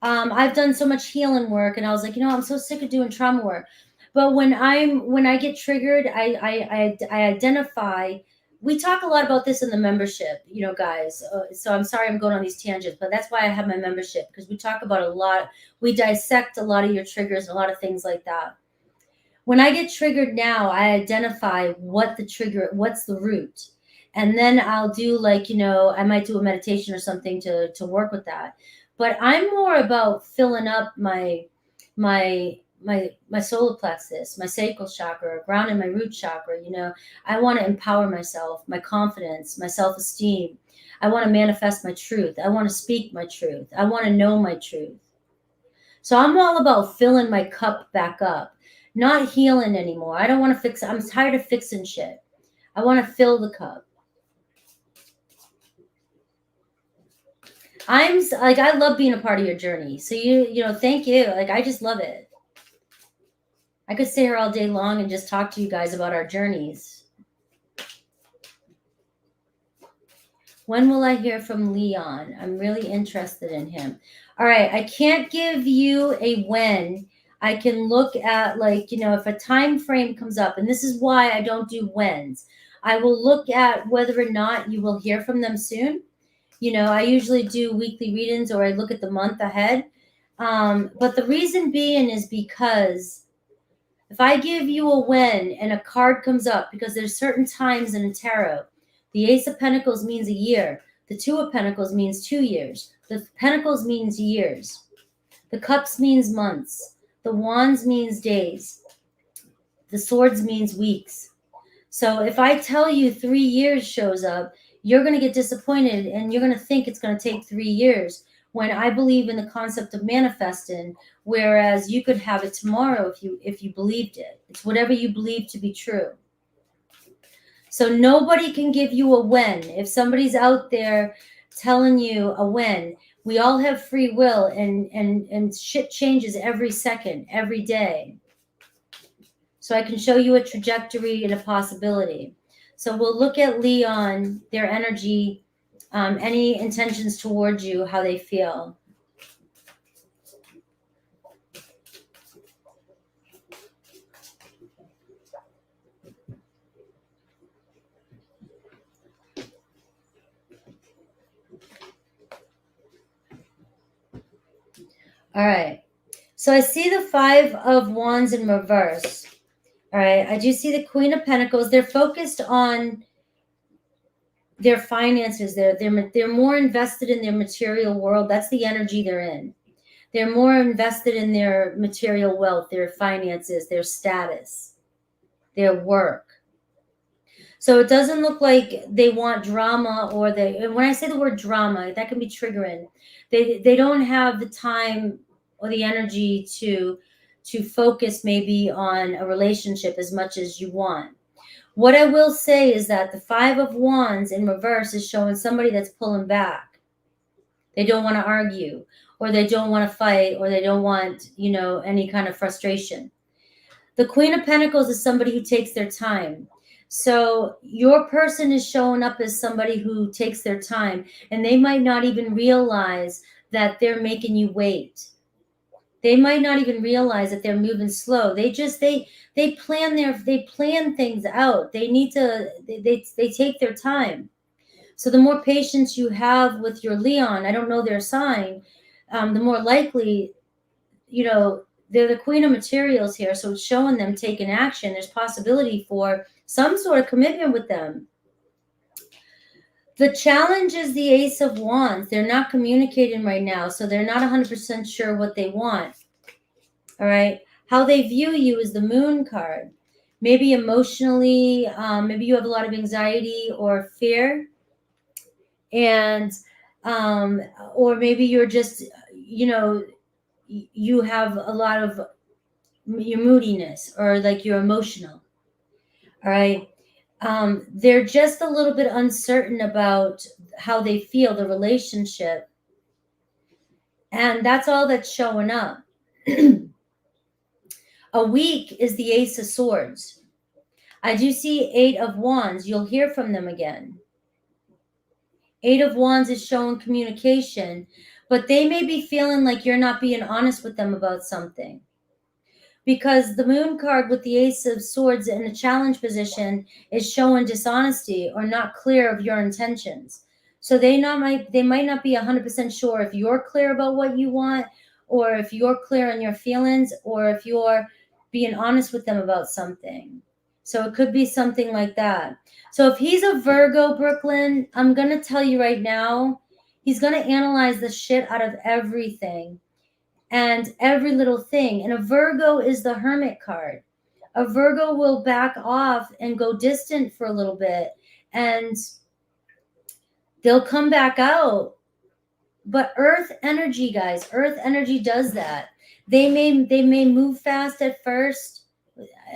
I've done so much healing work, and I was like, I'm so sick of doing trauma work. But when I get triggered, I identify. We talk a lot about this in the membership, guys. So I'm sorry I'm going on these tangents, but that's why I have my membership, because we talk about a lot. We dissect a lot of your triggers and a lot of things like that. When I get triggered now, I identify what's the root. And then I'll do I might do a meditation or something to work with that. But I'm more about filling up my solar plexus, my sacral chakra, grounding my root chakra. You know, I want to empower myself, my confidence, my self-esteem. I want to manifest my truth. I want to speak my truth. I want to know my truth. So I'm all about filling my cup back up, not healing anymore. I don't want to fix. I'm tired of fixing shit. I want to fill the cup. I'm like, I love being a part of your journey. So you know, thank you. Like, I just love it. I could stay here all day long and just talk to you guys about our journeys. When will I hear from Leon? I'm really interested in him. All right, I can't give you a when. I can look at, like, you know, if a time frame comes up, and this is why I don't do whens. I will look at whether or not you will hear from them soon. You know, I usually do weekly readings, or I look at the month ahead. But the reason being is because if I give you a when and a card comes up, because there's certain times in a tarot, the Ace of Pentacles means a year. The Two of Pentacles means 2 years. The Pentacles means years. The Cups means months. The Wands means days. The Swords means weeks. So if I tell you 3 years shows up, you're going to get disappointed and you're going to think it's going to take 3 years, when I believe in the concept of manifesting, whereas you could have it tomorrow if you believed it. It's whatever you believe to be true. So nobody can give you a when. If somebody's out there telling you a when, we all have free will, and shit changes every second, every day. So I can show you a trajectory and a possibility. So we'll look at Leon, their energy, any intentions towards you, how they feel. All right. So I see the Five of Wands in reverse. All right. I do see the Queen of Pentacles. They're focused on their finances. They're more invested in their material world. That's the energy they're in. They're more invested in their material wealth, their finances, their status, their work. So it doesn't look like they want drama, or and when I say the word drama, that can be triggering. They don't have the time or the energy to focus maybe on a relationship as much as you want. What I will say is that the Five of Wands in reverse is showing somebody that's pulling back. They don't want to argue, or they don't want to fight, or they don't want, you know, any kind of frustration. The Queen of Pentacles is somebody who takes their time. So your person is showing up as somebody who takes their time, and they might not even realize that they're making you wait. They might not even realize that they're moving slow. They plan things out. They take their time. So the more patience you have with your Leon, I don't know their sign, the more likely, you know, they're the Queen of Materials here. So it's showing them taking action. There's possibility for some sort of commitment with them. The challenge is the Ace of Wands. They're not communicating right now, so they're not 100% sure what they want. All right. How they view you is the Moon card. Maybe emotionally, maybe you have a lot of anxiety or fear. And, or maybe you're just, you know, you have a lot of your moodiness, or like you're emotional. All right. They're just a little bit uncertain about how they feel, the relationship. And that's all that's showing up. A week is the Ace of Swords. I do see Eight of Wands. You'll hear from them again. Eight of Wands is showing communication, but they may be feeling like you're not being honest with them about something. Because the Moon card with the Ace of Swords in a challenge position is showing dishonesty or not clear of your intentions. So they might not be 100% sure if you're clear about what you want, or if you're clear on your feelings, or if you're being honest with them about something. So it could be something like that. So if he's a Virgo, Brooklyn, I'm going to tell you right now, He's going to analyze the shit out of everything and every little thing. And a Virgo is the Hermit card. A Virgo will back off and go distant for a little bit, and they'll come back out. But earth energy, guys, earth energy does that. They may move fast at first,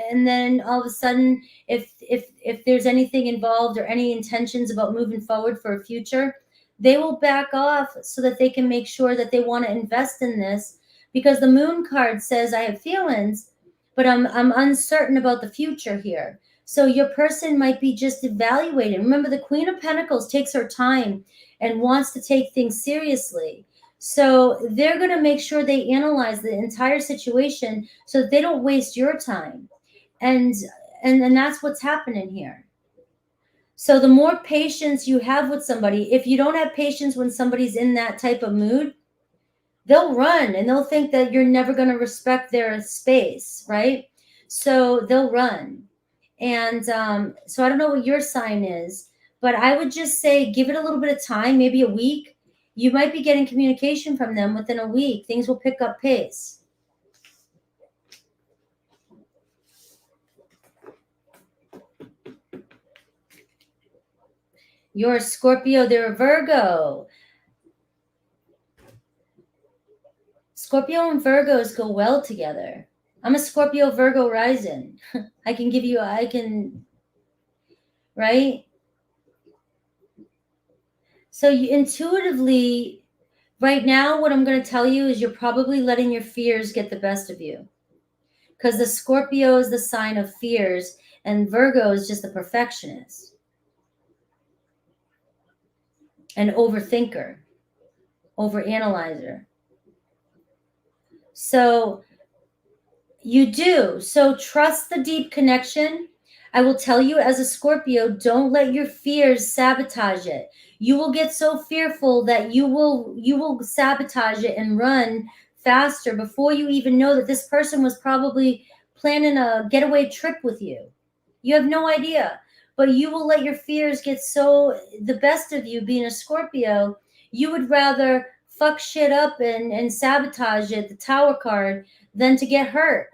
and then all of a sudden, if there's anything involved or any intentions about moving forward for a future, they will back off so that they can make sure that they want to invest in this, because the moon card says I have feelings, but I'm uncertain about the future here. So your person might be just evaluating. Remember, the Queen of Pentacles takes her time and wants to take things seriously. So they're going to make sure they analyze the entire situation so that they don't waste your time. And that's what's happening here. So the more patience you have with somebody, if you don't have patience when somebody's in that type of mood, they'll run and they'll think that you're never going to respect their space, right? So they'll run. And so I don't know what your sign is, but I would just say give it a little bit of time, maybe a week. You might be getting communication from them within a week. Things will pick up pace. You're a Scorpio, they're a Virgo. Scorpio and Virgos go well together. I'm a Scorpio Virgo rising. Right? So you intuitively, right now, what I'm going to tell you is you're probably letting your fears get the best of you. Because the Scorpio is the sign of fears and Virgo is just a perfectionist. An overthinker, overanalyzer. So you do. So trust the deep connection. I will tell you, as a Scorpio, don't let your fears sabotage it. You will get so fearful that you will sabotage it and run faster before you even know that this person was probably planning a getaway trip with you. You have no idea. But you will let your fears get so the best of you. Being a Scorpio, you would rather fuck shit up and sabotage it, the Tower card, than to get hurt.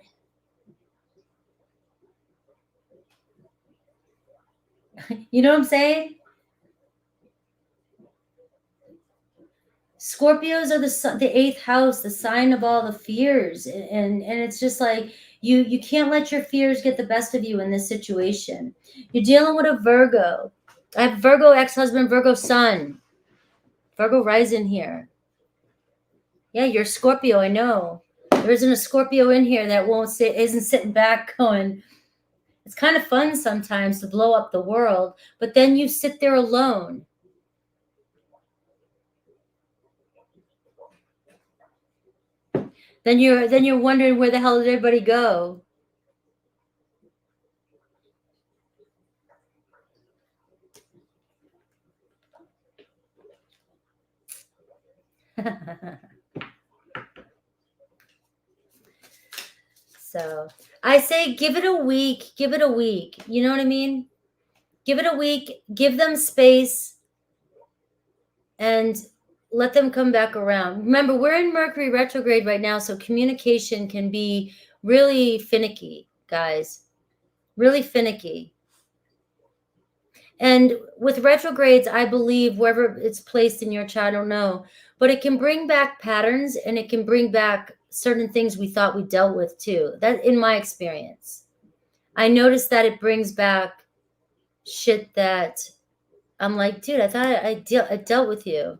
You know what I'm saying? Scorpios are the eighth house, the sign of all the fears. And it's just like, you can't let your fears get the best of you in this situation. You're dealing with a Virgo. I have Virgo ex-husband, Virgo son, Virgo rising here. Yeah, you're Scorpio, I know. There isn't a Scorpio in here that isn't sitting back going, it's kind of fun sometimes to blow up the world, but then you sit there alone. Then you're wondering, where the hell did everybody go? So I say give it a week. Give it a week. You know what I mean? Give it a week. Give them space and let them come back around. Remember, we're in Mercury retrograde right now, so communication can be really finicky, guys. Really finicky. And with retrogrades, I believe, wherever it's placed in your chart, I don't know, but it can bring back patterns and it can bring back certain things we thought we dealt with too. That, in my experience, I noticed that it brings back shit that I'm like, dude, I thought I dealt with you.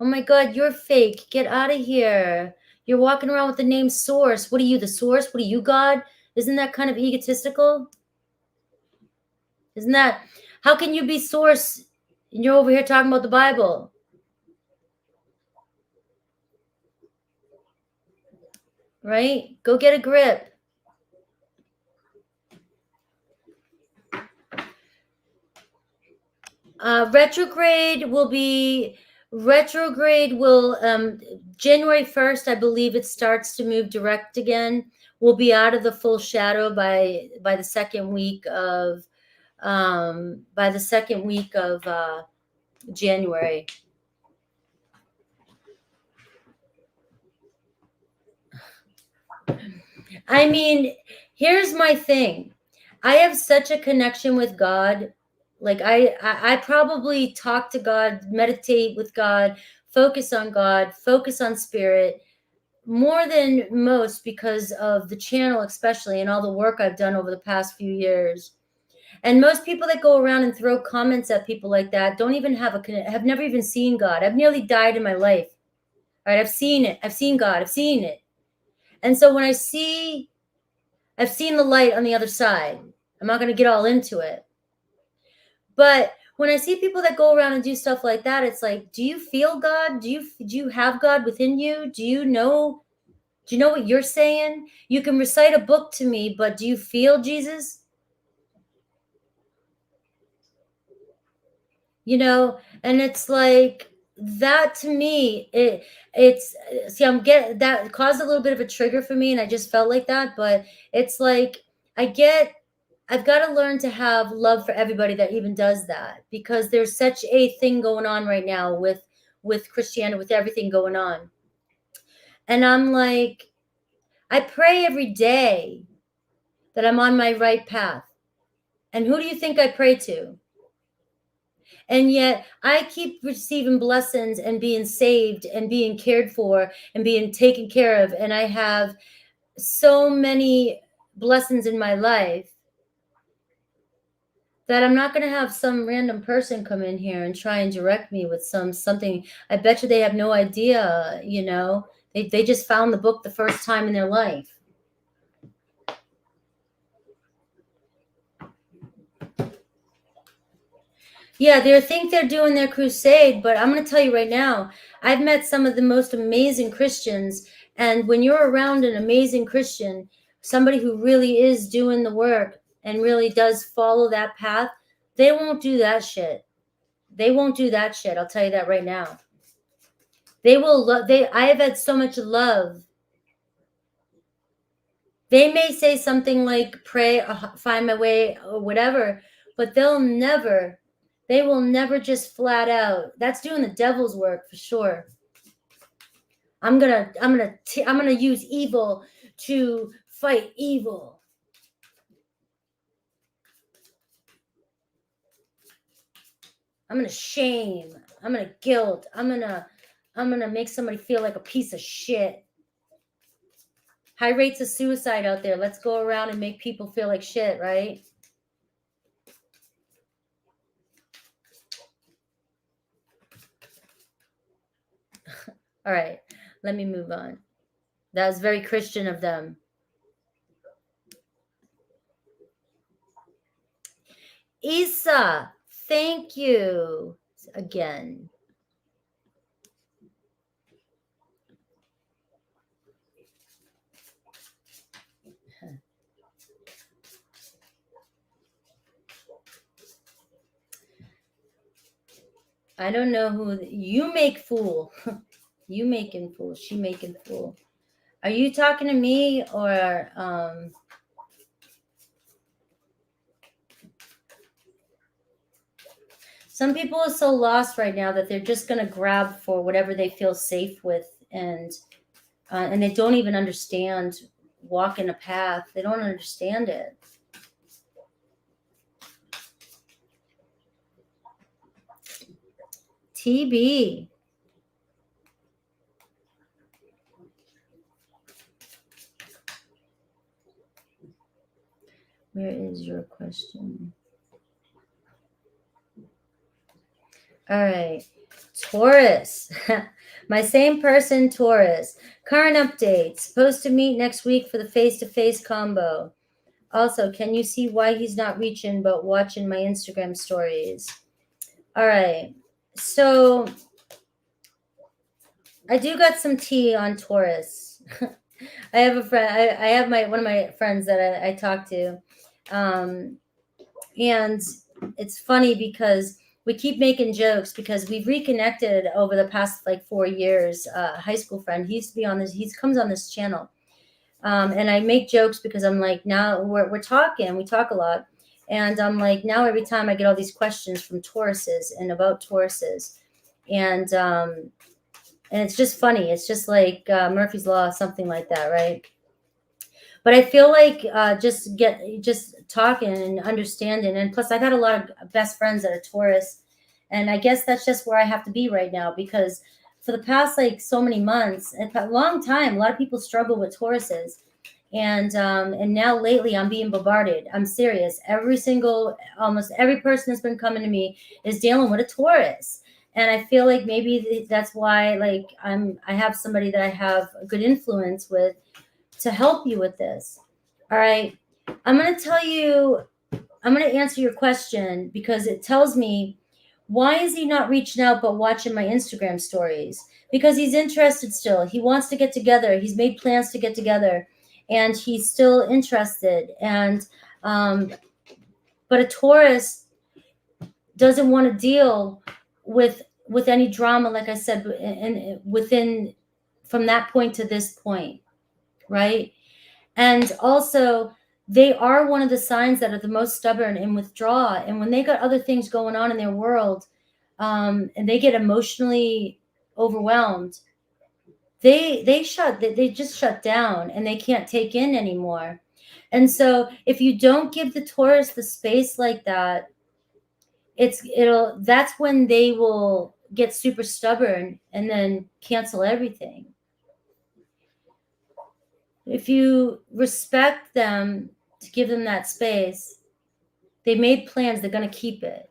Oh my God, you're fake. Get out of here. You're walking around with the name Source. What are you, the Source? What are you, God? Isn't that kind of egotistical? Isn't that, how can you be Source and you're over here talking about the Bible? Right? Go get a grip. Retrograde will January 1st, I believe it starts to move direct again. We'll be out of the full shadow by the second week of January. I mean, here's my thing. I have such a connection with God. Like I probably talk to God, meditate with God, focus on spirit more than most because of the channel, especially, and all the work I've done over the past few years. And most people that go around and throw comments at people like that don't even have never even seen God. I've nearly died in my life. All right, I've seen it. I've seen God. I've seen it. And so when I've seen the light on the other side. I'm not going to get all into it. But when I see people that go around and do stuff like that, it's like, do you feel God? Do you have God within you? Do you know what you're saying? You can recite a book to me, but do you feel Jesus? And it's like that to me, it's see, that caused a little bit of a trigger for me, and I just felt like that. But it's like I've got to learn to have love for everybody that even does that, because there's such a thing going on right now with Christianity, with everything going on. And I'm like, I pray every day that I'm on my right path. And who do you think I pray to? And yet I keep receiving blessings and being saved and being cared for and being taken care of. And I have so many blessings in my life that I'm not going to have some random person come in here and try and direct me with something. I bet you they have no idea, they just found the book the first time in their life. Yeah, they think they're doing their crusade, but I'm going to tell you right now, I've met some of the most amazing Christians. And when you're around an amazing Christian, somebody who really is doing the work and really does follow that path, they won't do that shit. They won't do that shit. I'll tell you that right now. They will love. I have had so much love. They may say something like pray, or find my way, or whatever, but they will never just flat out. That's doing the devil's work for sure. I'm gonna use evil to fight evil. I'm gonna shame. I'm gonna guilt. I'm gonna make somebody feel like a piece of shit. High rates of suicide out there. Let's go around and make people feel like shit, right? All right, let me move on. That was very Christian of them. Isa, thank you again. I don't know who you make fool. You making fool. She making fool. Are you talking to me or some people are so lost right now that they're just going to grab for whatever they feel safe with, and they don't even understand walking a path. They don't understand it. TB. Where is your question? All right. Taurus. My same person, Taurus. Current update. Supposed to meet next week for the face-to-face combo. Also, can you see why he's not reaching but watching my Instagram stories? All right. So I do got some tea on Taurus. I have a friend. I have one of my friends that I talk to. And it's funny because we keep making jokes because we've reconnected over the past 4 years. High school friend. He used to be on this. He comes on this channel, and I make jokes because I'm like, now we're talking. We talk a lot, and I'm like, now every time I get all these questions from Tauruses and about Tauruses, and it's just funny. It's just like Murphy's Law, something like that, right? But I feel like just talking and understanding, and plus I've had a lot of best friends that are Taurus, and I guess that's just where I have to be right now, because for the past like so many months, a long time, a lot of people struggle with Tauruses, and now lately I'm being bombarded. I'm serious. Almost every person that's been coming to me is dealing with a Taurus. And I feel like maybe that's why, like, I have somebody that I have a good influence with to help you with this. All right. I'm going to answer your question, because it tells me, why is he not reaching out but watching my Instagram stories? Because he's interested still. He wants to get together. He's made plans to get together, and he's still interested. And but a Taurus doesn't want to deal with any drama, like I said, and within from that point to this point, right? And also, they are one of the signs that are the most stubborn and withdraw. And when they got other things going on in their world, and they get emotionally overwhelmed, they just shut down, and they can't take in anymore. And so if you don't give the Taurus the space like that, that's when they will get super stubborn and then cancel everything. If you respect them, to give them that space, they made plans, they're going to keep it.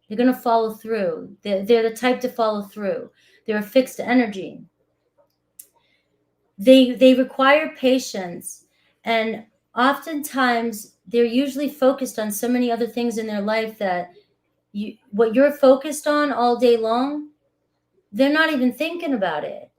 They're going to follow through. They're the type to follow through. They're a fixed energy. They require patience, and oftentimes they're usually focused on so many other things in their life that what you're focused on all day long, they're not even thinking about it.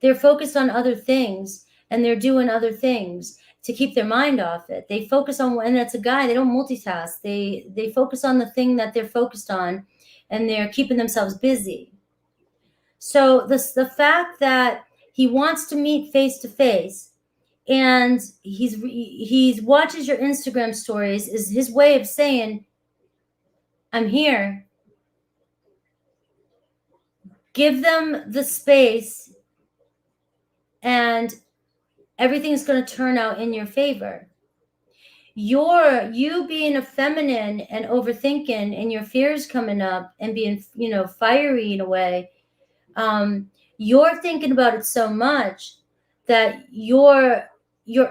They're focused on other things, and they're doing other things to keep their mind off it. They focus on, and it's a guy, they don't multitask. They focus on the thing that they're focused on, and they're keeping themselves busy. So the fact that he wants to meet face to face, and he's watches your Instagram stories, is his way of saying, I'm here. Give them the space, and everything's going to turn out in your favor. You being a feminine and overthinking, and your fears coming up and being, fiery in a way, you're thinking about it so much that you're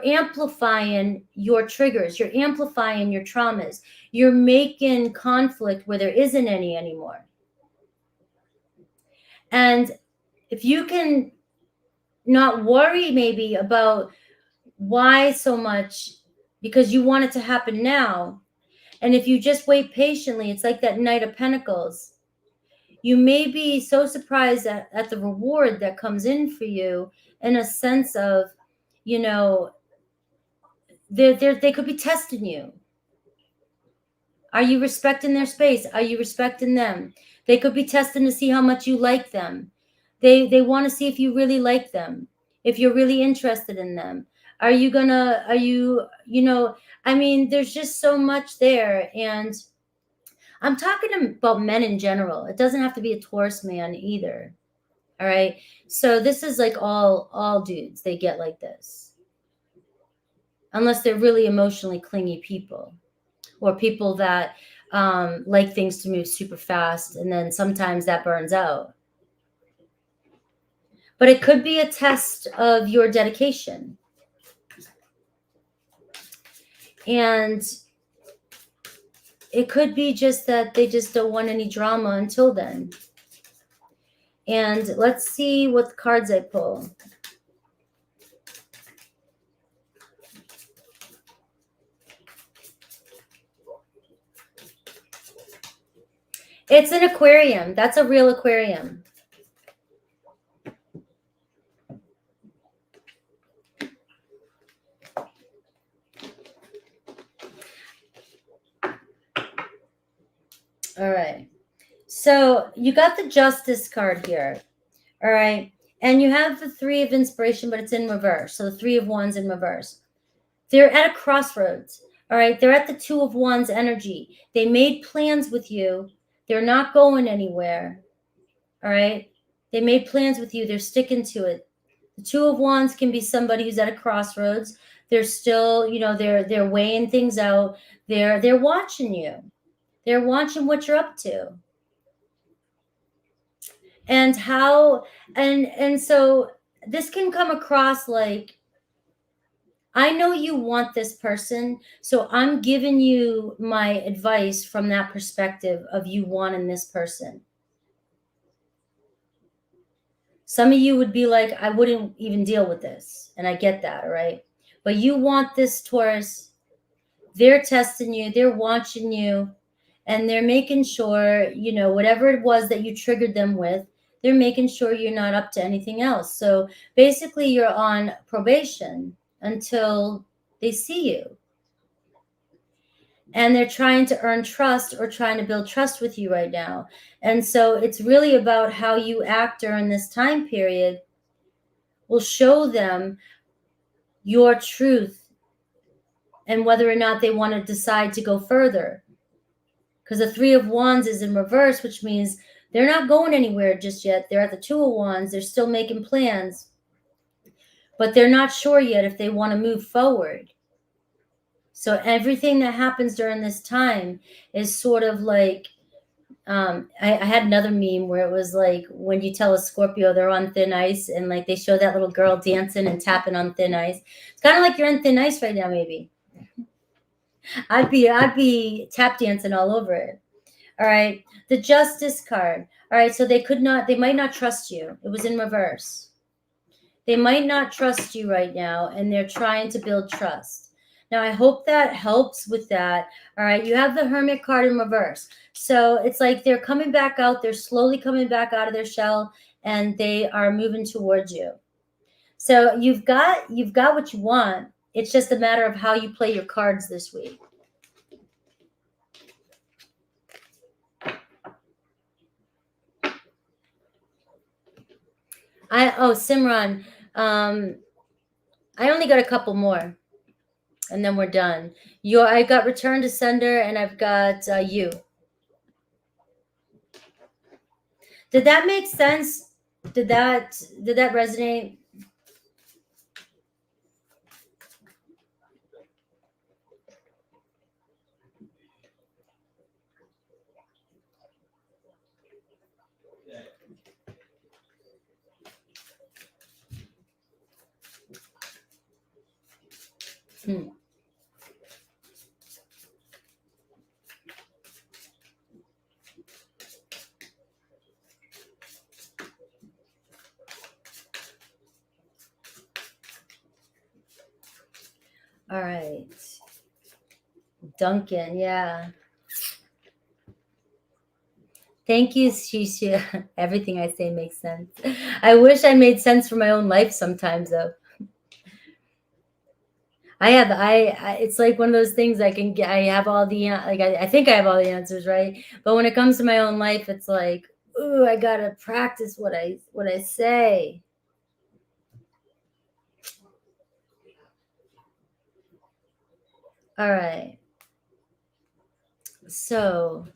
amplifying your triggers, you're amplifying your traumas, you're making conflict where there isn't any anymore. And if you can not worry maybe about why so much, because you want it to happen now, and if you just wait patiently, it's like that Knight of Pentacles. You may be so surprised at the reward that comes in for you, in a sense of, they could be testing you. Are you respecting their space? Are you respecting them? They could be testing to see how much you like them. They want to see if you really like them, if you're really interested in them. There's just so much there. And I'm talking about men in general. It doesn't have to be a Taurus man either. All right. So this is like all dudes, they get like this. Unless they're really emotionally clingy people, or people that like things to move super fast, and then sometimes that burns out. But it could be a test of your dedication. And it could be just that they just don't want any drama until then. And let's see what cards I pull. It's an Aquarium. That's a real Aquarium. All right. So you got the Justice card here. All right. And you have the Three of Inspiration, but it's in reverse. So the Three of Wands in reverse. They're at a crossroads. All right. They're at the Two of Wands energy. They made plans with you. They're not going anywhere. All right. They made plans with you. They're sticking to it. The Two of Wands can be somebody who's at a crossroads. They're still, you know, they're weighing things out. They're watching you. They're watching what you're up to. And how, and so this can come across like, I know you want this person, so I'm giving you my advice from that perspective of you wanting this person. Some of you would be like, I wouldn't even deal with this. And I get that, all right? But you want this Taurus. They're testing you. They're watching you. And they're making sure, you know, whatever it was that you triggered them with, they're making sure you're not up to anything else. So basically, you're on probation until they see you. And they're trying to earn trust or trying to build trust with you right now. And so it's really about how you act during this time period will show them your truth and whether or not they want to decide to go further. Because the Three of Wands is in reverse, which means they're not going anywhere just yet. They're at the Two of Wands. They're still making plans, but they're not sure yet if they want to move forward. So everything that happens during this time is sort of like, I had another meme where it was like when you tell a Scorpio they're on thin ice, and like they show that little girl dancing and tapping on thin ice. It's kind of like you're on thin ice right now, maybe. I'd be tap dancing all over it. All right. The Justice card. All right. So they might not trust you. It was in reverse. They might not trust you right now, and they're trying to build trust. Now, I hope that helps with that. All right. You have the Hermit card in reverse. So it's like they're coming back out. They're slowly coming back out of their shell, and they are moving towards you. So you've got what you want. It's just a matter of how you play your cards this week. Simran, I only got a couple more, and then we're done. I got return to sender, and I've got you. Did that make sense? Did that resonate? All right. Duncan, yeah. Thank you, Shisha. Everything I say makes sense. I wish I made sense for my own life sometimes, though. It's like one of those things I have all the, like, I think I have all the answers, right? But when it comes to my own life, it's like, ooh, I got to practice what I say. All right. So,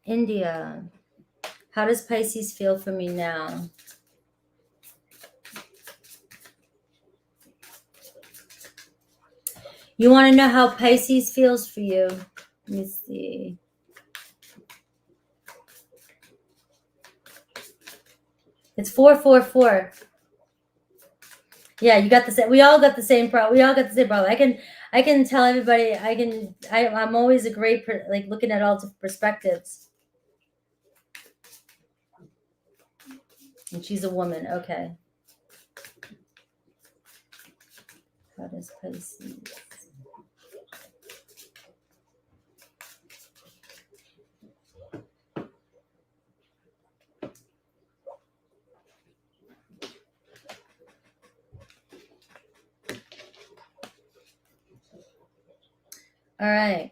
India, how does Pisces feel for me now? You want to know how Pisces feels for you? Let me see. It's 444. Yeah, you got the same. We all got the same problem. I can tell everybody. I'm always a great like looking at all perspectives. And she's a woman. Okay. How does Pisces? All right.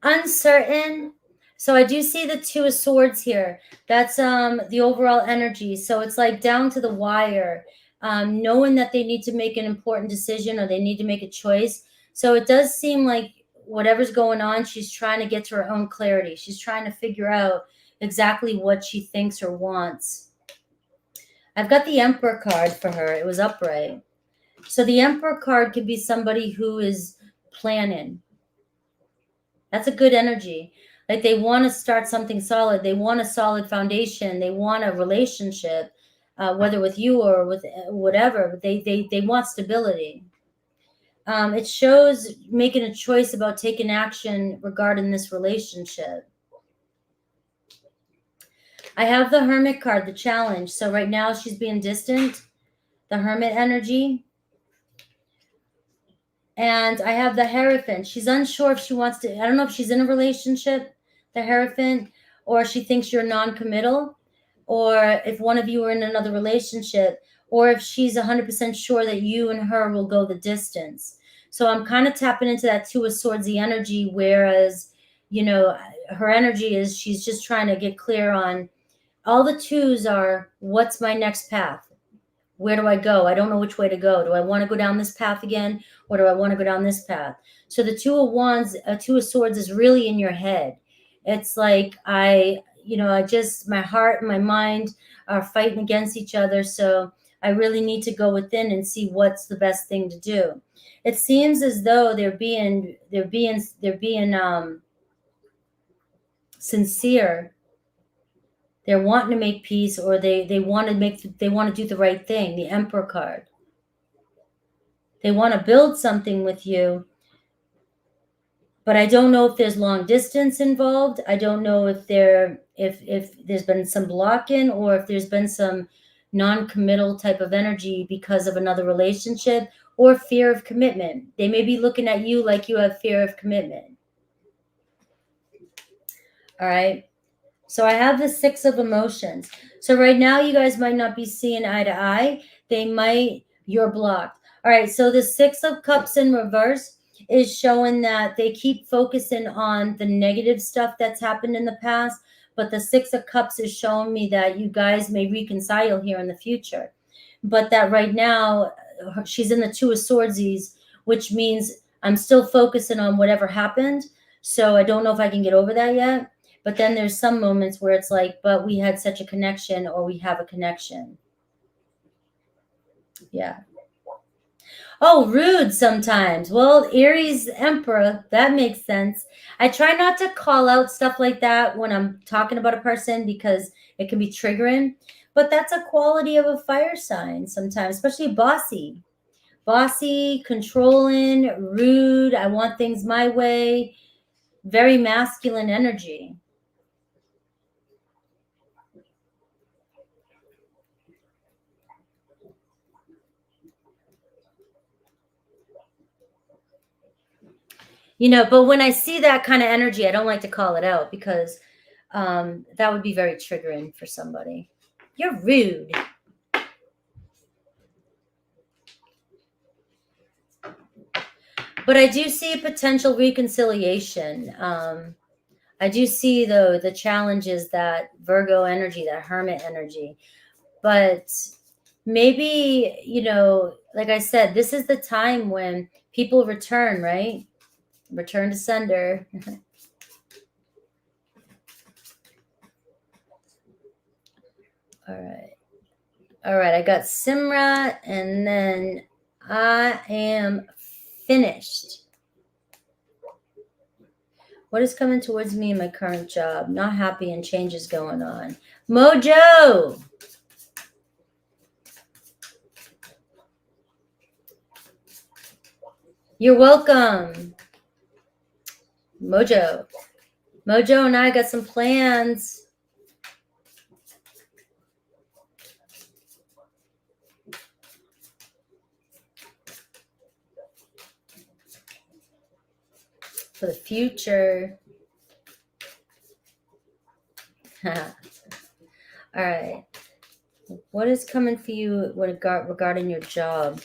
Uncertain. So I do see the Two of Swords here. That's the overall energy. So it's like down to the wire, knowing that they need to make an important decision or they need to make a choice. So it does seem like whatever's going on, she's trying to get to her own clarity. She's trying to figure out exactly what she thinks or wants. I've got the Emperor card for her. It was upright. So the Emperor card could be somebody who is planning. That's a good energy. Like they want to start something solid. They want a solid foundation. They want a relationship, whether with you or with whatever. They want stability. It shows making a choice about taking action regarding this relationship. I have the Hermit card, the challenge. So right now she's being distant, the Hermit energy. And I have the Hierophant. She's unsure if she wants to, I don't know if she's in a relationship, the Hierophant, or she thinks you're non-committal, or if one of you are in another relationship, or if she's 100% sure that you and her will go the distance. So I'm kind of tapping into that Two of Swords, the energy, whereas, you know, her energy is she's just trying to get clear on all the twos are, what's my next path? Where do I go? I don't know which way to go. Do I want to go down this path again, or do I want to go down this path? So the Two of Wands, Two of Swords is really in your head. It's like my heart and my mind are fighting against each other. So I really need to go within and see what's the best thing to do. It seems as though they're being sincere. They're wanting to make peace, or they want to do the right thing. The Emperor card. They want to build something with you, but I don't know if there's long distance involved. I don't know if there's been some blocking, or if there's been some non-committal type of energy because of another relationship, or fear of commitment. They may be looking at you like you have fear of commitment. All right. So I have the Six of Emotions. So right now you guys might not be seeing eye to eye. You're blocked. All right. So the Six of Cups in reverse is showing that they keep focusing on the negative stuff that's happened in the past. But the Six of Cups is showing me that you guys may reconcile here in the future. But that right now she's in the Two of Swordsies, which means I'm still focusing on whatever happened. So I don't know if I can get over that yet. But then there's some moments where it's like, but we had such a connection, or we have a connection. Yeah. Oh, rude sometimes. Well, Aries Emperor, that makes sense. I try not to call out stuff like that when I'm talking about a person because it can be triggering. But that's a quality of a fire sign sometimes, especially bossy. Bossy, controlling, rude. I want things my way. Very masculine energy. You know, but when I see that kind of energy, I don't like to call it out because that would be very triggering for somebody. You're rude. But I do see a potential reconciliation. I do see, though, the challenges that Virgo energy, that Hermit energy. But maybe, you know, like I said, this is the time when people return, right? Return to sender. All right. All right. I got Simra, and then I am finished. What is coming towards me in my current job? Not happy and changes going on. Mojo. You're welcome. Mojo. Mojo and I got some plans. For the future. All right. What is coming for you regarding your job?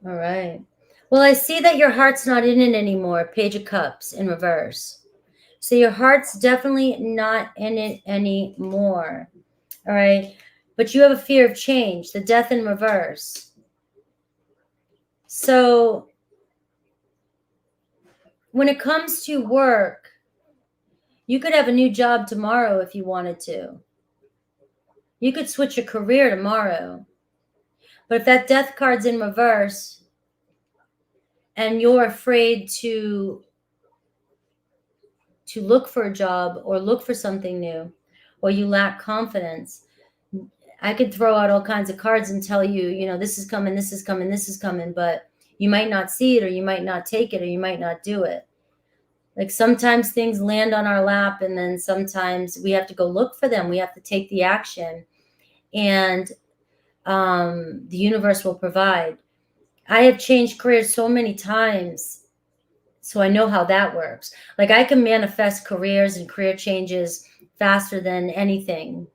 All right. Well, I see that your heart's not in it anymore. Page of Cups in reverse. So your heart's definitely not in it anymore. All right. but you have a fear of change, the Death in reverse. So when it comes to work, you could have a new job tomorrow if you wanted to. You could switch your career tomorrow. But if that Death card's in reverse and you're afraid to look for a job or look for something new, or you lack confidence, I could throw out all kinds of cards and tell you, you know, this is coming, this is coming, this is coming, but you might not see it, or you might not take it, or you might not do it. Like sometimes things land on our lap, and then sometimes we have to go look for them. We have to take the action, and the universe will provide. I have changed careers so many times, so I know how that works. Like I can manifest careers and career changes faster than anything.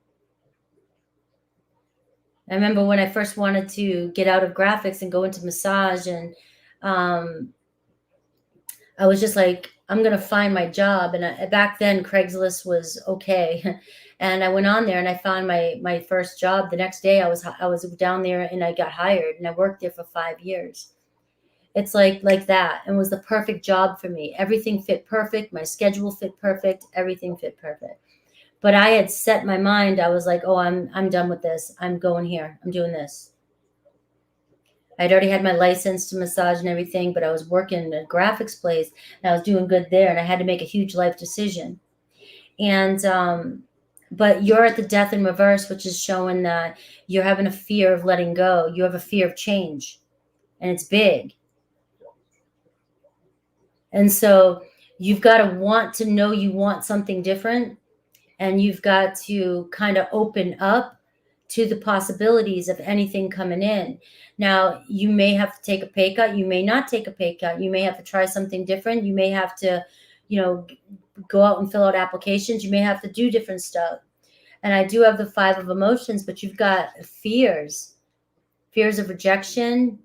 I remember when I first wanted to get out of graphics and go into massage, and I was just like, I'm going to find my job. And back then Craigslist was okay. And I went on there and I found my first job. The next day I was down there and I got hired, and I worked there for 5 years. It's like that. And it was the perfect job for me. Everything fit perfect. My schedule fit perfect. Everything fit perfect. But I had set my mind. I was like, oh, I'm done with this. I'm going here. I'm doing this. I'd already had my license to massage and everything, but I was working at a graphics place and I was doing good there, and I had to make a huge life decision. And but you're at the Death in reverse, which is showing that you're having a fear of letting go. You have a fear of change, and it's big. And so you've got to want to know you want something different, and you've got to kind of open up to the possibilities of anything coming in. Now, you may have to take a pay cut. You may not take a pay cut. You may have to try something different. You may have to, you know, go out and fill out applications. You may have to do different stuff. And I do have the 5 of emotions, but you've got fears of rejection.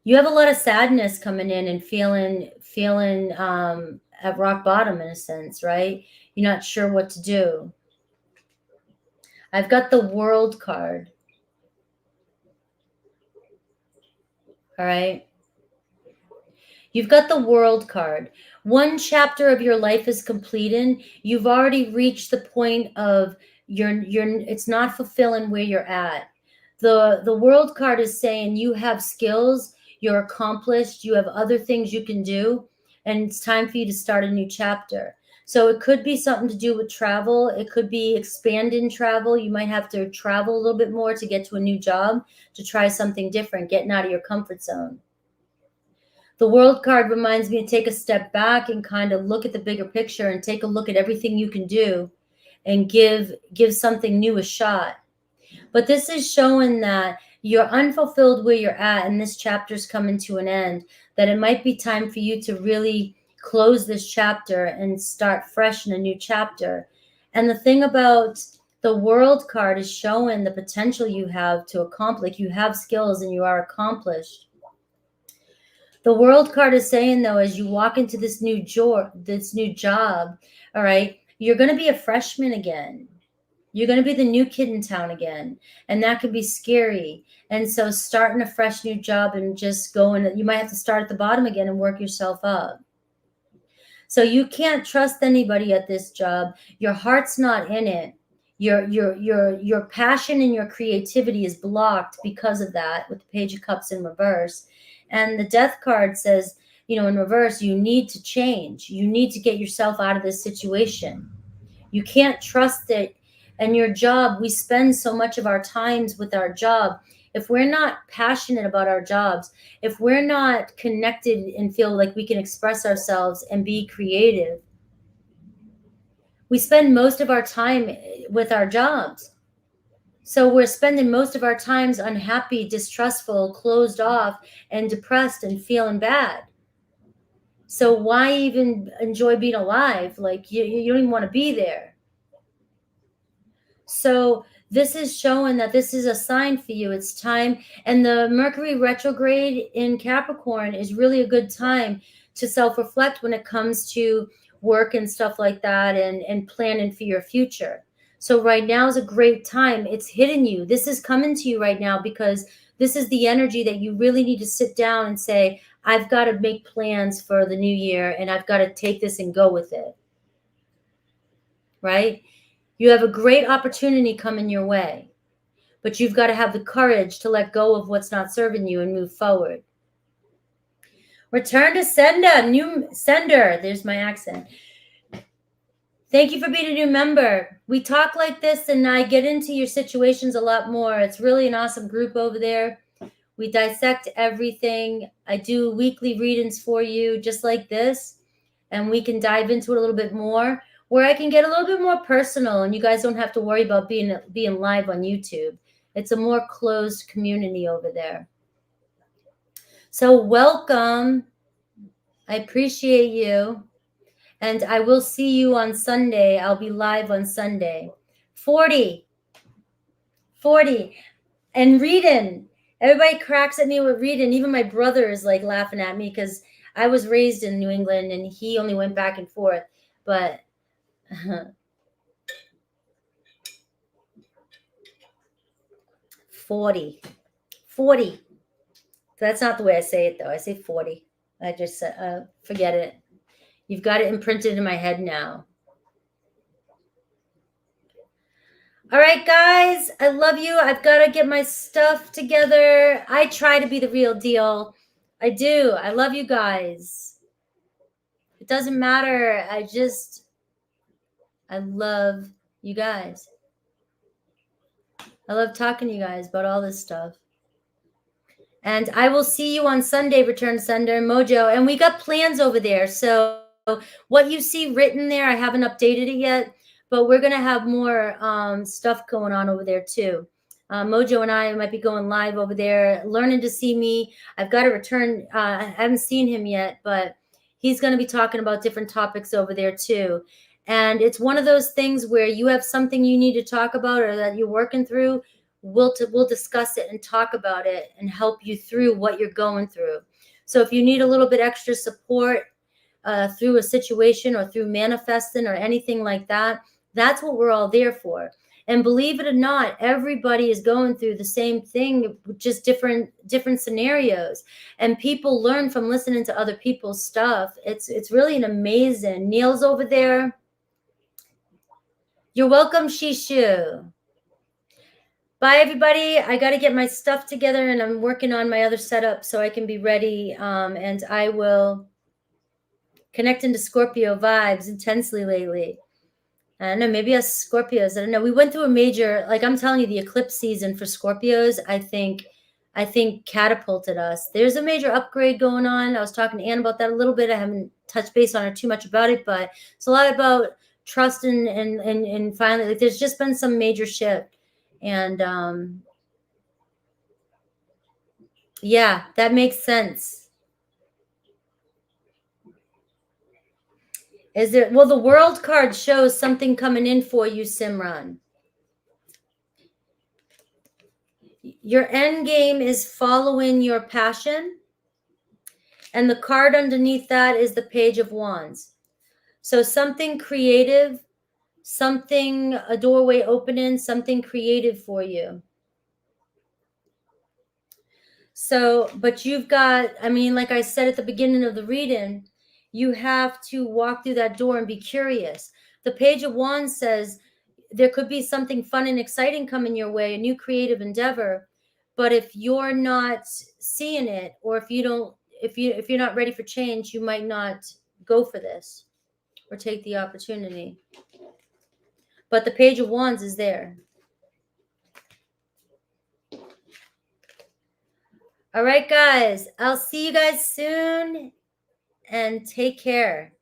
You have a lot of sadness coming in and feeling at rock bottom in a sense, right? You're not sure what to do. I've got the World card. All right. You've got the World card. One chapter of your life is completed. You've already reached the point of it's not fulfilling where you're at. The World card is saying you have skills, you're accomplished, you have other things you can do, and it's time for you to start a new chapter. So it could be something to do with travel. It could be expanding travel. You might have to travel a little bit more to get to a new job, to try something different, getting out of your comfort zone. The World card reminds me to take a step back and kind of look at the bigger picture and take a look at everything you can do and give something new a shot. But this is showing that you're unfulfilled where you're at, and this chapter's coming to an end, that it might be time for you to really close this chapter and start fresh in a new chapter. And the thing about the World card is showing the potential you have to accomplish. You have skills and you are accomplished. The World card is saying, though, as you walk into this new job, all right, you're going to be a freshman again. You're going to be the new kid in town again, and that could be scary. And so starting a fresh new job and just going, you might have to start at the bottom again and work yourself up. So you can't trust anybody at this job. Your heart's not in it. Your passion and your creativity is blocked because of that, with the Page of Cups in reverse. And the Death card says, you know, in reverse, you need to change. You need to get yourself out of this situation. You can't trust it. And your job, we spend so much of our times with our job. If we're not passionate about our jobs, if we're not connected and feel like we can express ourselves and be creative, we spend most of our time with our jobs. So we're spending most of our times unhappy, distrustful, closed off, and depressed and feeling bad. So why even enjoy being alive? Like you don't even want to be there. So this is showing that this is a sign for you. It's time. And the Mercury retrograde in Capricorn is really a good time to self-reflect when it comes to work and stuff like that, and planning for your future. So right now is a great time. It's hitting you. This is coming to you right now because this is the energy that you really need to sit down and say, I've got to make plans for the new year and I've got to take this and go with it. Right? You have a great opportunity coming your way, but you've got to have the courage to let go of what's not serving you and move forward. Return to sender, new sender. There's my accent. Thank you for being a new member. We talk like this and I get into your situations a lot more. It's really an awesome group over there. We dissect everything. I do weekly readings for you just like this, and we can dive into it a little bit more where I can get a little bit more personal and you guys don't have to worry about being live on YouTube. It's a more closed community over there. So welcome. I appreciate you. And I will see you on Sunday. I'll be live on Sunday. 40. And reading. Everybody cracks at me with reading. Even my brother is like laughing at me because I was raised in New England and he only went back and forth. But 40. That's not the way I say it, though. I say 40. I just forget it. You've got it imprinted in my head now. All right, guys, I love you. I've got to get my stuff together. I try to be the real deal. I do. I love you guys. It doesn't matter. I love you guys. I love talking to you guys about all this stuff. And I will see you on Sunday, Return Sender, Mojo. And we got plans over there. So what you see written there, I haven't updated it yet, but we're going to have more stuff going on over there too. Mojo and I might be going live over there, learning to see me. I've got to return. I haven't seen him yet, but he's going to be talking about different topics over there too. And it's one of those things where you have something you need to talk about or that you're working through. We'll discuss it and talk about it and help you through what you're going through. So if you need a little bit extra support through a situation or through manifesting or anything like that, that's what we're all there for. And believe it or not, everybody is going through the same thing, just different scenarios. And people learn from listening to other people's stuff. It's really an amazing. Neil's over there. You're welcome, Shishu. Bye, everybody. I got to get my stuff together, and I'm working on my other setup so I can be ready. And I will connect into Scorpio vibes intensely lately. I don't know, maybe us Scorpios. I don't know. We went through a major, like I'm telling you, the eclipse season for Scorpios, I think catapulted us. There's a major upgrade going on. I was talking to Anne about that a little bit. I haven't touched base on her too much about it, but it's a lot about trust and finally, like, there's just been some major shift. And yeah, that makes sense. Is there, well, the world card shows something coming in for you, Simran. Your end game is following your passion. And the card underneath that is the Page of Wands. So something creative, something, a doorway opening, something creative for you. So, but you've got, I mean, like I said at the beginning of the reading, you have to walk through that door and be curious. The Page of Wands says there could be something fun and exciting coming your way, a new creative endeavor. But if you're not seeing it, or if you're not ready for change, you might not go for this or take the opportunity. But the Page of Wands is there. All right, guys. I'll see you guys soon, and take care.